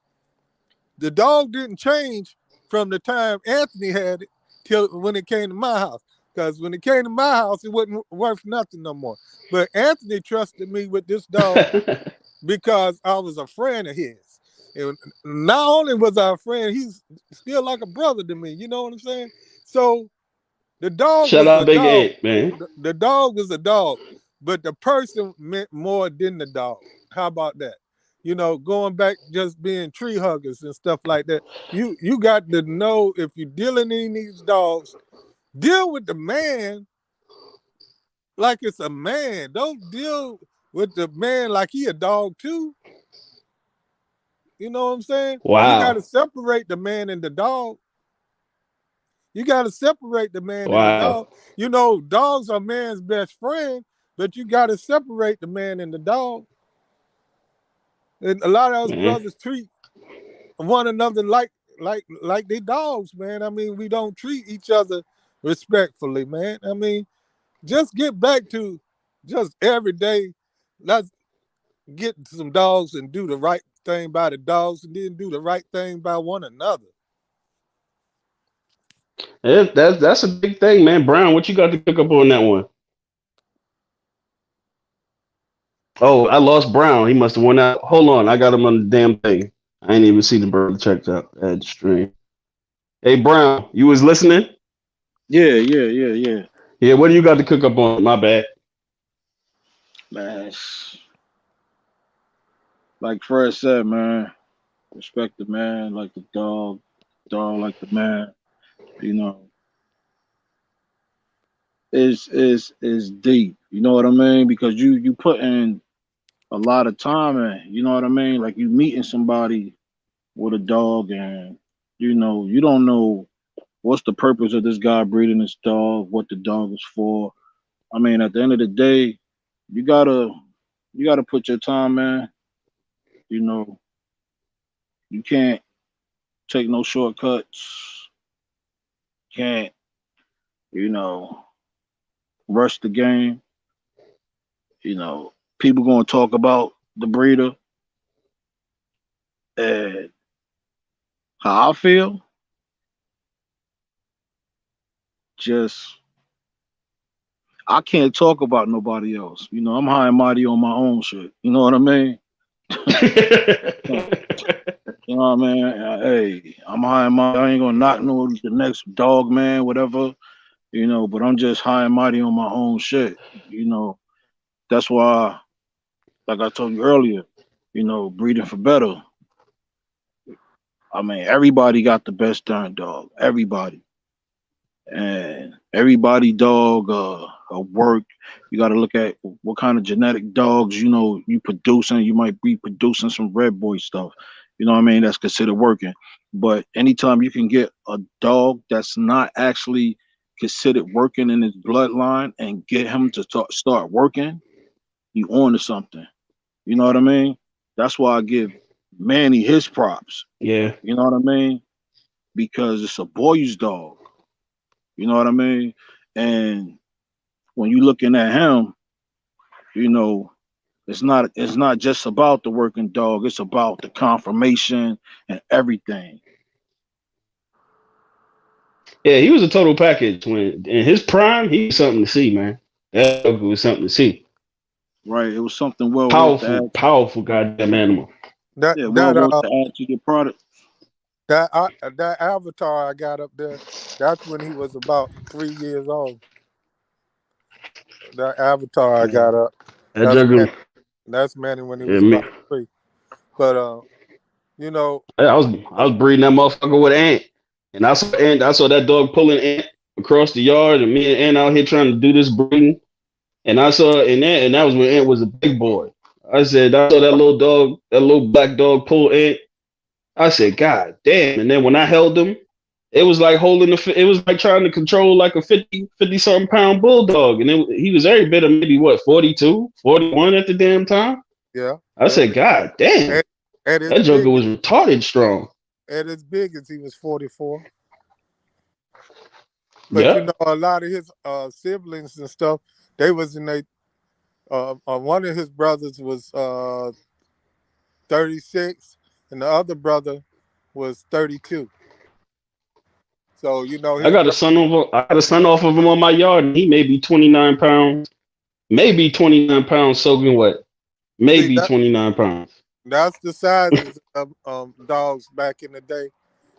Speaker 2: the dog didn't change from the time Anthony had it till when it came to my house. Because when it came to my house, it wasn't worth nothing no more. But Anthony trusted me with this dog because I was a friend of his. And not only was I a friend, he's still like a brother to me. You know what I'm saying? So the dog
Speaker 1: Shout
Speaker 2: was a
Speaker 1: out Big
Speaker 2: dog.
Speaker 1: Ant, man.
Speaker 2: The dog was a dog, but the person meant more than the dog. How about that? You know, going back just being tree huggers and stuff like that. You got to know if you're dealing in these dogs, deal with the man like it's a man. Don't deal with the man like he a dog too. You know what I'm saying? You got to
Speaker 1: Wow.
Speaker 2: separate the man and the dog. You got to separate the man and the
Speaker 1: Wow.
Speaker 2: dog. You know, dogs are man's best friend, but you got to separate the man and the dog. And a lot of us
Speaker 1: Man.
Speaker 2: brothers treat one another like they dogs, man. I mean, we don't treat each other respectfully, man. I mean, just get back to just every day. Let's get some dogs and do the right thing by the dogs, and then do the right thing by one another.
Speaker 1: Yeah, that's a big thing, man. Brown, what you got to cook up on that one? Oh, I lost Brown. He must have went out. Hold on, I got him on the damn thing. I ain't even see the brother checked out at the stream. Hey Brown, you was listening?
Speaker 3: Yeah.
Speaker 1: Yeah, what do you got to cook up on? My bad.
Speaker 3: Man, like Fred said, man, respect the man like the dog like the man. You know, is deep. You know what I mean? Because you put in a lot of time in. You know what I mean? Like you meeting somebody with a dog, and you don't know what's the purpose of this guy breeding this dog, what the dog is for. I mean, at the end of the day, you gotta you gotta put your time in. You know, you can't take no shortcuts. Can't you know rush the game. People gonna talk about the breeder and how I feel. Just I can't talk about nobody else. I'm high and mighty on my own shit. You know what I mean? You know what I mean? Hey, I'm high and mighty. I ain't gonna knock no the next dog man, whatever. But I'm just high and mighty on my own shit. That's why, like I told you earlier, breeding for better. I mean, everybody got the best darn dog. Everybody. And everybody dog work. You got to look at what kind of genetic dogs you producing. You might be producing some red boy stuff. You know what I mean? That's considered working. But anytime you can get a dog that's not actually considered working in his bloodline and get him to start working, you on to something. You know what I mean? That's why I give Manny his props.
Speaker 1: Yeah.
Speaker 3: You know what I mean? Because it's a boy's dog. You know what I mean? And when you looking at him, you know, it's not just about the working dog, it's about the confirmation and everything.
Speaker 1: Yeah, he was a total package when in his prime, he was something to see, man. That was something to see.
Speaker 3: Right? It was something well worth to
Speaker 1: Powerful,
Speaker 3: add.
Speaker 1: powerful goddamn animal.
Speaker 2: That
Speaker 3: Yeah, well
Speaker 2: that
Speaker 3: worth to add to your product.
Speaker 2: that avatar I got up there, that's when he was about 3 years old. That avatar I
Speaker 1: Yeah.
Speaker 2: got up,
Speaker 1: That
Speaker 2: that's
Speaker 1: jugger,
Speaker 2: Manny. That's Manny when he
Speaker 1: yeah,
Speaker 2: was
Speaker 1: me.
Speaker 2: about 3. But you know,
Speaker 1: I was breeding that motherfucker with Ant. And I saw that dog pulling Ant across the yard and me and Ant out here trying to do this breeding. And I saw and that was when Ant was a big boy. I saw that little dog, that little black dog pull Ant. I said, God damn. And then when I held him, it was like it was like trying to control like a 50 something pound bulldog. And he was every bit of maybe what, 42, 41 at the damn time.
Speaker 2: yeah,
Speaker 1: I
Speaker 2: yeah.
Speaker 1: said, God damn.
Speaker 2: At, at his
Speaker 1: That joker
Speaker 2: big
Speaker 1: was retarded strong.
Speaker 2: at his biggest, he was 44. But you
Speaker 1: Yep.
Speaker 2: know, a lot of his siblings and stuff, they was in a one of his brothers was 36, and the other brother was 32. So you know
Speaker 1: I
Speaker 2: his
Speaker 1: got a son over. I got a son off of him on my yard, and he may be 29 pounds. Maybe 29 pounds soaking wet.
Speaker 2: see
Speaker 1: Maybe
Speaker 2: that
Speaker 1: 29 pounds.
Speaker 2: that's the sizes of dogs back in the day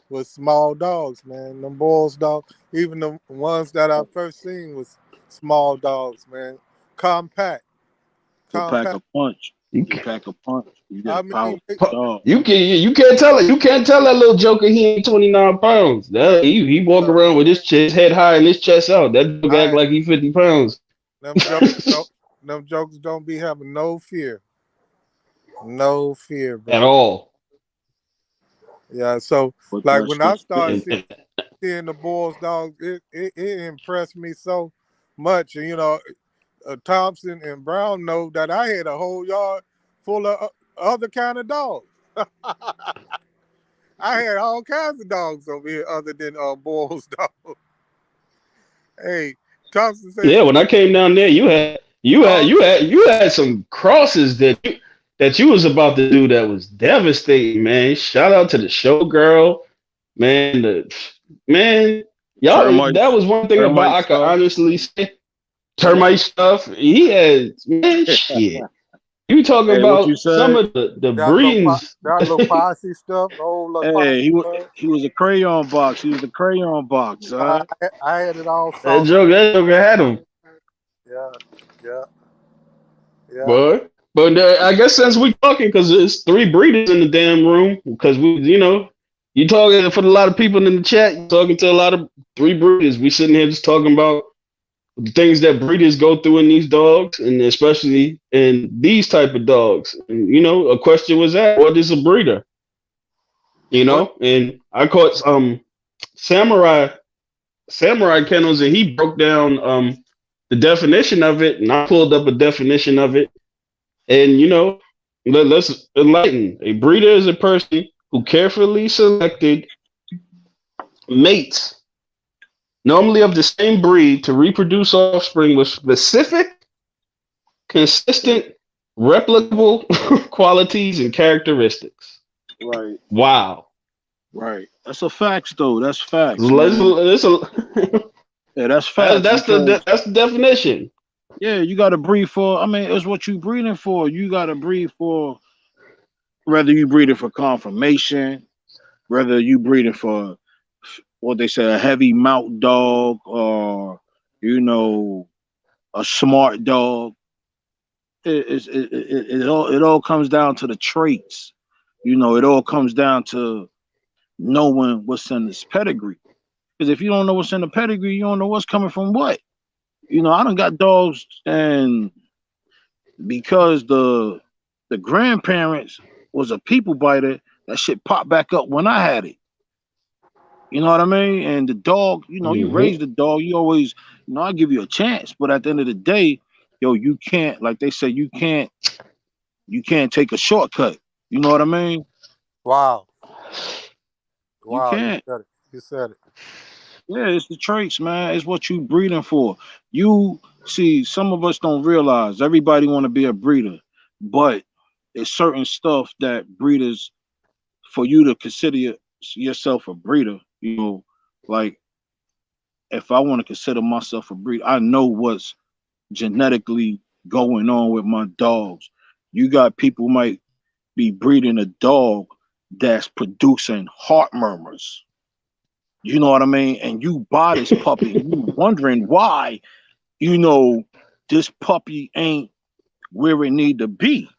Speaker 2: was small dogs, man. Them Boyle's dogs, even the ones that I first seen was small dogs, man. Compact,
Speaker 3: You pack
Speaker 2: compact.
Speaker 3: a punch.
Speaker 1: You
Speaker 3: You pack a punch. You get a
Speaker 2: I
Speaker 3: powerful
Speaker 2: mean, they,
Speaker 3: dog.
Speaker 1: you can't tell it. You can't tell that little joker he ain't 29 pounds. That he walk
Speaker 2: uh,
Speaker 1: around with his head high and his chest out. That dog act
Speaker 2: I
Speaker 1: like he 50 pounds.
Speaker 2: them jokers don't them jokers don't be having no fear,
Speaker 1: At
Speaker 2: brother.
Speaker 1: all.
Speaker 2: Yeah, so
Speaker 3: But
Speaker 2: like
Speaker 3: that's
Speaker 2: when I
Speaker 3: just
Speaker 2: started
Speaker 1: And, and
Speaker 2: seeing the Bulls dogs, it impressed me so much. And you know, Thompson and Brown know that I had a whole yard full of other kind of dogs. I had all kinds of dogs over here other than Bulls dogs. Hey, Thompson said
Speaker 1: yeah,
Speaker 2: you
Speaker 1: when I came down there,
Speaker 2: dog.
Speaker 1: you had some crosses that you was about to do that was devastating, man. Shout out to the showgirl, man. Man, y'all, that
Speaker 3: termites.
Speaker 1: was one thing about
Speaker 3: Termite
Speaker 1: I could
Speaker 3: stuff.
Speaker 1: honestly say termite stuff. He had man shit. You talking
Speaker 3: Hey, what you
Speaker 1: about some
Speaker 3: say?
Speaker 1: of the breedings?
Speaker 2: That little posse stuff, the whole little
Speaker 3: Hey,
Speaker 2: posse stuff.
Speaker 3: he was a crayon box. He was a crayon box,
Speaker 2: I,
Speaker 3: son.
Speaker 2: I had it all
Speaker 1: That
Speaker 2: sauce.
Speaker 1: joker had him.
Speaker 2: Yeah, yeah, yeah.
Speaker 1: But I guess since we talking, because it's three breeders in the damn room, because you talking for a lot of people in the chat, you talking to a lot of three breeders. We sitting here just talking about the things that breeders go through in these dogs, and especially in these type of dogs. And, a question was asked: what is a breeder?
Speaker 2: What?
Speaker 1: And I caught samurai samurai kennels, and he broke down the definition of it, and I pulled up a definition of it. And let's enlighten. A breeder is a person who carefully selected mates, normally of the same breed, to reproduce offspring with specific, consistent, replicable qualities and characteristics.
Speaker 3: Right,
Speaker 1: Wow.
Speaker 3: right. That's a facts, though. That's facts,
Speaker 1: Let's,
Speaker 3: man.
Speaker 1: let's,
Speaker 3: Yeah, that's facts because
Speaker 1: that's the definition.
Speaker 3: yeah, you got to breed for. I mean, it's what you breeding for. You got to breed for whether you breeding for confirmation, whether you breeding for what they say a heavy mount dog or you know a smart dog. It all comes down to the traits. It all comes down to knowing what's in this pedigree. Because if you don't know what's in the pedigree, you don't know what's coming from what. I done got dogs, and because the grandparents was a people biter, that shit popped back up when I had it. You know what I mean? And the dog, you
Speaker 1: Hmm.
Speaker 3: raise the dog, you always, I give you a chance. But at the end of the day, yo, you can't, like they say, you can't take a shortcut. You know what I mean?
Speaker 2: Wow,
Speaker 3: You
Speaker 2: wow. You
Speaker 3: can't.
Speaker 2: said it. You said it.
Speaker 3: Yeah, it's the traits, man. It's what you breeding for. You see, some of us don't realize everybody want to be a breeder, but it's certain stuff that breeders, for you to consider yourself a breeder, like if I want to consider myself a breeder, I know what's genetically going on with my dogs. You got people who might be breeding a dog that's producing heart murmurs. You know what I mean? And you buy this puppy and you wondering why, you know, this puppy ain't where it need to be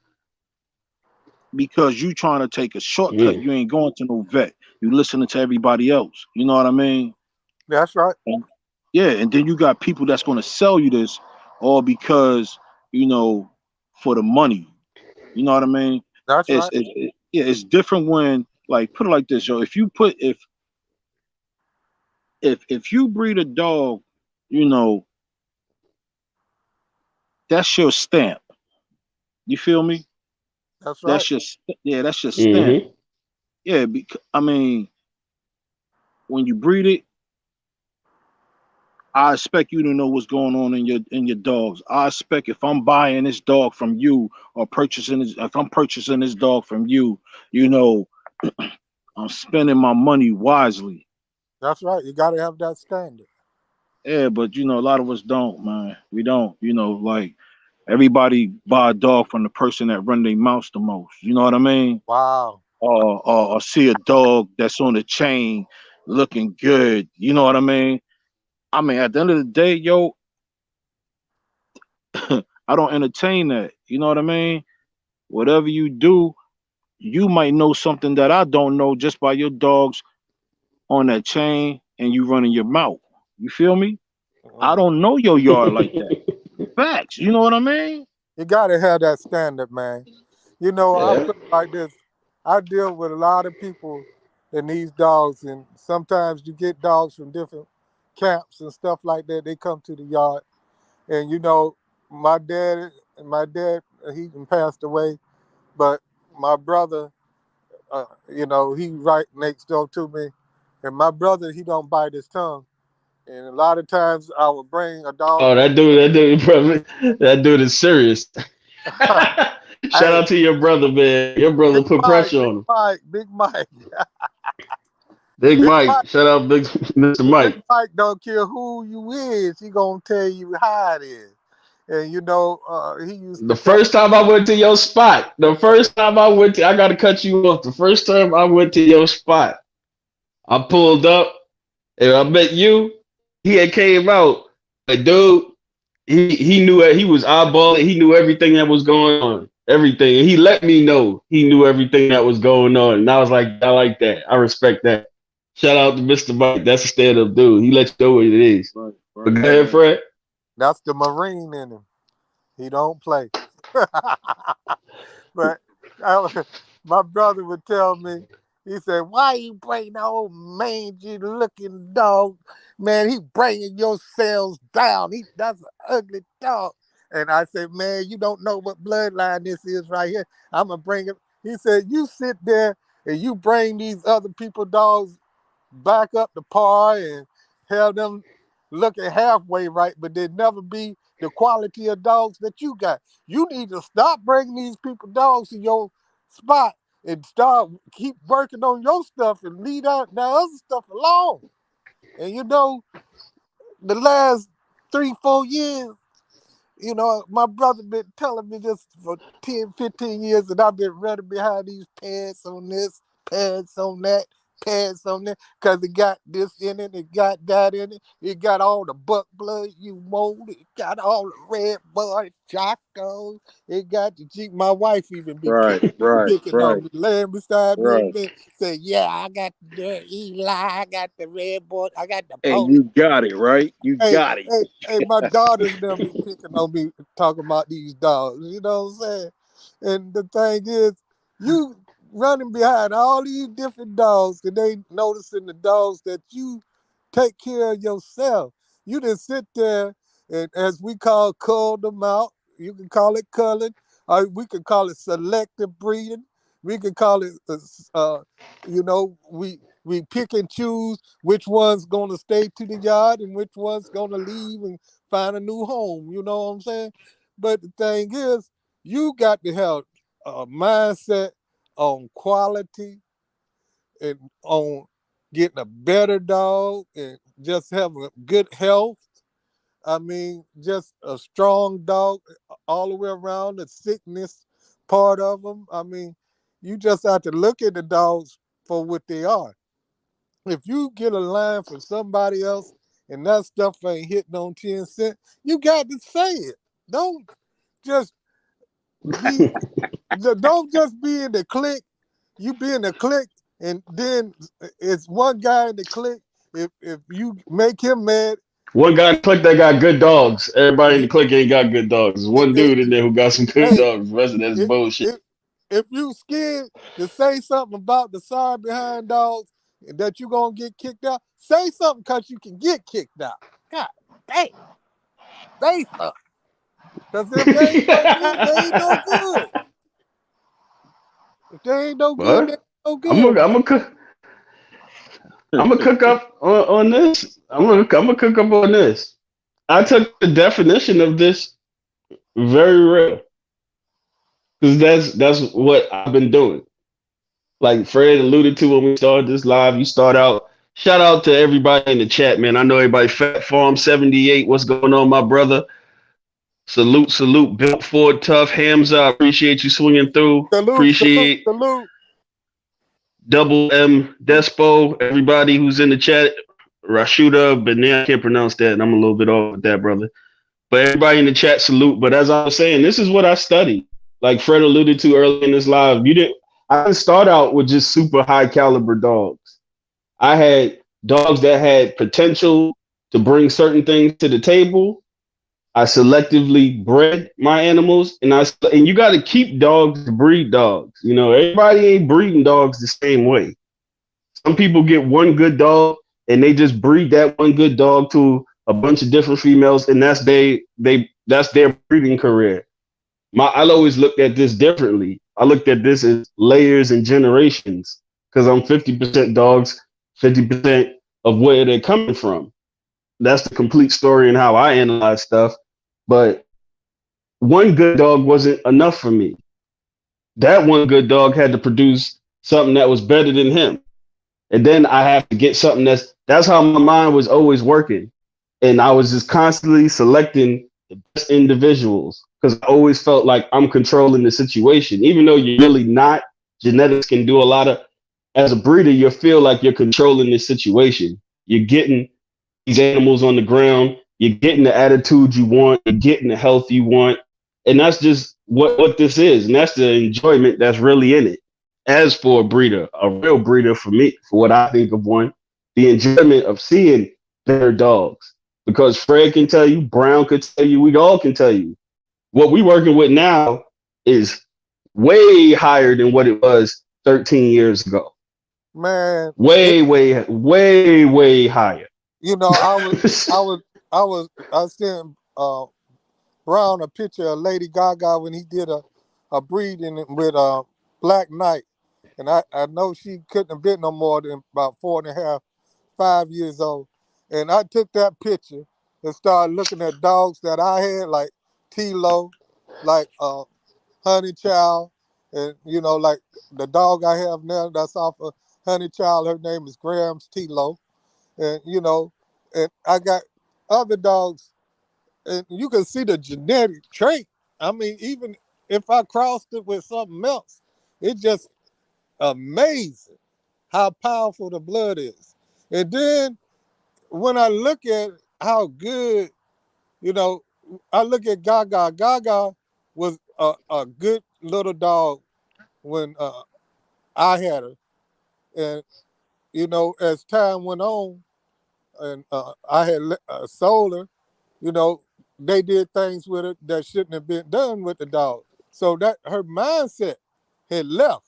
Speaker 3: because you trying to take a shortcut.
Speaker 1: Mm.
Speaker 3: You ain't going to no vet. You listening to everybody else. You know what I mean?
Speaker 2: That's right.
Speaker 3: And yeah, and then you got people that's going to sell you this all because, you know, for the money. You know what I mean?
Speaker 2: That's right.
Speaker 3: Yeah, it's different when like put it like this, yo. If you breed a dog, you know, that's your stamp. You feel me?
Speaker 2: That's right.
Speaker 3: That's your stamp.
Speaker 1: Hmm.
Speaker 3: Yeah, because I mean, when you breed it, I expect you to know what's going on in your dogs. I expect if I'm buying this dog from you or if I'm purchasing this dog from you, you know, I'm spending my money wisely.
Speaker 2: That's right. You got to have that standard.
Speaker 3: Yeah, but a lot of us don't, man. We don't. Like everybody buy a dog from the person that run their mouth the most. You know what I mean?
Speaker 2: Wow.
Speaker 3: Or see a dog that's on the chain looking good. You know what I mean? I mean, at the end of the day, yo, I don't entertain that. You know what I mean? Whatever you do, you might know something that I don't know just by your dogs on that chain and you running your mouth. You feel me? I
Speaker 2: Mm.
Speaker 3: don't know your yard like that. Facts. You know what I mean?
Speaker 2: You got to have that standard, man. You know, I
Speaker 1: Yeah.
Speaker 2: feel like this. I deal with a lot of people in these dogs, and sometimes you get dogs from different camps and stuff like that. They come to the yard, and my dad, he done passed away, but my brother, he right next door to me, and my brother, he don't bite his tongue, and a lot of times I would bring a dog
Speaker 1: Oh,
Speaker 2: to.
Speaker 1: brother, that dude is serious. Shout
Speaker 2: Hey,
Speaker 1: out to your brother, man. Your
Speaker 2: Big
Speaker 1: brother put
Speaker 2: Mike,
Speaker 1: pressure
Speaker 2: Big
Speaker 1: on him.
Speaker 2: Mike, Big Mike.
Speaker 1: Big
Speaker 2: Big Mike,
Speaker 1: Mike. Shout out Big Mr.
Speaker 2: Big
Speaker 1: Mike.
Speaker 2: Mike don't care who you is. He gonna tell you how it is. And he used to
Speaker 1: The
Speaker 2: tell
Speaker 1: first time I went to your spot, I gotta cut you off. The first time I went to your spot, I pulled up and I met you. He had came out. But dude, he knew it. He was eyeballing. He knew everything that was going on. Everything. And he let me know he knew everything that was going on. And I was like, I like that. I respect that. Shout out to Mr. Mike. That's a stand-up dude. He lets you know what it is.
Speaker 3: Right,
Speaker 1: But
Speaker 3: right,
Speaker 1: go
Speaker 2: hey,
Speaker 1: ahead,
Speaker 3: right.
Speaker 1: Fred.
Speaker 2: that's the Marine in him. He don't play. But my brother would tell me, he said, "Why you bring the old mangy looking dog? Man, he bringing your cells down. That's an ugly dog." And I said, "Man, you don't know what bloodline this is right here. I'm gonna bring him." He said, "You sit there and you bring these other people dogs back up the par and have them looking halfway right, but they never be the quality of dogs that you got. You need to stop bringing these people dogs to your spot and start keep working on your stuff and leave that other stuff alone." And the last 3, 4 years, my brother been telling me this for 10, 15 years, and I've been running behind these pads on this, pads on that, pads on that, because it got this in it, it got that in it, it got all the buck blood you mold, it got all the red blood chocos, it got the Jeep. My wife even be
Speaker 3: Right, right,
Speaker 2: picking
Speaker 3: right,
Speaker 2: on me, laying beside me in
Speaker 3: right.
Speaker 2: bed, say, "Yeah, I got the Eli, I got the red boy, I got the
Speaker 3: Hey,
Speaker 2: pony."
Speaker 3: you got it, right? You
Speaker 2: Hey,
Speaker 3: got it.
Speaker 2: hey, my daughters them be picking on me talking about these dogs. You know what I'm saying? And the thing is, you running behind all these different dogs, and they noticing the dogs that you take care of yourself. You just sit there and, as we call, cull them out. You can call it culling, or we can call it selective breeding. We can call it, we pick and choose which one's gonna stay to the yard and which one's gonna leave and find a new home. You know what I'm saying? But the thing is, you got to have a mindset on quality and on getting a better dog and just having good health. I mean, just a strong dog all the way around, the sickness part of them. I mean, you just have to look at the dogs for what they are. If you get a line from somebody else and that stuff ain't hitting on 10 cents, you got to say it. Don't just be don't just be in the clique. You be in the clique and then it's one guy in the clique. If you make him mad,
Speaker 1: One guy in the clique that got good dogs. Everybody in the
Speaker 2: he,
Speaker 1: clique ain't got good dogs. There's one dude in there who got some good
Speaker 2: hey,
Speaker 1: dogs. The rest of that's
Speaker 2: if,
Speaker 1: bullshit.
Speaker 2: if if you scared to say something about the side behind dogs and that you gonna get kicked out, say something because you can get kicked out. God damn, say something. Because if they ain't no good, they ain't no good. If they ain't no good, they
Speaker 1: But
Speaker 2: ain't no
Speaker 1: I'm
Speaker 2: good.
Speaker 1: gonna
Speaker 2: But
Speaker 1: I'm gonna cook I'm gonna cook up on this. I'm gonna cook up on this. I took the definition of this very real because that's what I've been doing. Like Fred alluded to when we started this live, you start out. Shout out to everybody in the chat, man. I know everybody. Fat Farm 78. What's going on, my brother? Salute, salute. Built Ford Tough. Hamza, I appreciate you swinging through.
Speaker 2: Salute, salute,
Speaker 1: Appreciate
Speaker 2: salute.
Speaker 1: Double M Despo. Everybody who's in the chat. Rashuda, but now I can't pronounce that. And I'm a little bit off with that, brother. But everybody in the chat, salute. But as I was saying, this is what I studied. Like Fred alluded to early in this live. I didn't start out with just super high caliber dogs. I had dogs that had potential to bring certain things to the table. I selectively bred my animals, and you got to keep dogs to breed dogs. You know, everybody ain't breeding dogs the same way. Some people get one good dog and they just breed that one good dog to a bunch of different females, and that's their breeding career. I always looked at this differently. I looked at this as layers and generations because I'm 50% dogs, 50% of where they're coming from. That's the complete story and how I analyze stuff. But one good dog wasn't enough for me. That one good dog had to produce something that was better than him. And then I have to get something that's how my mind was always working. And I was just constantly selecting the best individuals because I always felt like I'm controlling the situation. Even though you're really not, genetics can do a lot of, as a breeder, you feel like you're controlling the situation. You're getting these animals on the ground, you're getting the attitude you want, you're getting the health you want. And that's just what this is. And that's the enjoyment that's really in it. As for a real breeder for me, for what I think of one, the enjoyment of seeing better dogs. Because Fred can tell you, Brown could tell you, we all can tell you. What we're working with now is way higher than what it was 13 years ago.
Speaker 2: Man.
Speaker 1: Way higher.
Speaker 2: You know, I sent Brown a picture of Lady Gaga when he did a breeding with Black Knight. And I know she couldn't have been no more than about 4.5, 5 years old. And I took that picture and started looking at dogs that I had, like Tilo, like Honey Child, and, you know, like the dog I have now that's off of Honey Child, her name is Graham's Tilo. And, you know, and I got other dogs, and you can see the genetic trait. I mean, even if I crossed it with something else, it's just amazing how powerful the blood is. And then when I look at how good, you know, I look at Gaga. Gaga was a good little dog when I had her. And, you know, as time went on, and I had sold her, you know, they did things with it that shouldn't have been done with the dog. So that her mindset had left.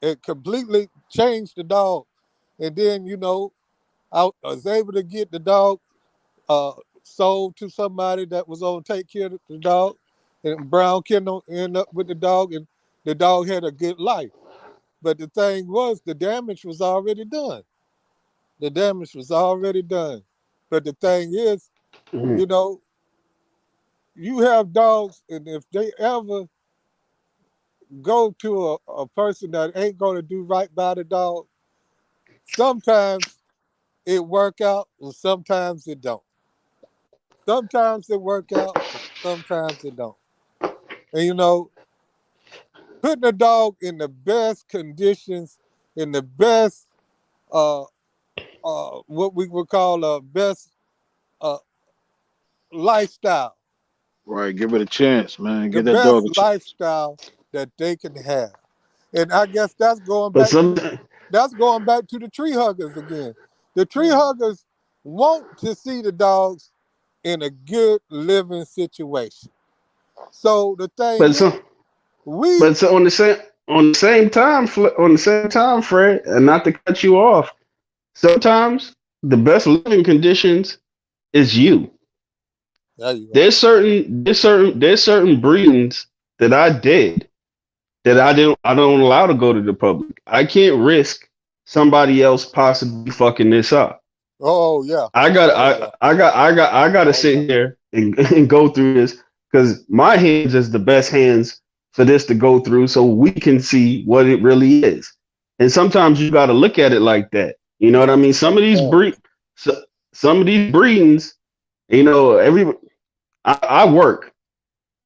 Speaker 2: It completely changed the dog. And then, you know, I was able to get the dog sold to somebody that was going to take care of the dog. And Brown Kennel ended up with the dog, and the dog had a good life. But the thing was, the damage was already done. The damage was already done. But the thing is, you know, you have dogs, and if they ever go to a person that ain't going to do right by the dog, sometimes it work out, and sometimes it don't. Sometimes it work out, and sometimes it don't. And, you know, putting a dog in the best conditions, in the best, what we would call a best lifestyle.
Speaker 3: Right, give it a chance, man.
Speaker 2: The
Speaker 3: Give that dog a
Speaker 2: best
Speaker 3: chance.
Speaker 2: lifestyle that they can have. And I guess that's going
Speaker 1: But
Speaker 2: back to the tree huggers again. The tree huggers want to see the dogs in a good living situation. So the thing is,
Speaker 1: on the same time, Fred, and not to cut you off, sometimes the best living conditions is you.
Speaker 2: there you go.
Speaker 1: There's certain breedings that I did that I don't allow to go to the public. I can't risk somebody else possibly fucking this up.
Speaker 2: Oh yeah.
Speaker 1: I gotta sit here and go through this because my hands is the best hands for this to go through so we can see what it really is. And sometimes you gotta look at it like that. You know what I
Speaker 2: Yeah.
Speaker 1: mean? Some of these breedings, you know, I work.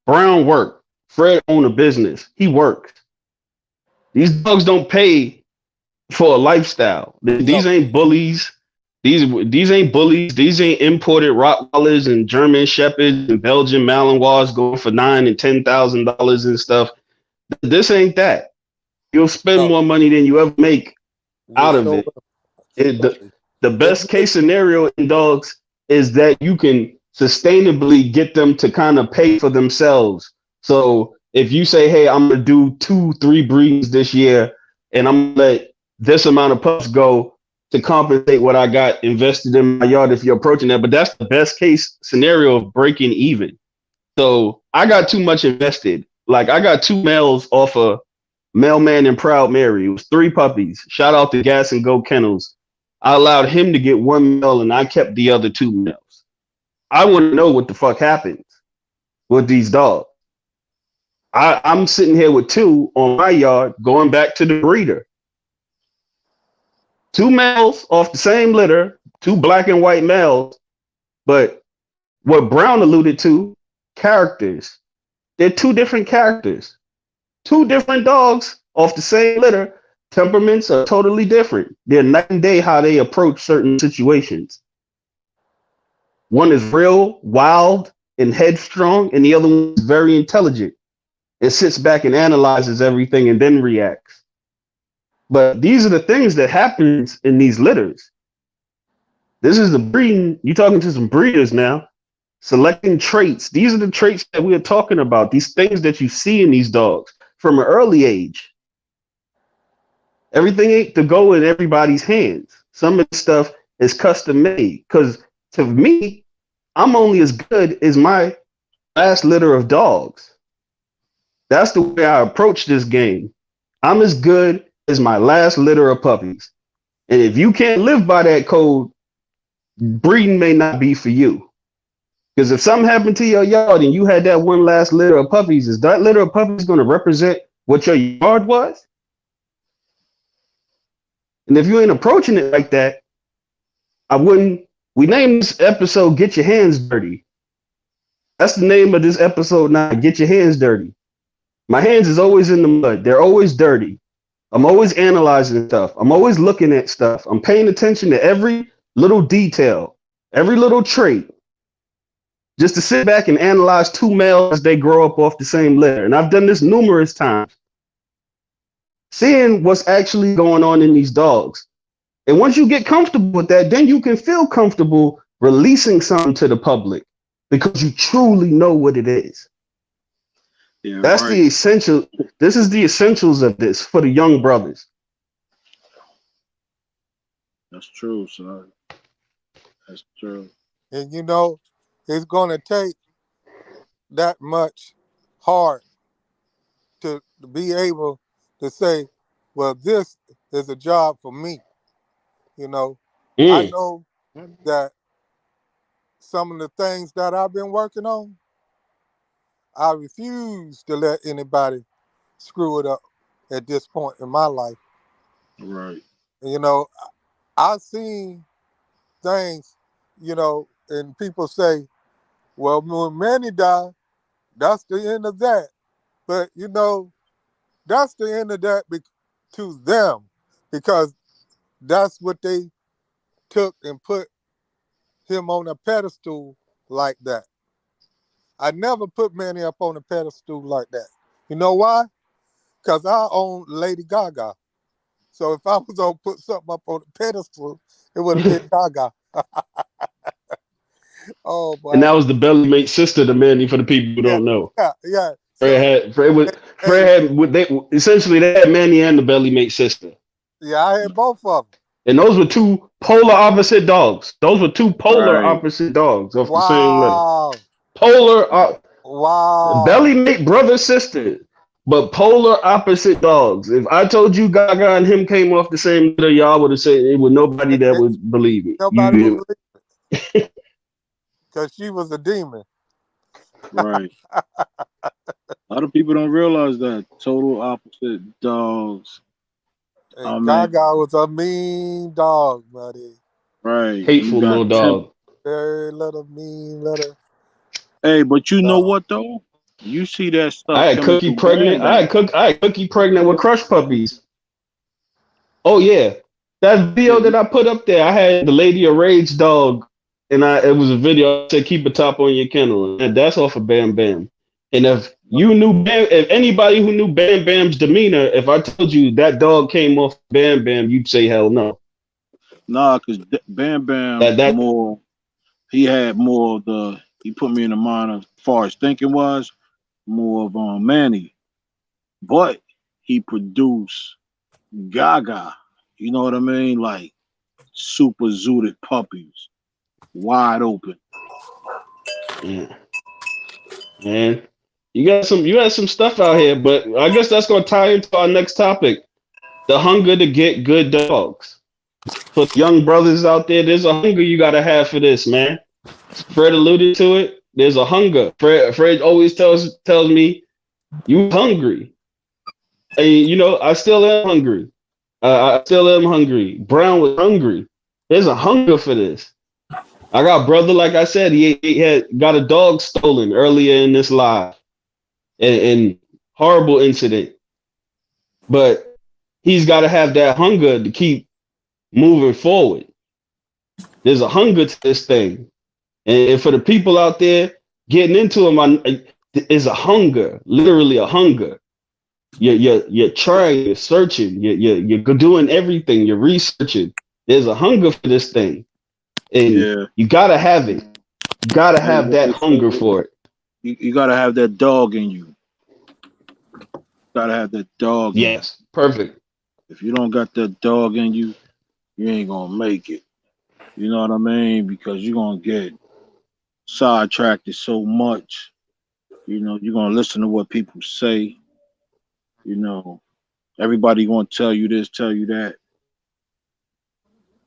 Speaker 1: Brown work. Fred own a business. He works. These dogs don't pay for a lifestyle. These
Speaker 2: No.
Speaker 1: ain't bullies. These ain't bullies. These ain't imported Rottweilers and German Shepherds and Belgian Malinois going for $9,000 and $10,000 and stuff. This ain't that. You'll spend
Speaker 2: No.
Speaker 1: more money than you ever make
Speaker 2: You
Speaker 1: out of
Speaker 2: sure
Speaker 1: it. It-
Speaker 2: will.
Speaker 1: the, the
Speaker 2: If
Speaker 1: best case scenario in dogs is that you can sustainably get them to kind of pay for themselves. So if you say, hey, I'm gonna do 2, 3 breeds this year, and I'm gonna let this amount of pups go to compensate what I got invested in my yard, if you're approaching that, but that's the best case scenario of breaking even. So I got too much invested. Like I got 2 males off of Mailman and Proud Mary. It was 3 puppies. Shout out to Gas and Go Kennels. I allowed him to get 1 male and I kept the other 2 males. I want to know what the fuck happens with these dogs. I'm sitting here with 2 on my yard going back to the breeder. 2 males off the same litter, 2 black and white males. But what Brown alluded to, characters. They're 2 different characters. 2 different dogs off the same litter. Temperaments are totally different. They're night and day how they approach certain situations. One is real, wild, and headstrong, and the other one is very intelligent. It sits back and analyzes everything and then reacts. But these are the things that happens in these litters. This is the breeding. You're talking to some breeders now. Selecting traits. These are the traits that we are talking about. These things that you see in these dogs from an early age. Everything ain't to go in everybody's hands. Some of the stuff is custom made. Because to me, I'm only as good as my last litter of dogs. That's the way I approach this game. I'm as good as my last litter of puppies. And if you can't live by that code, breeding may not be for you. Because if something happened to your yard and you had that one last litter of puppies, is that litter of puppies going to represent what your yard was? And if you ain't approaching it like that, I wouldn't. We named this episode Get Your Hands Dirty. That's the name of this episode now. Get Your Hands Dirty. My hands is always in the mud. They're always dirty. I'm always analyzing stuff. I'm always looking at stuff. I'm paying attention to every little detail, every little trait, just to sit back and analyze 2 males as they grow up off the same litter. And I've done this numerous times, seeing what's actually going on in these dogs. And once you get comfortable with that, then you can feel comfortable releasing something to the public because you truly know what it is.
Speaker 3: Yeah,
Speaker 1: That's
Speaker 3: right.
Speaker 1: the essential. This is the essentials of this for the young brothers.
Speaker 3: That's true, son. That's true.
Speaker 2: And you know, it's gonna take that much heart to be able to say, well, this is a job for me. You know, I
Speaker 1: Mm.
Speaker 2: know that some of the things that I've been working on, I refuse to let anybody screw it up at this point in my life.
Speaker 3: Right.
Speaker 2: You know, I've seen things, you know, and people say, well, when Manny died, that's the end of that. But, you know, that's the end of that to them because that's what they took and put him on a pedestal like that. I never put Manny up on a pedestal like that. You know why? Because I own Lady Gaga. So if I was gonna put something up on a pedestal, it would have been Gaga. Oh
Speaker 1: And
Speaker 2: boy.
Speaker 1: that was the belly mate sister to Mandy for the people who
Speaker 2: Yeah,
Speaker 1: don't know.
Speaker 2: yeah, yeah.
Speaker 1: Fred
Speaker 2: So
Speaker 1: had Fred was
Speaker 2: hey,
Speaker 1: Fred had they essentially they had Mandy and the belly mate sister.
Speaker 2: yeah, I had both of them.
Speaker 1: And those were 2 polar opposite dogs. Those were 2 polar
Speaker 3: Right.
Speaker 1: opposite dogs off the same litter.
Speaker 2: Wow.
Speaker 1: Polar
Speaker 2: Wow.
Speaker 1: belly mate brother sister, but polar opposite dogs. If I told you Gaga and him came off the same litter, y'all would have said it would nobody that would believe it.
Speaker 2: Nobody would
Speaker 1: You
Speaker 2: believe because she was a demon.
Speaker 3: Right. A lot of people don't realize that total opposite dogs
Speaker 2: Hey,
Speaker 3: I mean,
Speaker 2: Gaga was a mean dog, buddy.
Speaker 3: right. You
Speaker 1: Hateful
Speaker 3: got
Speaker 1: little
Speaker 3: Pimp.
Speaker 1: dog.
Speaker 2: Very little mean little
Speaker 3: Hey, but you know
Speaker 2: dog.
Speaker 3: what though? You see that
Speaker 1: I
Speaker 3: stuff
Speaker 1: had
Speaker 3: coming
Speaker 1: Cookie
Speaker 3: through
Speaker 1: pregnant.
Speaker 3: Bam Bam.
Speaker 1: I had Cookie pregnant with crush puppies. Oh yeah, that
Speaker 3: Yeah,
Speaker 1: video that I put up there, I had the lady a rage dog, and it was a video. I said keep a top on your kennel, and that's off of Bam Bam. And if anybody who knew Bam Bam's demeanor, if I told you that dog came off Bam Bam, you'd say hell no.
Speaker 3: nah, cause Bam Bam
Speaker 1: That
Speaker 3: more. He had more of the. He put me in the mind of, as far as thinking was, more of Manny, but he produced Gaga. You know what I mean? Like super zooted puppies, wide open.
Speaker 1: yeah, man, you got some stuff out here, but I guess that's gonna tie into our next topic: the hunger to get good dogs. For the young brothers out there, there's a hunger you gotta have for this, man. Fred alluded to it. There's a hunger. Fred always tells me you hungry. And I still am hungry. I still am hungry. Brown was hungry. There's a hunger for this. I got brother, like I said, he had got a dog stolen earlier in this live, and horrible incident. But he's got to have that hunger to keep moving forward. There's a hunger to this thing, and for the people out there getting into them, is a hunger, literally a hunger. You're trying, you're searching, you're doing everything, you're researching. There's a hunger for this thing, and
Speaker 3: Yeah.
Speaker 1: you gotta have it. You gotta
Speaker 3: Hey,
Speaker 1: have that hunger for it.
Speaker 3: you gotta have that dog in you. Gotta have that dog in you.
Speaker 1: Yes, perfect.
Speaker 3: If you don't got that dog in you, you ain't gonna make it. You know what I mean? Because you're gonna get sidetracked so much. You're gonna listen to what people say. You know, everybody gonna tell you this, tell you that,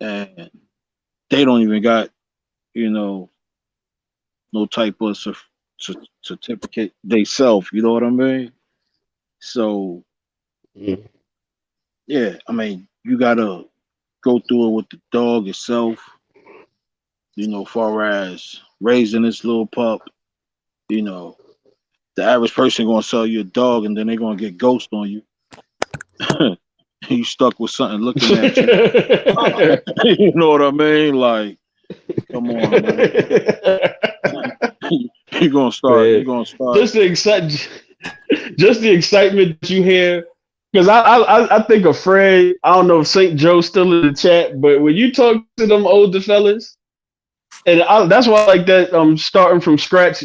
Speaker 3: and they don't even got, you know, no type of certificate they self. You know what I mean? So
Speaker 1: Mm.
Speaker 3: yeah, I mean, you gotta go through it with the dog itself. Far as raising this little pup. You know, the average person gonna sell you a dog, and then they gonna get ghost on you. You stuck with something looking at you. You know what I mean? Like, come on, man. You're gonna start. You're
Speaker 1: Man,
Speaker 3: gonna start.
Speaker 1: just the just the excitement that you hear. Because I think of Fred. I don't know if St. Joe's still in the chat, but when you talk to them older fellas, and that's why I like that. Starting from scratch,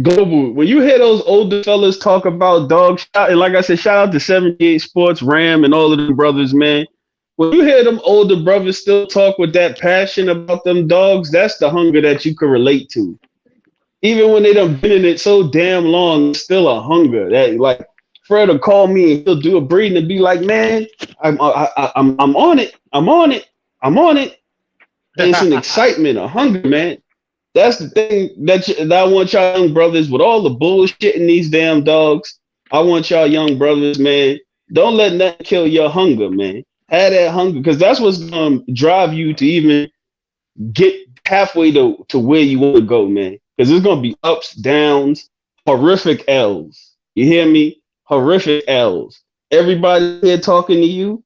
Speaker 1: global. When you hear those older fellas talk about dog, and like I said, shout out to 78 Sports, Ram, and all of them brothers, man. When you hear them older brothers still talk with that passion about them dogs, that's the hunger that you can relate to. Even when they done been in it so damn long, it's still a hunger. That like Fred will call me and he'll do a breeding and be like, "Man, I'm on it. I'm on it. I'm on it." And it's an excitement, a hunger, man. That's the thing that I want y'all young brothers with all the bullshit in these damn dogs. I want y'all young brothers, man. Don't let nothing kill your hunger, man. Have that hunger because that's what's gonna drive you to even get halfway to where you want to go, man. Because there's gonna be ups, downs, horrific L's. You hear me? Horrific L's. Everybody here talking to you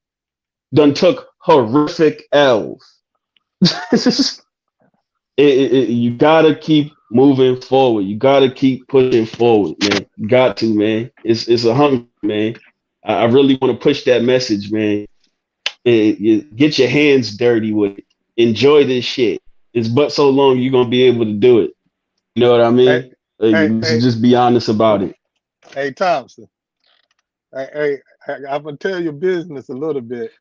Speaker 1: done took horrific L's. You gotta keep moving forward. You gotta keep pushing forward, man. You got to, man. It's a hunger, man. I really want to push that message, man. You get your hands dirty with it. Enjoy this shit. It's but so long you're gonna be able to do it. You know what I
Speaker 2: Hey,
Speaker 1: mean?
Speaker 2: hey,
Speaker 1: Let's
Speaker 2: hey,
Speaker 1: just be honest about it.
Speaker 2: hey, Thompson. I'm gonna tell your business a little bit,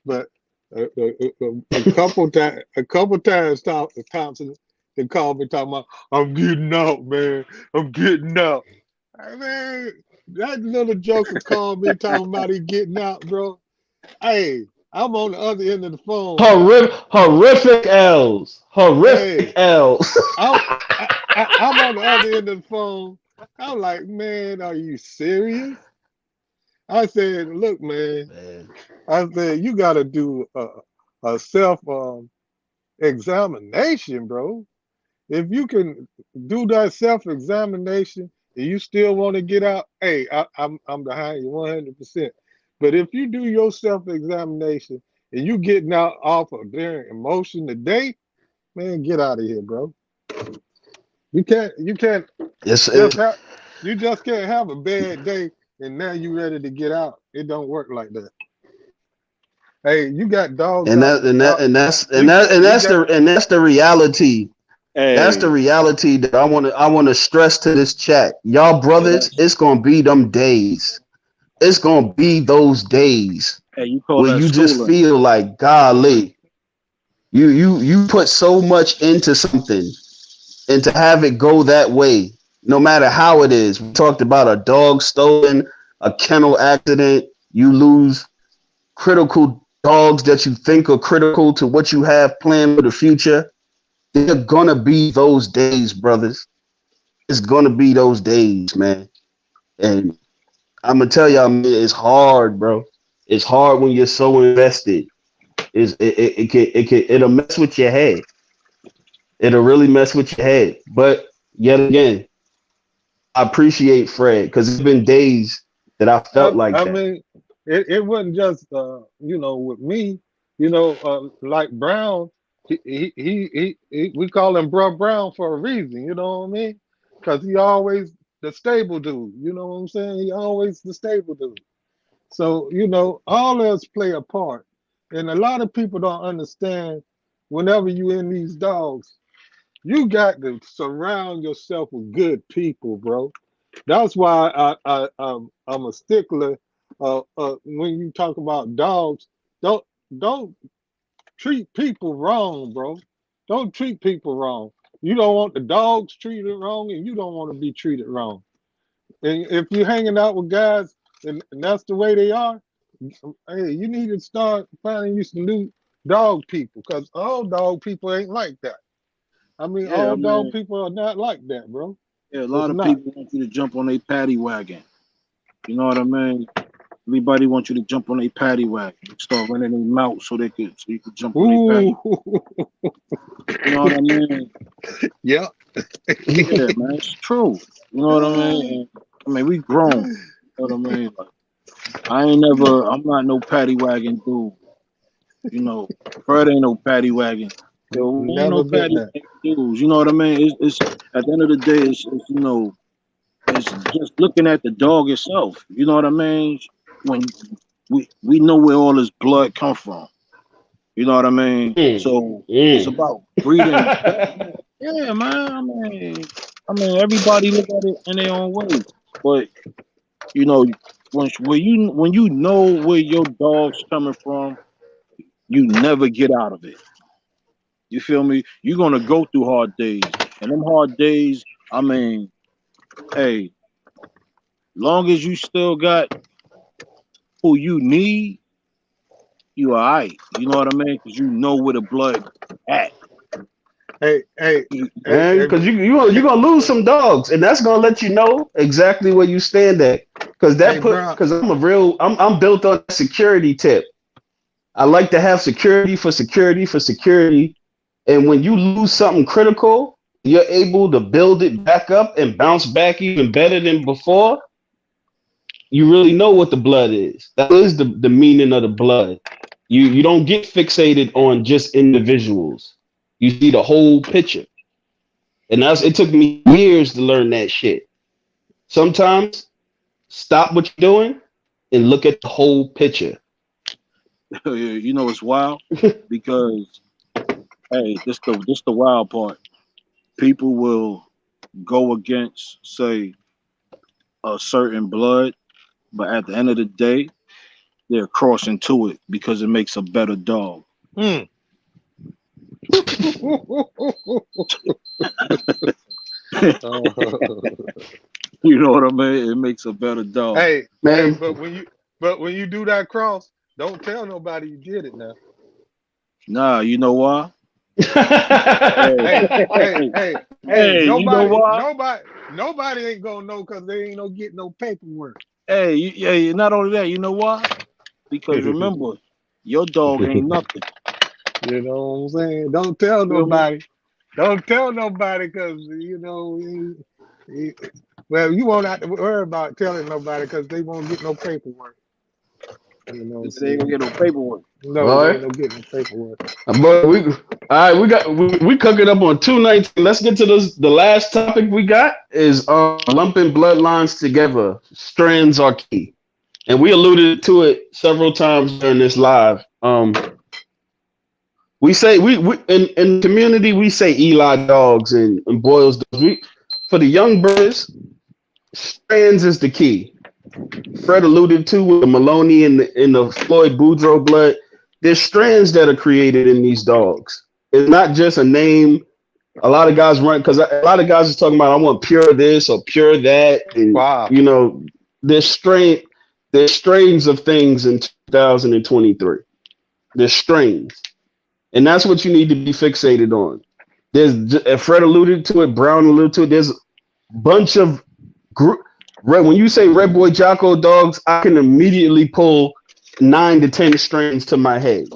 Speaker 2: but a couple times, Thompson, they called me talking about, I'm getting out, man. I'm getting out. Hey, man, that little joker called me talking about he getting out, bro. Hey, I'm on the other end of the phone.
Speaker 1: Horrific L's. Horrific
Speaker 2: Hey,
Speaker 1: L's.
Speaker 2: I'm on the other end of the phone. I'm like, man, are you serious? I said, look, man.
Speaker 1: Man.
Speaker 2: I said you got to do a self examination, bro. If you can do that self examination and you still want to get out, hey, I'm behind you 100%. But if you do your self examination and you getting out off of their emotion today, man, get out of here, bro. You can't
Speaker 1: It's
Speaker 2: just
Speaker 1: it,
Speaker 2: have you just can't have a bad day and now you ready to get out. It don't work like that. Hey, you got dogs
Speaker 1: and
Speaker 2: out.
Speaker 1: that and that
Speaker 2: out
Speaker 1: and that's and
Speaker 2: you
Speaker 1: that and
Speaker 2: you
Speaker 1: that's
Speaker 2: got
Speaker 1: the reality. That's the
Speaker 3: Hey,
Speaker 1: reality that I want to stress to this chat. Y'all
Speaker 3: hey,
Speaker 1: brothers,
Speaker 3: that's
Speaker 1: it's gonna be them days. It's gonna be those days
Speaker 3: hey, you call
Speaker 1: where
Speaker 3: that
Speaker 1: you just
Speaker 3: schooling.
Speaker 1: feel like, golly, you put so much into something, and to have it go that way, no matter how it is. We talked about a dog stolen, a kennel accident. You lose critical dogs that you think are critical to what you have planned for the future. There are gonna be those days, brothers. It's gonna be those days, man. And I'm gonna tell y'all, man, it's hard, bro. It's hard when you're so invested. It'll mess with your head. It'll really mess with your head. But yet again, I appreciate Fred because it's been days that I felt like
Speaker 2: I
Speaker 1: that.
Speaker 2: mean, it wasn't just with me, like Brown, we call him Bruh Brown for a reason, you know what I mean? Because he always the stable dude, you know what I'm saying? He always the stable dude. So, all of us play a part. And a lot of people don't understand whenever you in these dogs, you got to surround yourself with good people, bro. That's why I'm a stickler. When you talk about dogs, don't don't treat people wrong, bro. Don't treat people wrong. You don't want the dogs treated wrong, and you don't want to be treated wrong. And if you're hanging out with guys, and that's the way they are, hey, you need to start finding you some new dog people, because all dog people ain't like that. I mean,
Speaker 3: Yeah, I
Speaker 2: all dog
Speaker 3: mean,
Speaker 2: people are not like that, bro.
Speaker 3: yeah, a
Speaker 2: It's
Speaker 3: lot of
Speaker 2: not.
Speaker 3: people want you to jump on a paddy wagon. You know what I mean? Everybody wants you to jump on a paddy wagon. Start running them out so you could jump on a paddy.
Speaker 2: Ooh,
Speaker 3: You know what I mean?
Speaker 2: yeah.
Speaker 3: Yeah, man, it's true. You know what I mean? And, I mean, we grown. You know what I mean? Like, I'm not no paddy wagon dude. You know, Fred ain't no paddy wagon. Yo, we ain't no
Speaker 2: Never been
Speaker 3: paddy
Speaker 2: there.
Speaker 3: wagon dudes. You know what I mean? It's at the end of the day, it's just looking at the dog itself. You know what I mean? When we know where all this blood come from. You know what I mean?
Speaker 1: Mm,
Speaker 3: So it's
Speaker 1: mm.
Speaker 3: about breeding. Yeah, man. I mean, everybody look at it in their own way. But you know, when you know where your dog's coming from, you never get out of it. You feel me? You're gonna go through hard days, and them hard days. I mean, hey, long as you still got who you need, you alright. You know what I mean? Because you know where the blood at.
Speaker 2: Hey, hey,
Speaker 3: You-
Speaker 2: hey,
Speaker 1: Man,
Speaker 2: hey,
Speaker 1: because you gonna lose some dogs, and that's gonna let you know exactly where you stand at. Because
Speaker 2: hey, bro.
Speaker 1: I'm built on security tip. I like to have security for security for security, and when you lose something critical, you're able to build it back up and bounce back even better than before. You really know what the blood is. That is the meaning of the blood. You don't get fixated on just individuals. You see the whole picture. And it took me years to learn that shit. Sometimes stop what you're doing and look at the whole picture.
Speaker 3: you know it's wild because hey, this the wild part. People will go against say a certain blood, but at the end of the day, they're crossing to it because it makes a better dog.
Speaker 2: Mm.
Speaker 3: You know what I mean? It makes a better dog.
Speaker 2: hey,
Speaker 1: Man.
Speaker 2: but when you do that cross, don't tell nobody you did it now.
Speaker 3: Nah, you know why? Hey,
Speaker 2: Hey, hey,
Speaker 3: hey,
Speaker 2: hey, hey,
Speaker 3: hey, you know
Speaker 2: nobody,
Speaker 3: why?
Speaker 2: nobody, nobody ain't gonna know because they ain't no get no paperwork.
Speaker 3: Hey, not only that, you know why? Because remember, your dog ain't nothing.
Speaker 4: You know what I'm saying? Don't tell
Speaker 3: Feel me?
Speaker 4: nobody. Don't tell nobody, because he- well, you won't have to worry about telling nobody because they won't get no paperwork. You know what I'm
Speaker 3: They ain't gonna
Speaker 4: saying?
Speaker 3: get no paperwork.
Speaker 4: No,
Speaker 1: All
Speaker 4: they
Speaker 1: right.
Speaker 4: ain't no getting no paperwork.
Speaker 1: But we all right, we cooking up on 219. Let's get to this. The last topic we got is lumping bloodlines together. Strands are key. And we alluded to it several times during this live. We say we in the community we say Eli dogs and Boyle's dogs. For the young brothers, strands is the key. Fred alluded to with the Maloney and the Floyd Boudreaux blood. There's strands that are created in these dogs. It's not just a name. A lot of guys run because a lot of guys are talking about I want pure this or pure that, and
Speaker 4: Wow.
Speaker 1: there's there's strains of things in 2023. There's strains, and that's what you need to be fixated on. Fred alluded to it, Brown alluded to it. There's a bunch of when you say Red Boy Jocko dogs, I can immediately pull 9 to 10 strains to my head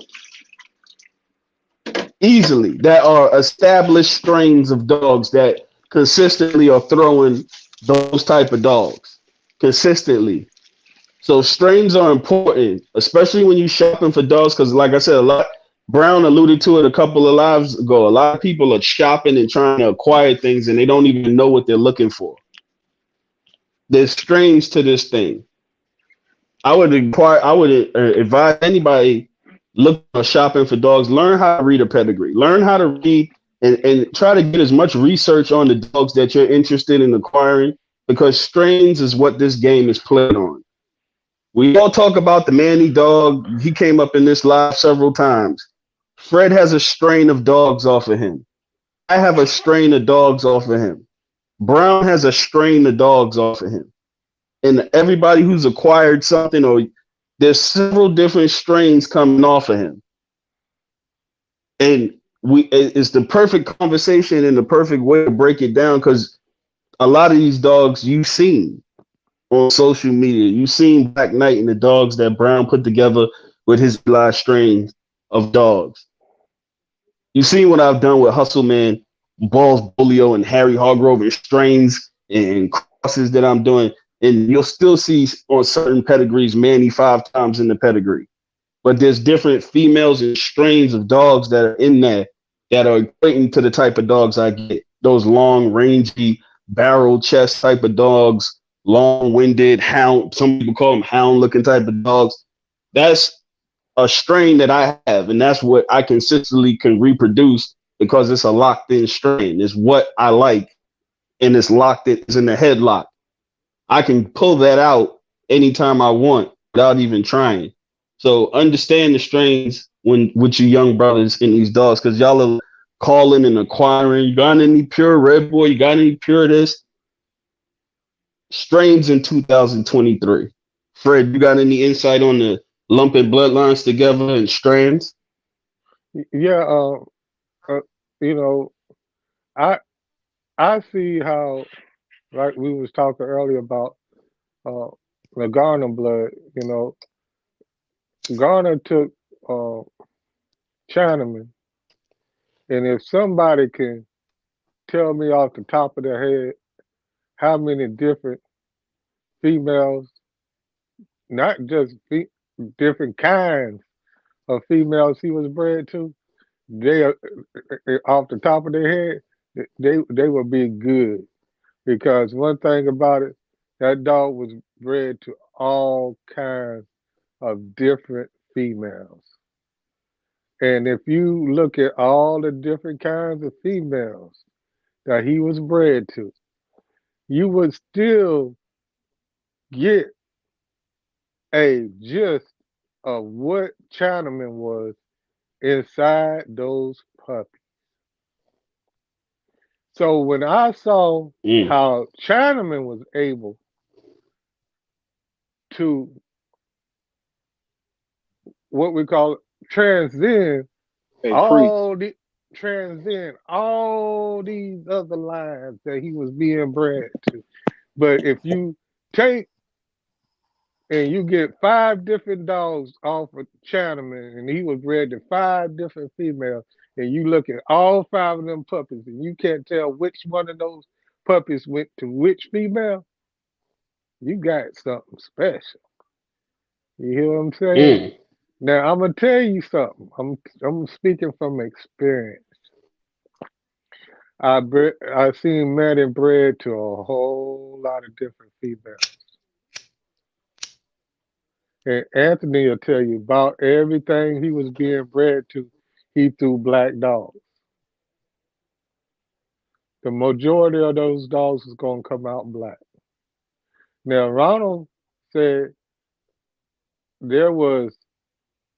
Speaker 1: easily that are established strains of dogs that consistently are throwing those type of dogs consistently. So strains are important, especially when you're shopping for dogs, because like I said, a lot Brown alluded to it a couple of lives ago. A lot of people are shopping and trying to acquire things and they don't even know what they're looking for. There's strains to this thing. I would advise anybody looking or shopping for dogs, learn how to read a pedigree. Learn how to read and try to get as much research on the dogs that you're interested in acquiring, because strains is what this game is played on. We all talk about the Manny dog. He came up in this live several times. Fred has a strain of dogs off of him. I have a strain of dogs off of him. Brown has a strain of dogs off of him. And everybody who's acquired something, or there's several different strains coming off of him. And it's the perfect conversation and the perfect way to break it down, because a lot of these dogs you've seen on social media. You've seen Black Knight and the dogs that Brown put together with his live strains of dogs. You've seen what I've done with Hustle Man, Balls Bolio, and Harry Hargrove, and strains and crosses that I'm doing. And you'll still see on certain pedigrees Manny 5 times in the pedigree. But there's different females and strains of dogs that are in there that are equating to the type of dogs I get. Those long, rangy, barrel chest type of dogs, long-winded hound. Some people call them hound-looking type of dogs. That's a strain that I have, and that's what I consistently can reproduce because it's a locked-in strain. It's what I like, and it's locked. It's in the headlock. I can pull that out anytime I want without even trying. So understand the strains when with your young brothers in these dogs, because y'all are calling and acquiring. You got any pure Red Boy? You got any pure this? Strains in 2023. Fred, you got any insight on the lumping bloodlines together and strands?
Speaker 4: Yeah. Uh, you know, I I see how, like we was talking earlier about uh the Garner blood. Garner took uh Chinaman, and if somebody can tell me off the top of their head how many different females, not just different kinds of females he was bred to, they off the top of their head, they would be good. Because one thing about it, that dog was bred to all kinds of different females. And if you look at all the different kinds of females that he was bred to, you would still get a gist of what Chinaman was inside those puppies. So when I saw
Speaker 1: Mm.
Speaker 4: how Chinaman was able to, what we call, transcend
Speaker 3: Hey, free.
Speaker 4: all the transcend all these other lines that he was being bred to. But if you take and you get 5 different dogs off of Chinaman, and he was bred to 5 different females, and you look at all 5 of them puppies, and you can't tell which one of those puppies went to which female, you got something special. You hear what I'm saying?
Speaker 1: Mm.
Speaker 4: Now I'm gonna tell you something. I'm speaking from experience. I seen Maddie bred to a whole lot of different females. And Anthony will tell you about everything he was being bred to. He threw black dogs. The majority of those dogs is gonna come out black. Now Ronald said there was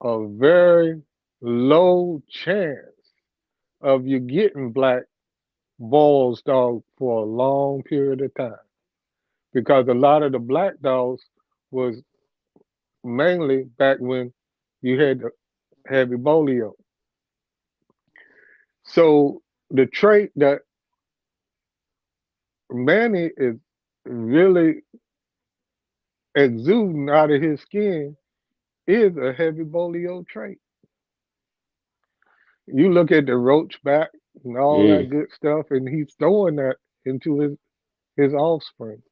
Speaker 4: a very low chance of you getting black Boyle's dog for a long period of time because a lot of the black dogs was mainly back when you had the heavy bolio. So the trait that Manny is really exuding out of his skin is a heavy bolio trait. You look at the roach back and all that
Speaker 1: Mm.
Speaker 4: good stuff, and he's throwing that into his offspring.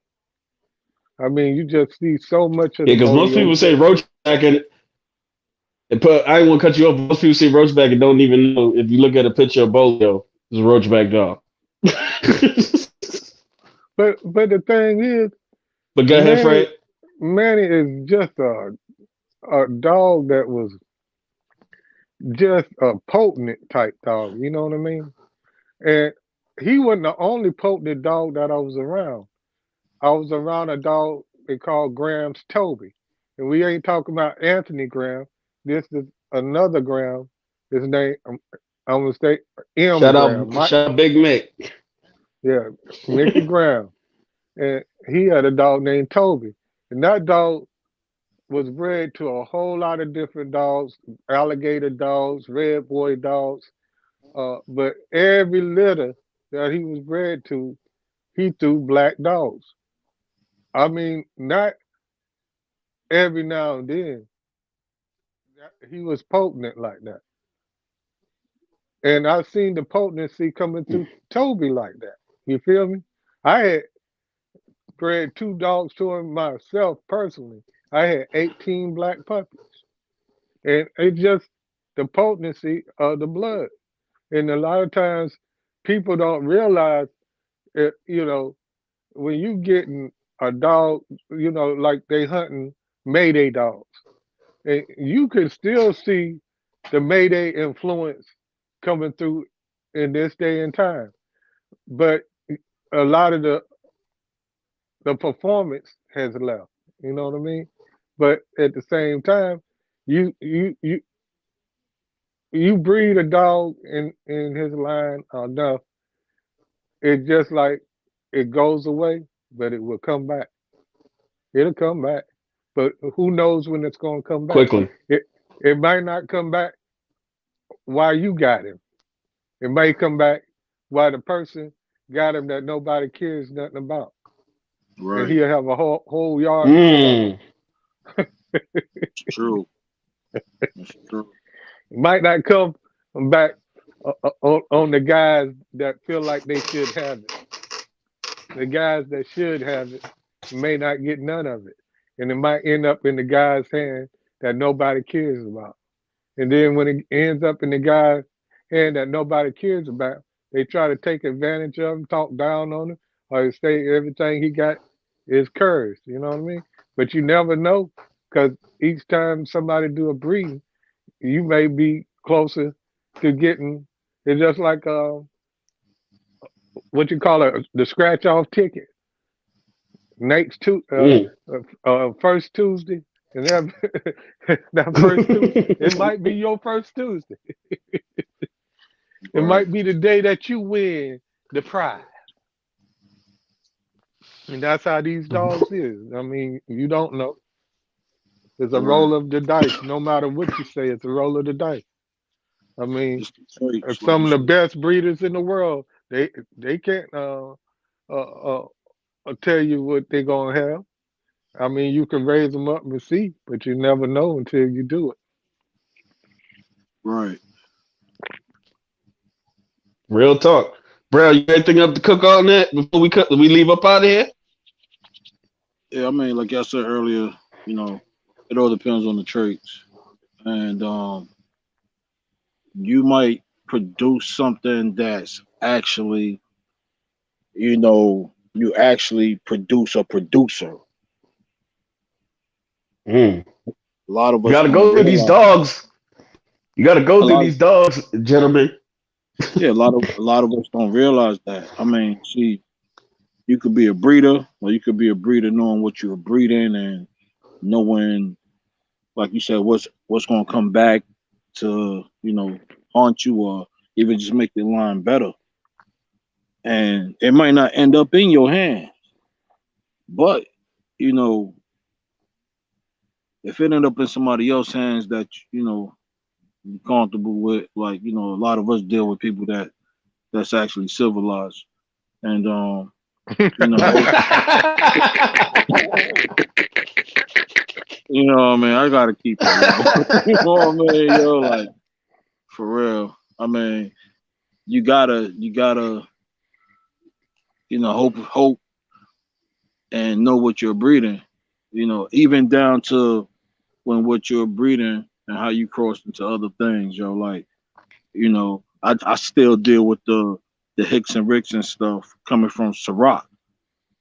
Speaker 4: I mean, you just see so much of
Speaker 1: Yeah,
Speaker 4: the
Speaker 1: because most
Speaker 4: bolio
Speaker 1: people say
Speaker 4: trait.
Speaker 1: roachback and put. I ain't want to cut you off. But most people say roachback and don't even know if you look at a picture of Bolio, it's a roachback dog.
Speaker 4: But the thing is,
Speaker 1: But go ahead,
Speaker 4: Manny
Speaker 1: Fred.
Speaker 4: Manny is just a dog that was just a potent type dog. You know what I mean? And he wasn't the only potent dog that I was around. I was around a dog they call Graham's Toby. And we ain't talking about Anthony Graham. This is another Graham. His name, I'm going to say M. Graham.
Speaker 1: Shout out Big Mick.
Speaker 4: Yeah, Mickey Graham. And he had a dog named Toby. And that dog was bred to a whole lot of different dogs, alligator dogs, red boy dogs. But every litter that he was bred to, he threw black dogs. I mean, not every now and then. He was potent like that. And I've seen the potency coming through Toby like that. You feel me? I had bred 2 dogs to him myself personally. I had 18 black puppies. And it's just the potency of the blood. And a lot of times people don't realize it, when you getting a dog, like they hunting Mayday dogs. And you can still see the Mayday influence coming through in this day and time. But a lot of the performance has left. You know what I mean? But at the same time, you you you you breed a dog in his line enough, it's just like it goes away, but it will come back. It'll come back. But who knows when it's gonna come back?
Speaker 1: Quickly.
Speaker 4: It it might not come back while you got him. It may come back while the person got him that nobody cares nothing about. And
Speaker 3: Right.
Speaker 4: he'll have a whole yard full of
Speaker 1: Mm.
Speaker 3: It's true. It's true.
Speaker 4: them. It might not come back on the guys that feel like they should have it. The guys that should have it may not get none of it. And it might end up in the guy's hand that nobody cares about. And then when it ends up in the guy's hand that nobody cares about, they try to take advantage of him, talk down on him, or say everything he got is cursed. You know what I mean? But you never know because each time somebody do a breeding, you may be closer to getting. It's just like what you call it, the scratch off ticket. Nate's
Speaker 1: Mm.
Speaker 4: first Tuesday, and that that first Tuesday, it might be your first Tuesday. It
Speaker 3: Right.
Speaker 4: might be the day that you win the prize, and that's how these dogs is. I mean, you don't know. It's a
Speaker 3: Right.
Speaker 4: roll of the dice. No matter what you say, it's a roll of the dice. I mean,
Speaker 3: It's the traits, like
Speaker 4: some
Speaker 3: you
Speaker 4: of the
Speaker 3: said.
Speaker 4: best breeders in the world, they can't uh, tell you what they're gonna have. I mean, you can raise them up and see, but you never know until you do it.
Speaker 3: Right.
Speaker 1: Real talk. Bro, you got anything up to cook on that before we leave up out of here?
Speaker 3: Yeah, I mean, like I said earlier, you know, it all depends on the traits. And you might produce something that's actually, you actually produce a producer.
Speaker 1: Mm.
Speaker 3: A lot of
Speaker 1: You
Speaker 3: us
Speaker 1: gotta
Speaker 3: don't
Speaker 1: go through these
Speaker 3: realize.
Speaker 1: dogs. You gotta go
Speaker 3: A
Speaker 1: through
Speaker 3: lot,
Speaker 1: these dogs, gentlemen.
Speaker 3: yeah, a lot of us don't realize that. I mean, see, you could be a breeder, or you could be a breeder knowing what you're breeding and knowing, like you said, what's gonna come back to haunt you or even just make the line better. And it might not end up in your hand, but you know, if it end up in somebody else's hands that you're comfortable with, like a lot of us deal with people that's actually civilized, and you know, what I mean, I gotta keep it real. You know what I mean, yo, like for real. I mean, you gotta hope and know what you're breeding. Even down to when what you're breeding and how you cross into other things, yo. Like, I still deal with the Hicks and Ricks and stuff coming from Ciroc.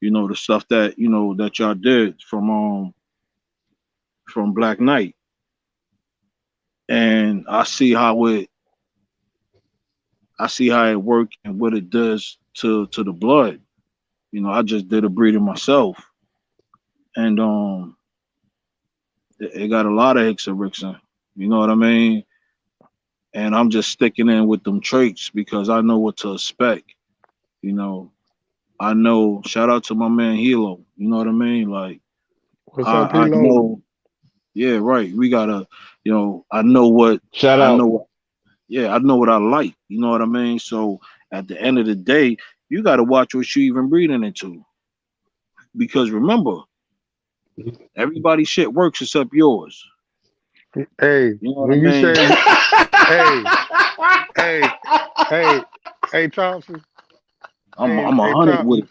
Speaker 3: The stuff that y'all did from Black Knight. And I see how it works and what it does to the blood. I just did a breeding myself. And it got a lot of Hicks and Ricks in. You know what I mean? And I'm just sticking in with them traits because I know what to expect. You know, I know. Shout out to my man Hilo. You know what I mean? Like
Speaker 4: What's up,
Speaker 3: I
Speaker 4: Hilo?
Speaker 3: know. Yeah, right. We gotta. I know what
Speaker 1: Shout
Speaker 3: I
Speaker 1: out.
Speaker 3: know. Yeah, I know what I like. You know what I mean? So at the end of the day, you gotta watch what you even breathing into. Because remember, everybody's shit works except yours.
Speaker 4: Hey,
Speaker 3: You know what I
Speaker 4: when you
Speaker 3: mean?
Speaker 4: say, hey, hey, hey, hey, Thompson,
Speaker 3: I'm a
Speaker 4: hey,
Speaker 3: hundred with
Speaker 4: Thompson,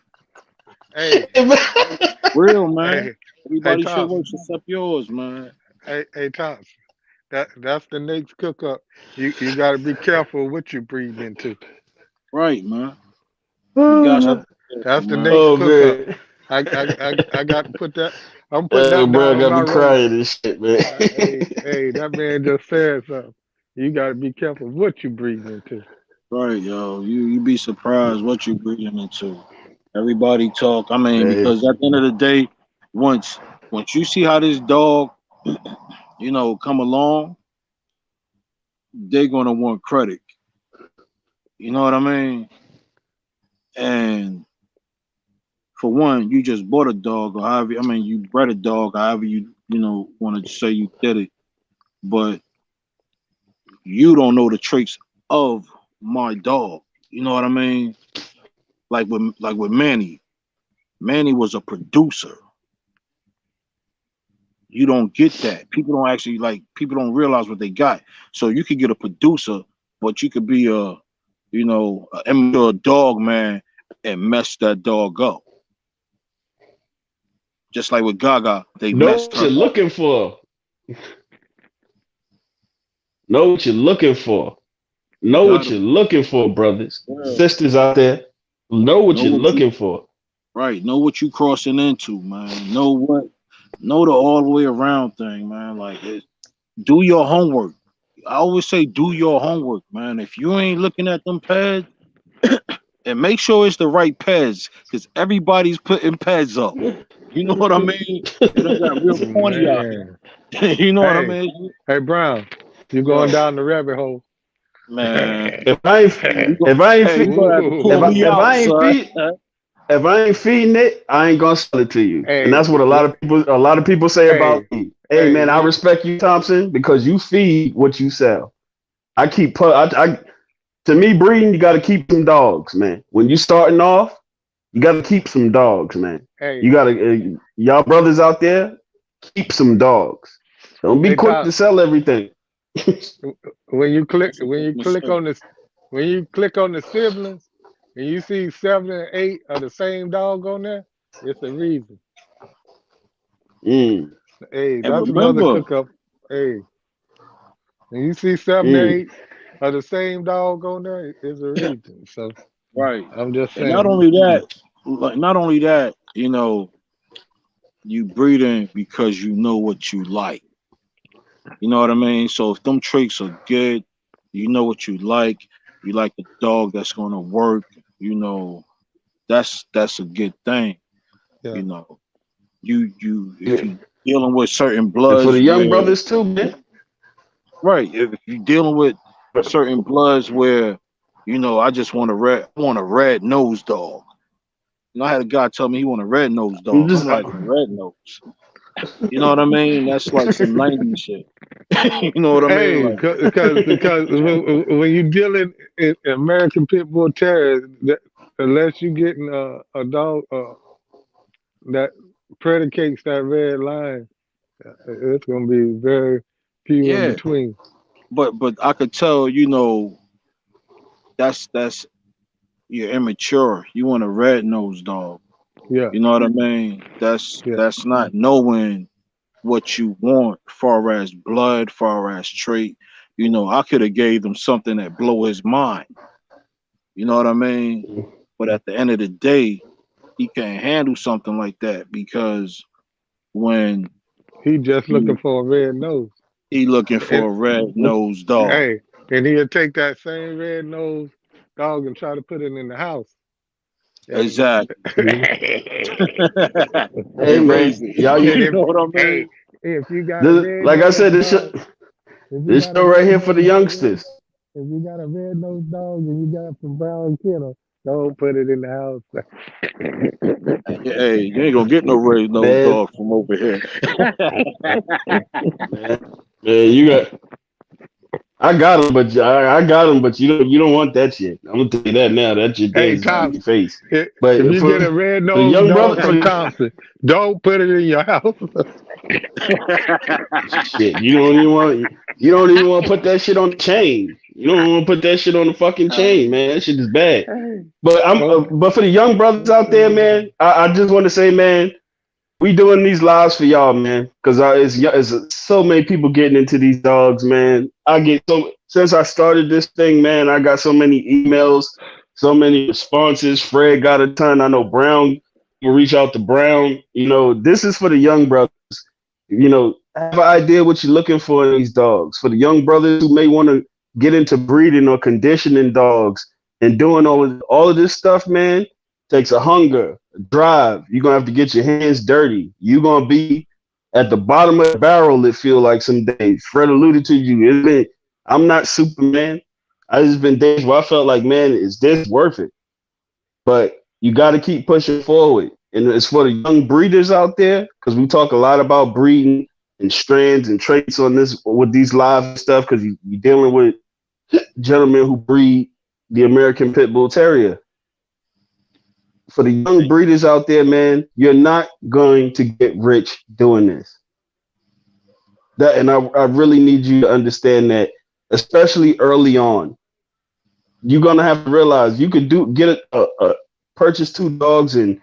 Speaker 3: it.
Speaker 4: hey,
Speaker 3: Real man.
Speaker 4: hey, hey,
Speaker 3: Everybody's shit
Speaker 4: Thompson,
Speaker 3: works except yours, man.
Speaker 4: hey, Thompson. That's the next cook up. You got to be careful what you breathe into.
Speaker 3: Right, man. You guys have to be careful,
Speaker 4: That's the
Speaker 3: man.
Speaker 4: next
Speaker 1: Oh
Speaker 4: cook up.
Speaker 1: man.
Speaker 4: I got to put that. I'm putting
Speaker 1: Oh,
Speaker 4: that
Speaker 1: bro,
Speaker 4: down on
Speaker 1: got
Speaker 4: my
Speaker 1: me
Speaker 4: roll.
Speaker 1: crying and shit, man.
Speaker 4: That man just said something. You got to be careful what you breathe into.
Speaker 3: Right, yo. You be surprised what you're breathing into. Everybody talk. I mean,
Speaker 1: Hey,
Speaker 3: because at the end of the day, once once you see how this dog, come along, they're gonna want credit. You know what I mean? And for one, you just bought a dog, or however. I mean, you bred a dog, however you want to say you did it, but you don't know the traits of my dog. You know what I mean? Like with Manny. Manny was a producer. You don't get that. People don't realize what they got. So you could get a producer, but you could be a immature dog man and mess that dog up. Just like with Gaga, they
Speaker 1: know
Speaker 3: messed
Speaker 1: what
Speaker 3: her
Speaker 1: you're
Speaker 3: up.
Speaker 1: looking for. Know what you're looking for.
Speaker 3: You
Speaker 1: Know what
Speaker 3: gotta
Speaker 1: you're looking for, brothers.
Speaker 3: yeah,
Speaker 1: Sisters out there. Know what
Speaker 3: know
Speaker 1: you're
Speaker 3: what you
Speaker 1: looking for.
Speaker 3: right, know what you crossing into, man. Know the all the way around thing, man. Like do your homework. I always say do your homework, man. If you ain't looking at them pads, and make sure it's the right pads, because everybody's putting pads up. You know what I mean? They done got real corny out
Speaker 4: Man,
Speaker 3: here. You know what I
Speaker 4: hey,
Speaker 3: mean?
Speaker 4: hey, Brown, you going
Speaker 3: Yo,
Speaker 4: down the rabbit hole?
Speaker 3: man.
Speaker 1: If I ain't
Speaker 3: Hey, you go,
Speaker 1: if I ain't
Speaker 3: hey,
Speaker 1: feed
Speaker 3: you gonna have to
Speaker 1: if
Speaker 3: pull
Speaker 4: Ooh,
Speaker 1: I
Speaker 3: me
Speaker 1: if
Speaker 3: out,
Speaker 1: I ain't
Speaker 3: son.
Speaker 1: feed if I ain't feeding it, I ain't gonna sell it to you. And
Speaker 4: hey,
Speaker 1: that's what a lot of people say about
Speaker 4: hey,
Speaker 1: me. Hey
Speaker 4: hey,
Speaker 1: man, I
Speaker 4: when
Speaker 1: respect you, Thompson, because you feed what you sell. I keep to me breeding, you gotta keep them dogs, man. When you starting off, You got to keep some dogs, man.
Speaker 4: Hey,
Speaker 1: You got to, y'all brothers out there, keep some dogs. Don't be
Speaker 4: hey,
Speaker 1: quick to
Speaker 4: Top.
Speaker 1: sell everything.
Speaker 4: When you click,
Speaker 3: That's a big mistake.
Speaker 4: when you click on the siblings, and you see 7 and 8 of the same dog on there, it's a reason.
Speaker 1: Mm.
Speaker 4: Hey,
Speaker 3: And
Speaker 4: that's another
Speaker 3: remember,
Speaker 4: cook up. Hey, when you see 7 and
Speaker 1: Mm.
Speaker 4: 8 of the same dog on there, it's a reason. So
Speaker 3: right?
Speaker 4: I'm just
Speaker 3: And not
Speaker 4: saying.
Speaker 3: only that, you know, you breeding because you know what you like. You know what I mean? So if them traits are good, you know what you like the dog that's gonna work, you know, that's a good thing.
Speaker 4: Yeah.
Speaker 3: You know, you if
Speaker 1: Yeah.
Speaker 3: you dealing with certain
Speaker 1: And for the
Speaker 3: bloods
Speaker 1: young
Speaker 3: where
Speaker 1: brothers too, man.
Speaker 3: right, if you dealing with certain bloods where, you know, I want a red nosed dog. You know, I had a guy tell me he want a red nosed
Speaker 1: I'm
Speaker 3: dog. I'm
Speaker 1: just,
Speaker 3: like, red nose. You know what I mean? That's like some 90s shit. You know what I mean?
Speaker 4: Hey,
Speaker 3: Like,
Speaker 4: because when you're dealing in American Pitbull Terriers, unless you're getting a dog that predicates that red line, it's going to be very few in
Speaker 3: yeah.
Speaker 4: between.
Speaker 3: But I could tell, you know, that's you're immature. You want a red nosed dog.
Speaker 4: Yeah,
Speaker 3: You know what I mean?
Speaker 4: yeah.
Speaker 3: That's not knowing what you want far as blood, far as trait. You know, I could have gave him something that blow his mind. You know what I mean? But at the end of the day, he can't handle something like that because when
Speaker 4: He just looking
Speaker 3: you
Speaker 4: for a red nose.
Speaker 3: he looking
Speaker 4: And
Speaker 3: for a red nosed dog.
Speaker 4: hey, and he'll take that same red nose dog and try to put it in the house. And,
Speaker 3: Exactly.
Speaker 1: Mhm. Hey
Speaker 3: And
Speaker 1: man,
Speaker 3: raise it.
Speaker 1: y'all,
Speaker 4: and
Speaker 3: You
Speaker 1: you
Speaker 4: if
Speaker 3: know what I
Speaker 4: hey,
Speaker 3: mean?
Speaker 4: if you got a
Speaker 1: this,
Speaker 4: red
Speaker 1: like I
Speaker 4: nosed
Speaker 1: said,
Speaker 4: dog, if you
Speaker 1: this
Speaker 4: got a
Speaker 1: show right
Speaker 4: red
Speaker 1: here for the
Speaker 4: nosed dog,
Speaker 1: youngsters.
Speaker 4: if you got a red nosed dog and you got it from Brown Kennel, don't put it in the house.
Speaker 3: Hey, you ain't gonna get no red nosed
Speaker 1: Man,
Speaker 3: dog from over here.
Speaker 1: man, man, you got. I got them, but I got them, but you don't want that shit. I'm gonna tell you that now. That's your
Speaker 4: Hey,
Speaker 1: dad's in
Speaker 4: Tops,
Speaker 1: your face.
Speaker 4: if
Speaker 1: But
Speaker 4: you get a red
Speaker 1: for the
Speaker 4: nosed
Speaker 1: young
Speaker 4: dog
Speaker 1: brother,
Speaker 4: from Thompson, don't put it in your house.
Speaker 1: shit, you don't even want to put that shit on the chain. You don't want to put that shit on the fucking chain, man. That shit is bad.
Speaker 4: Hey,
Speaker 1: But
Speaker 4: don't.
Speaker 1: but for the young brothers out there, man, I just want to say, man, we doing these lives for y'all, man, because it's so many people getting into these dogs, man. I get so since I started this thing, man, I got so many emails, so many responses. Fred got a ton. I know Brown will reach out to Brown. You know, this is for the young brothers. You know, have an idea what you're looking for in these dogs. For the young brothers who may want to get into breeding or conditioning dogs and doing all of this stuff, man, takes a hunger, a drive. You're gonna have to get your hands dirty. You're gonna be at the bottom of the barrel, it feel like some days. Fred alluded to you. I'm not Superman. I just been days where I felt like, man, is this worth it? But you got to keep pushing forward. And it's for the young breeders out there, because we talk a lot about breeding and strands and traits on this with these live and stuff, because you're dealing with gentlemen who breed the American Pit Bull Terrier. For the young breeders out there, man, you're not going to get rich doing this. I really need you to understand that, especially early on. You're gonna have to realize you could purchase two dogs and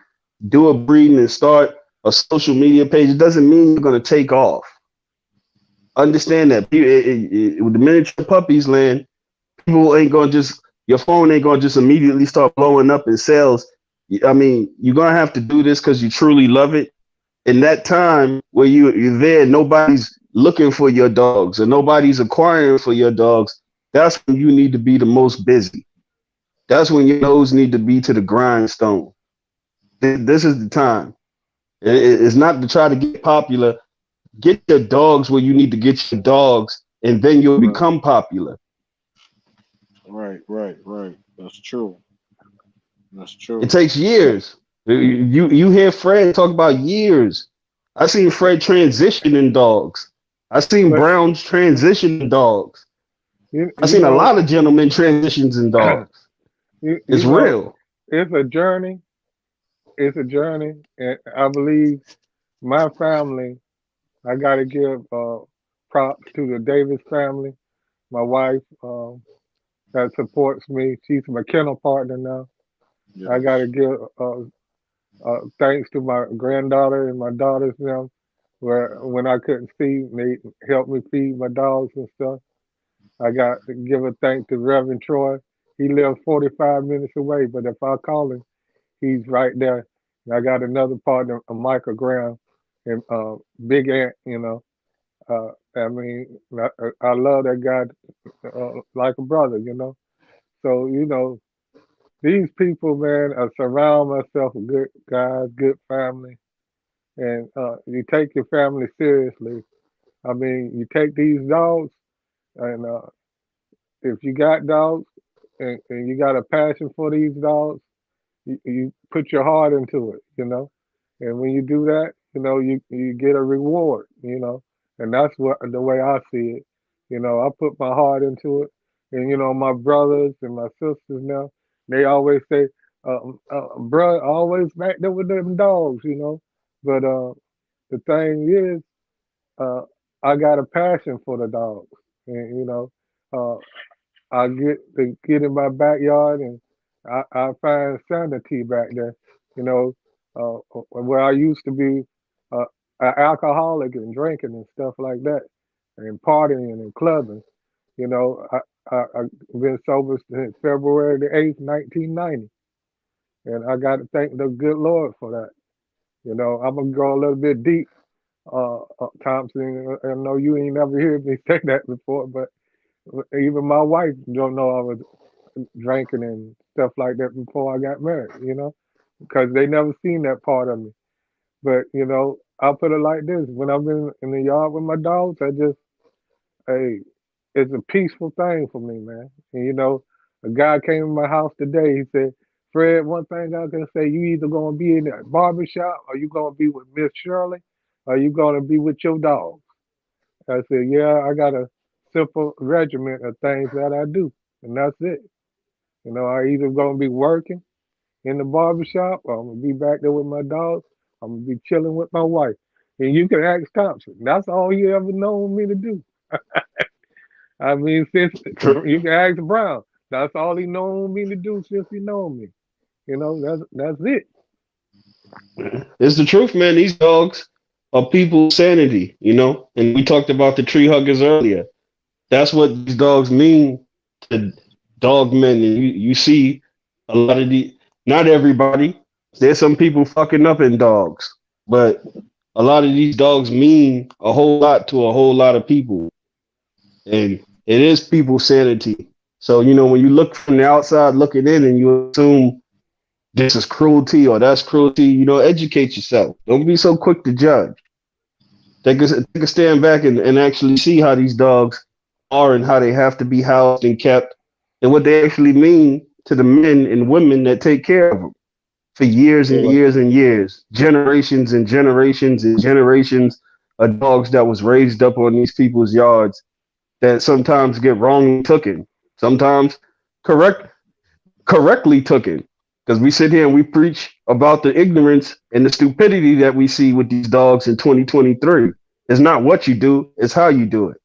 Speaker 1: do a breeding and start a social media page. It doesn't mean you're gonna take off. Understand that. With the miniature puppies land, people ain't gonna just your phone ain't gonna just immediately start blowing up in sales. I mean, you're gonna have to do this because you truly love it. In that time where you're there, nobody's looking for your dogs or nobody's acquiring for your dogs. That's when you need to be the most busy. That's when your nose need to be to the grindstone. This is the time. It's not to try to get popular. Get your dogs where you need to get your dogs, and then you'll
Speaker 3: Right,
Speaker 1: become popular.
Speaker 3: right. That's true. That's
Speaker 1: It
Speaker 3: true.
Speaker 1: takes years. You hear Fred talk about years. I seen Fred transition in dogs. I seen
Speaker 4: but
Speaker 1: Brown's transition in dogs. I
Speaker 4: you
Speaker 1: seen a
Speaker 4: know,
Speaker 1: lot of gentlemen transitions in dogs. It's
Speaker 4: you know,
Speaker 1: real.
Speaker 4: it's a journey, it's a journey, and I believe my family. I got to give props to the Davis family. My wife that supports me. She's my kennel partner now. I got to
Speaker 3: Yes.
Speaker 4: give thanks to my granddaughter and my daughters now, where when I couldn't feed, they helped me feed my dogs and stuff. I got to give a thanks to Reverend Troy. He lives 45 minutes away, but if I call him, he's right there. And I got another partner, Michael Graham, and Big Ant. I mean, I love that guy like a brother. So these people, man, I surround myself with good guys, good family, and you take your family seriously. I mean, you take these dogs, and if you got dogs and you got a passion for these dogs, you put your heart into it. And when you do that, you get a reward. And that's what the way I see it. I put my heart into it, and my brothers and my sisters now, they always say, "Bruh, always back there with them dogs." But the thing is, uh, I got a passion for the dogs, and uh, I get in my backyard and I find sanity back there. You know, where I used to be an alcoholic and drinking and stuff like that, and partying and clubbing. I've been sober since February the 8th, 1990, and I got to thank the good Lord for that. I'm gonna go a little bit deep, Thompson. I know you ain't never heard me say that before, but even my wife don't know I was drinking and stuff like that before I got married, because they never seen that part of me. But, I'll put it like this. When I'm in the yard with my dogs, hey, it's a peaceful thing for me, man. And, a guy came in my house today. He said, Fred, one thing I can say, you either going to be in that barber shop or you going to be with Miss Shirley or you going to be with your dog. I said, yeah, I got a simple regiment of things that I do. And that's it. I either gonna be working in the barbershop or I'm gonna be back there with my dogs. I'm gonna be chilling with my wife. And you can ask Thompson. That's all he ever known me to do. I mean, since
Speaker 1: True.
Speaker 4: you can ask Brown. That's all he known me to do since he known me. That's it.
Speaker 1: It's the truth, man. These dogs are people's sanity, And we talked about the tree huggers earlier. That's what these dogs mean to dog men. And you see a lot of the, not everybody. There's some people fucking up in dogs, but a lot of these dogs mean a whole lot to a whole lot of people, and it is people's sanity. So when you look from the outside looking in, and you assume this is cruelty or that's cruelty, educate yourself. Don't be so quick to judge. Take a stand back and actually see how these dogs are and how they have to be housed and kept and what they actually mean to the men and women that take care of them for years and
Speaker 3: Right.
Speaker 1: years and years, generations and generations and generations of dogs that was raised up on these people's yards that sometimes get wrongly taken, sometimes correct correctly taken. Because we sit here and we preach about the ignorance and the stupidity that we see with these dogs in 2023. It's not what you do, it's how you do it.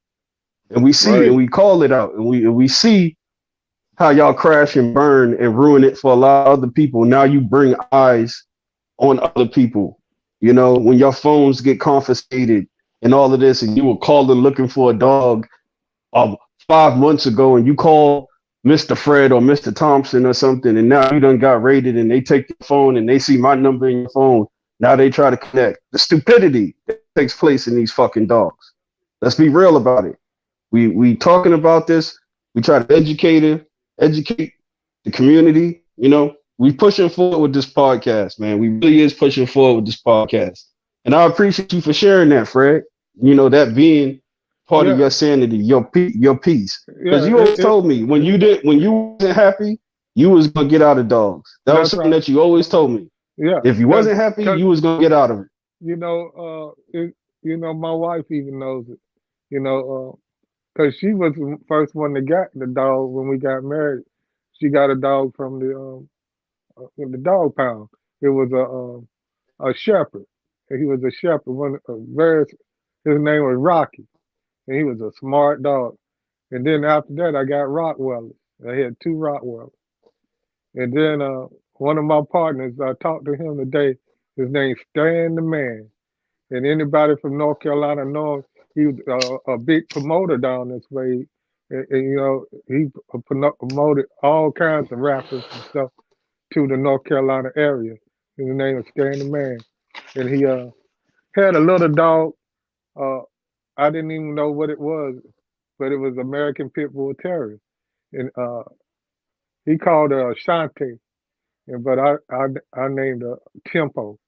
Speaker 1: And we see and
Speaker 3: Right.
Speaker 1: we call it out, and we see how y'all crash and burn and ruin it for a lot of other people. Now you bring eyes on other people. When your phones get confiscated and all of this, and you were calling looking for a dog 5 months ago, and you call Mr. Fred or Mr. Thompson or something, and now you done got raided, and they take your phone and they see my number in your phone. Now they try to connect. The stupidity that takes place in these fucking dogs. Let's be real about it. We talking about this. We try to educate the community. We pushing forward with this podcast, man. We really is pushing forward with this podcast, and I appreciate you for sharing that, Fred. That being part of
Speaker 4: Yeah,
Speaker 1: your sanity, your peace. Because
Speaker 4: yeah.
Speaker 1: you always told me when you wasn't happy, you was gonna get out of dogs. That was
Speaker 4: That's
Speaker 1: something
Speaker 4: right.
Speaker 1: that you always told me.
Speaker 4: Yeah,
Speaker 1: If you
Speaker 4: cause,
Speaker 1: wasn't happy,
Speaker 4: cause
Speaker 1: you was gonna get out of it.
Speaker 4: my wife even knows it. You know, cause she was the first one that got the dog when we got married. She got a dog from the dog pound. it was a shepherd. And he was a shepherd. His name was Rocky, and he was a smart dog. And then after that, I got Rottweilers. I had two Rottweilers. And then one of my partners, I talked to him today. His name's Stan the Man. And anybody from North Carolina knows he was a big promoter down this way. And, you know, he promoted all kinds of rappers and stuff to the North Carolina area. His name is Stan the Man. And he had a little dog. Uh, I didn't even know what it was, but it was American Pitbull Terrier. And he called her Shante. But I named her Tempo.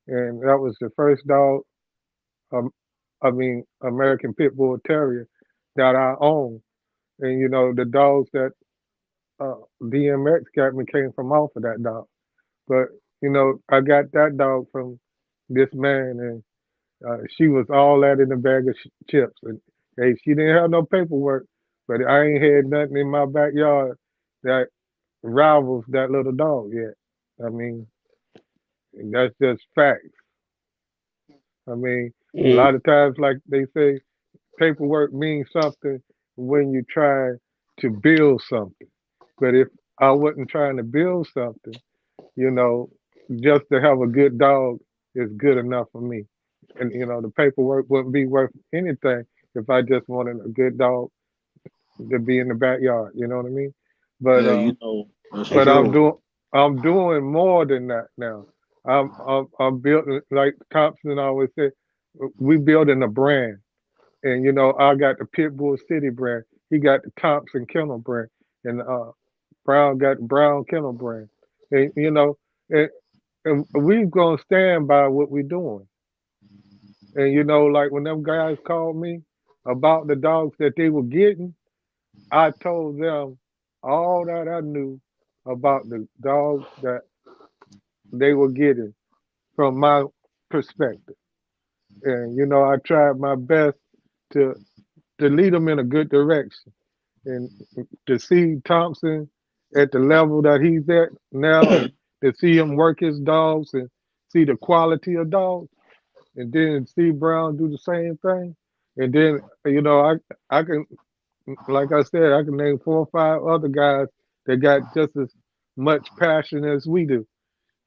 Speaker 4: And that was the first dog, um, American Pit Bull Terrier that I own. And you know, the dogs that DMX got me came from off of that dog. But you know, I got that dog from this man, and she was all that in a bag of chips. And hey, she didn't have no paperwork, but I ain't had nothing in my backyard that rivals that little dog yet. I mean, that's just facts. I mean, a
Speaker 1: Mm.
Speaker 4: lot of times, like they say, paperwork means something when you try to build something. But if I wasn't trying to build something, you know, just to have a good dog is good enough for me. And you know, the paperwork wouldn't be worth anything if I just wanted a good dog to be in the backyard. You know what I mean? But
Speaker 3: Yeah, you know, that's
Speaker 4: but
Speaker 3: true.
Speaker 4: I'm doing more than that now. I'm building, like Thompson always said, we building a brand. And you know, I got the Pitbull City brand. He got the Thompson Kennel brand, and Brown got the Brown Kennel brand. And you know, and, and we gonna stand by what we're doing. And you know, like when them guys called me about the dogs that they were getting, I told them all that I knew about the dogs that they were getting from my perspective. And you know, I tried my best to lead them in a good direction. And to see Thompson at the level that he's at now, and to see him work his dogs and see the quality of dogs, and then see Brown do the same thing, and then you know I can, like I said, I can name 4 or 5 other guys that got just as much passion as we do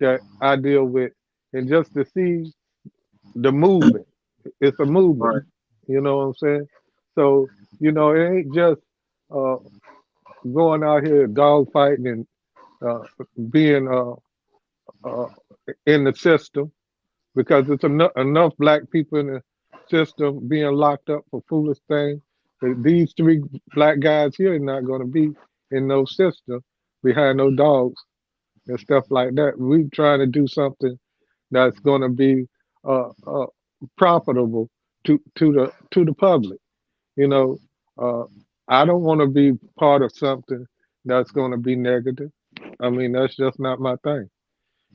Speaker 4: that I deal with, and just to see the movement, it's a movement.
Speaker 3: Right.
Speaker 4: You know what I'm saying? So you know, it ain't just uh, going out here dog fighting and uh, being uh, in the system, because it's enough black people in the system being locked up for foolish things. But these 3 black guys here are not going to be in no system behind no dogs and stuff like that. We trying to do something that's going to be profitable to the public. You know, uh, I don't want to be part of something that's going to be negative. I mean, that's just not my thing.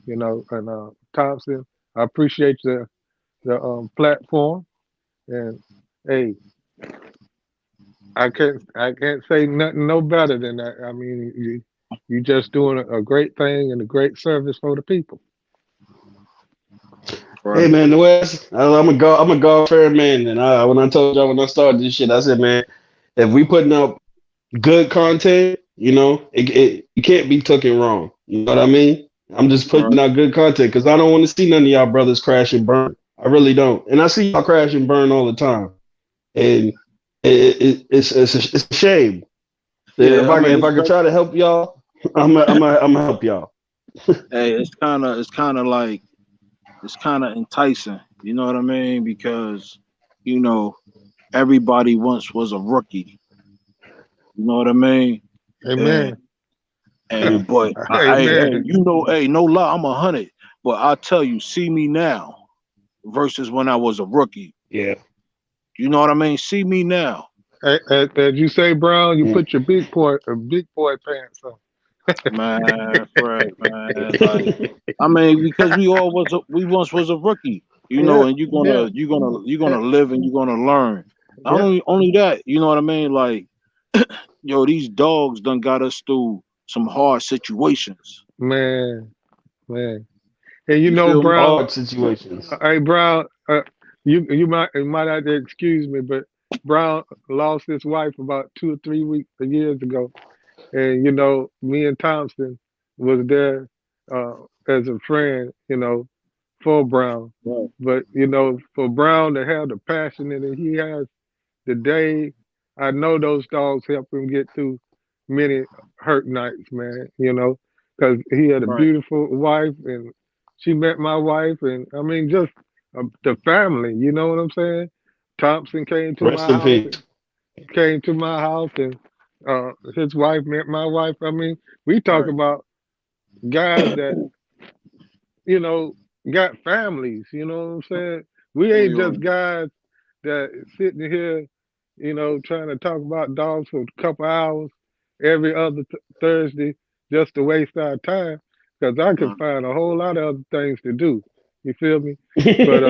Speaker 4: You know, and Thompson, I appreciate the platform, and hey, I can't say nothing no better than that. I mean, you just doing a great thing and a great service for the people.
Speaker 1: Hey
Speaker 3: Right.
Speaker 1: man, the West. I'm a golf fair man, and when I told y'all when I started this shit, I said, man, if we putting out good content, you know, it can't be taken wrong. You know what I mean? I'm just putting
Speaker 3: Right.
Speaker 1: out good content because I don't want to see none of y'all brothers crash and burn. I really don't, and I see y'all crash and burn all the time, and it's a shame.
Speaker 3: Yeah, I mean,
Speaker 1: If I could try to help y'all, I'm gonna help y'all.
Speaker 3: hey, it's kind of enticing. You know what I mean? Because you know everybody once was a rookie. You know what I mean? And
Speaker 4: Amen.
Speaker 1: Mm.
Speaker 3: but hey,
Speaker 4: Amen.
Speaker 3: you know, hey, no lie, I'm 100. But I tell you, see me now versus when I was a rookie.
Speaker 1: Yeah.
Speaker 3: You know what I mean? See me now,
Speaker 4: As you say, Brown, you
Speaker 1: Mm.
Speaker 4: put your big boy pants on.
Speaker 3: man. Right, man. Like, I mean, because we once was a rookie. You know,
Speaker 4: Yeah,
Speaker 3: and
Speaker 4: yeah,
Speaker 3: you're
Speaker 4: yeah,
Speaker 3: gonna live and you're gonna learn. Not
Speaker 4: yeah,
Speaker 3: only that, you know what I mean? Like, yo, these dogs done got us through some hard situations.
Speaker 4: man, man. And
Speaker 3: You feel me?
Speaker 4: Brown,
Speaker 1: Hard situations.
Speaker 4: hey Brown, you might have to excuse me, but Brown lost his wife about 2 or 3 weeks years ago, and me and Thompson was there as a friend, for Brown.
Speaker 3: Right,
Speaker 4: But for Brown to have the passion that he has today, I know those dogs help him get through many hurt nights, man. Because he had a
Speaker 3: right,
Speaker 4: beautiful wife, and she met my wife, and I mean, just the family. You know what I'm saying? Thompson
Speaker 1: Rest in peace.
Speaker 4: came to my house, and his wife met my wife. I mean, we talk
Speaker 3: right.
Speaker 4: about guys that you know, got families, you know what I'm saying? We
Speaker 3: We
Speaker 4: ain't
Speaker 3: are
Speaker 4: just guys that sitting here, trying to talk about dogs for a couple hours every other Thursday just to waste our time. Because I could
Speaker 3: right,
Speaker 4: find a whole lot of other things to do. You feel me? But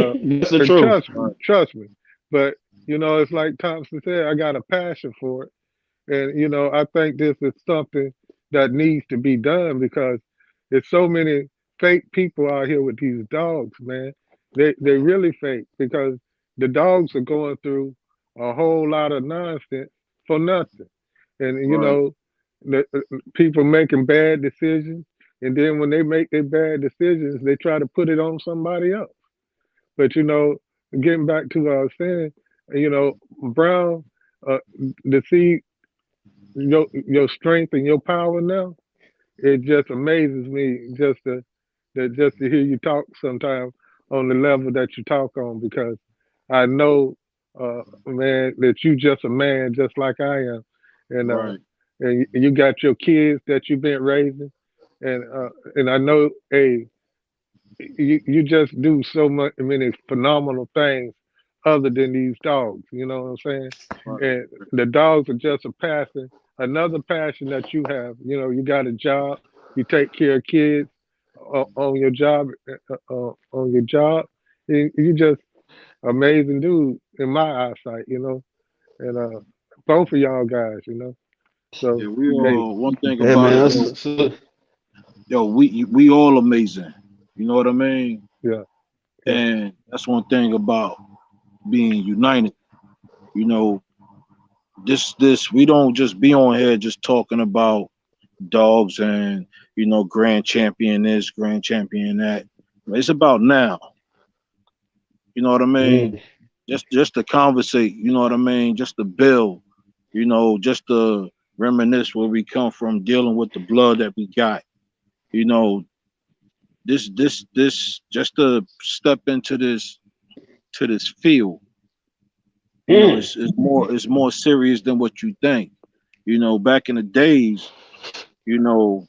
Speaker 1: That's the
Speaker 4: and
Speaker 1: truth.
Speaker 3: right,
Speaker 4: trust me. But it's like Thompson said, I got a passion for it. And I think this is something that needs to be done because there's so many fake people out here with these dogs, man. They really fake because the dogs are going through a whole lot of nonsense for nothing. And
Speaker 3: right,
Speaker 4: people making bad decisions, and then when they make their bad decisions, they try to put it on somebody else. But getting back to what I was saying, Brown, uh, to see your strength and your power now, it just amazes me just to hear you talk sometimes on the level that you talk on because I know, man, that you just a man just like I am, and
Speaker 3: right.
Speaker 4: you got your kids that you've been raising, and I know, hey, you just do so much many phenomenal things other than these dogs. You know what I'm saying?
Speaker 3: Right.
Speaker 4: And the dogs are just another passion that you have. You got a job, you take care of kids on your job, and you just amazing dude in my eyesight. And both of y'all guys.
Speaker 3: Yeah,
Speaker 4: So
Speaker 3: we
Speaker 4: hey,
Speaker 3: all one thing
Speaker 1: Yeah,
Speaker 3: about
Speaker 1: man.
Speaker 3: it, yo, we all amazing. You know what I mean?
Speaker 4: yeah, yeah,
Speaker 3: And that's one thing about being united. You know, this we don't just be on here just talking about dogs and grand champion this, grand champion that. It's about now. You know what I mean?
Speaker 1: Mm.
Speaker 3: Just to conversate. You know what I mean? Just to build. Just to reminisce where we come from, dealing with the blood that we got. You know, this just to step into this field.
Speaker 1: Mm.
Speaker 3: It's more serious than what you think. Back in the days, you know,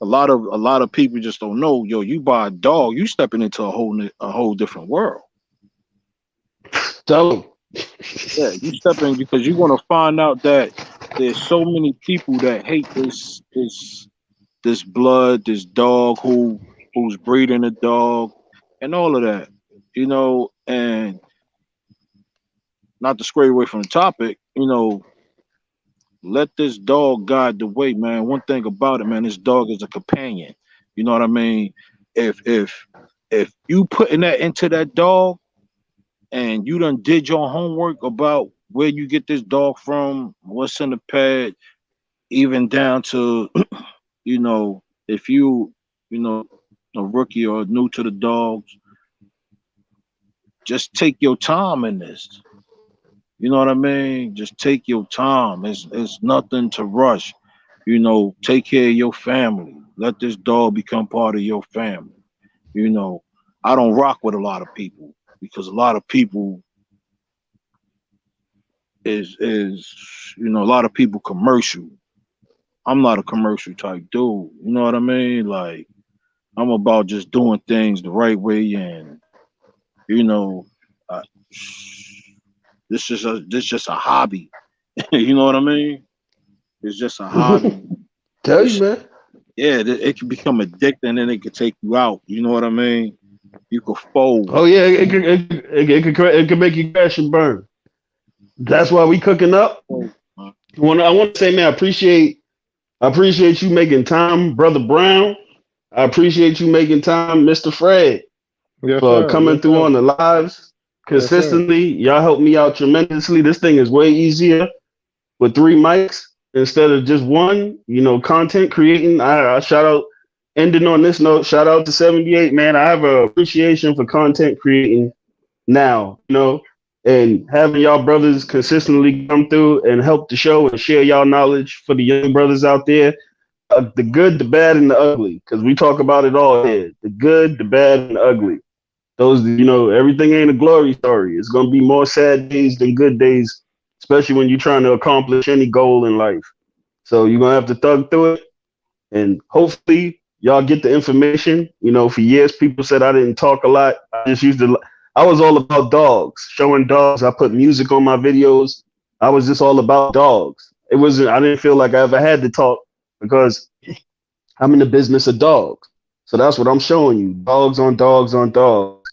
Speaker 3: a lot of people just don't know. Yo, you buy a dog, you stepping into a whole different world.
Speaker 1: Tell him.
Speaker 3: Yeah, you stepping because you're gonna find out that there's so many people that hate this blood, this dog who's breeding a dog, and all of that. And not to stray away from the topic, let this dog guide the way, man. One thing about it, man, this dog is a companion. You know what I mean? If you putting that into that dog and you done did your homework about where you get this dog from, what's in the pad, even down to if you know a rookie or new to the dogs, just take your time in this. You know what I mean? Just take your time. It's nothing to rush. Take care of your family. Let this dog become part of your family. You know, I don't rock with a lot of people because a lot of people a lot of people commercial. I'm not a commercial type dude. You know what I mean? Like I'm about just doing things the right way, and you know, uh, this just a hobby. You know what I mean? It's just a hobby.
Speaker 1: Tell you,
Speaker 3: It's
Speaker 1: man.
Speaker 3: Yeah, it can become addicting, and then it can take you out. You know what I mean? You could fold.
Speaker 1: Oh yeah, it could make you crash and burn. That's why we cooking up.
Speaker 3: Uh,
Speaker 1: I want to say, man, I appreciate you making time, brother Brown. I appreciate you making time, Mr. Fred,
Speaker 4: Yes,
Speaker 1: for
Speaker 4: sir.
Speaker 1: coming
Speaker 4: Yes,
Speaker 1: through
Speaker 4: sir.
Speaker 1: on the lives
Speaker 4: Yes, sir.
Speaker 1: consistently. Y'all helped me out tremendously. This thing is way easier with 3 mics instead of just one. You know, content creating. I shout out. Ending on this note, shout out to 78, man. I have a appreciation for content creating now, you know, and having y'all brothers consistently come through and help the show and share y'all knowledge for the young brothers out there. The good, the bad, and the ugly, because we talk about it all here. The good, the bad, and the ugly. Those, you know, everything ain't a glory story. It's gonna be more sad days than good days, especially when you're trying to accomplish any goal in life. So you're gonna have to thug through it, and hopefully y'all get the information. You know, for years people said I didn't talk a lot. I just used to. I was all about dogs, showing dogs. I put music on my videos. I was just all about dogs. It wasn't. I didn't feel like I ever had to talk because I'm in the business of dogs. So that's what I'm showing you. Dogs on dogs on dogs.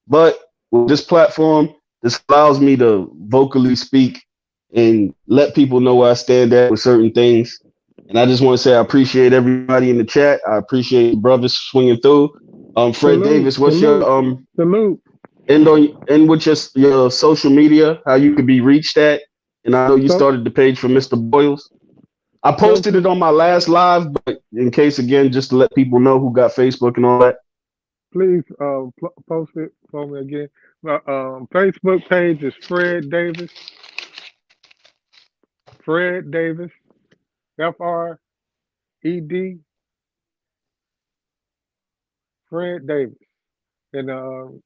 Speaker 1: But with this platform, this allows me to vocally speak and let people know where I stand at with certain things. And I just want to say I appreciate everybody in the chat. I appreciate the brothers swinging through. Fred
Speaker 4: Salute.
Speaker 1: Davis, what's your
Speaker 4: Salute. Salute.
Speaker 1: end with your social media, how you could be reached at? And I know you
Speaker 4: So
Speaker 1: started the page for Mr. Boyles. I posted it
Speaker 4: social.
Speaker 1: on my last live, but in case again, just to let people know who got Facebook and all that.
Speaker 4: Please post it for me again. My Facebook page is Fred Davis. Fred Davis. FRED. Fred Davis. And the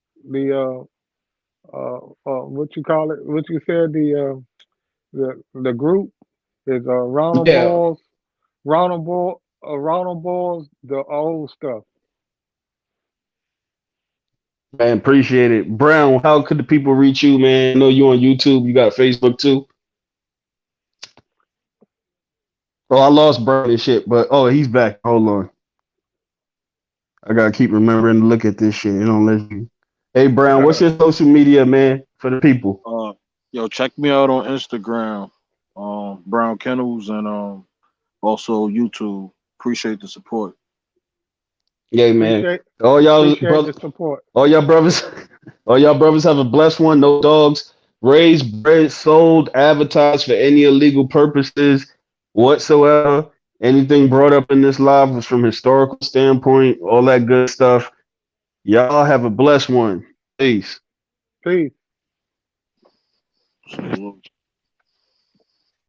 Speaker 4: what you call it? What you said? The group is Ronald
Speaker 1: Yeah,
Speaker 4: Boys. Ronald Boys. The old stuff.
Speaker 1: man, appreciate it. Brown, how could the people reach you, man? I know you on YouTube. You got Facebook too. Oh, I lost Brown and shit, but oh, he's back. Hold on. I gotta keep remembering to look at this shit. It don't let you. Hey, Brown, what's your social media, man, for the people?
Speaker 3: Yo, check me out on Instagram, Brown Kennels, and also YouTube. Appreciate the support.
Speaker 1: Yeah, man.
Speaker 4: Appreciate
Speaker 1: All y'all,
Speaker 4: appreciate
Speaker 1: brother,
Speaker 4: the support.
Speaker 1: all y'all brothers, all y'all brothers have a blessed one. No dogs raised, bred, sold, advertised for any illegal purposes whatsoever. Anything brought up in this live was from historical standpoint, all that good stuff. Y'all have a blessed one. Peace.
Speaker 4: Peace.
Speaker 3: Salute.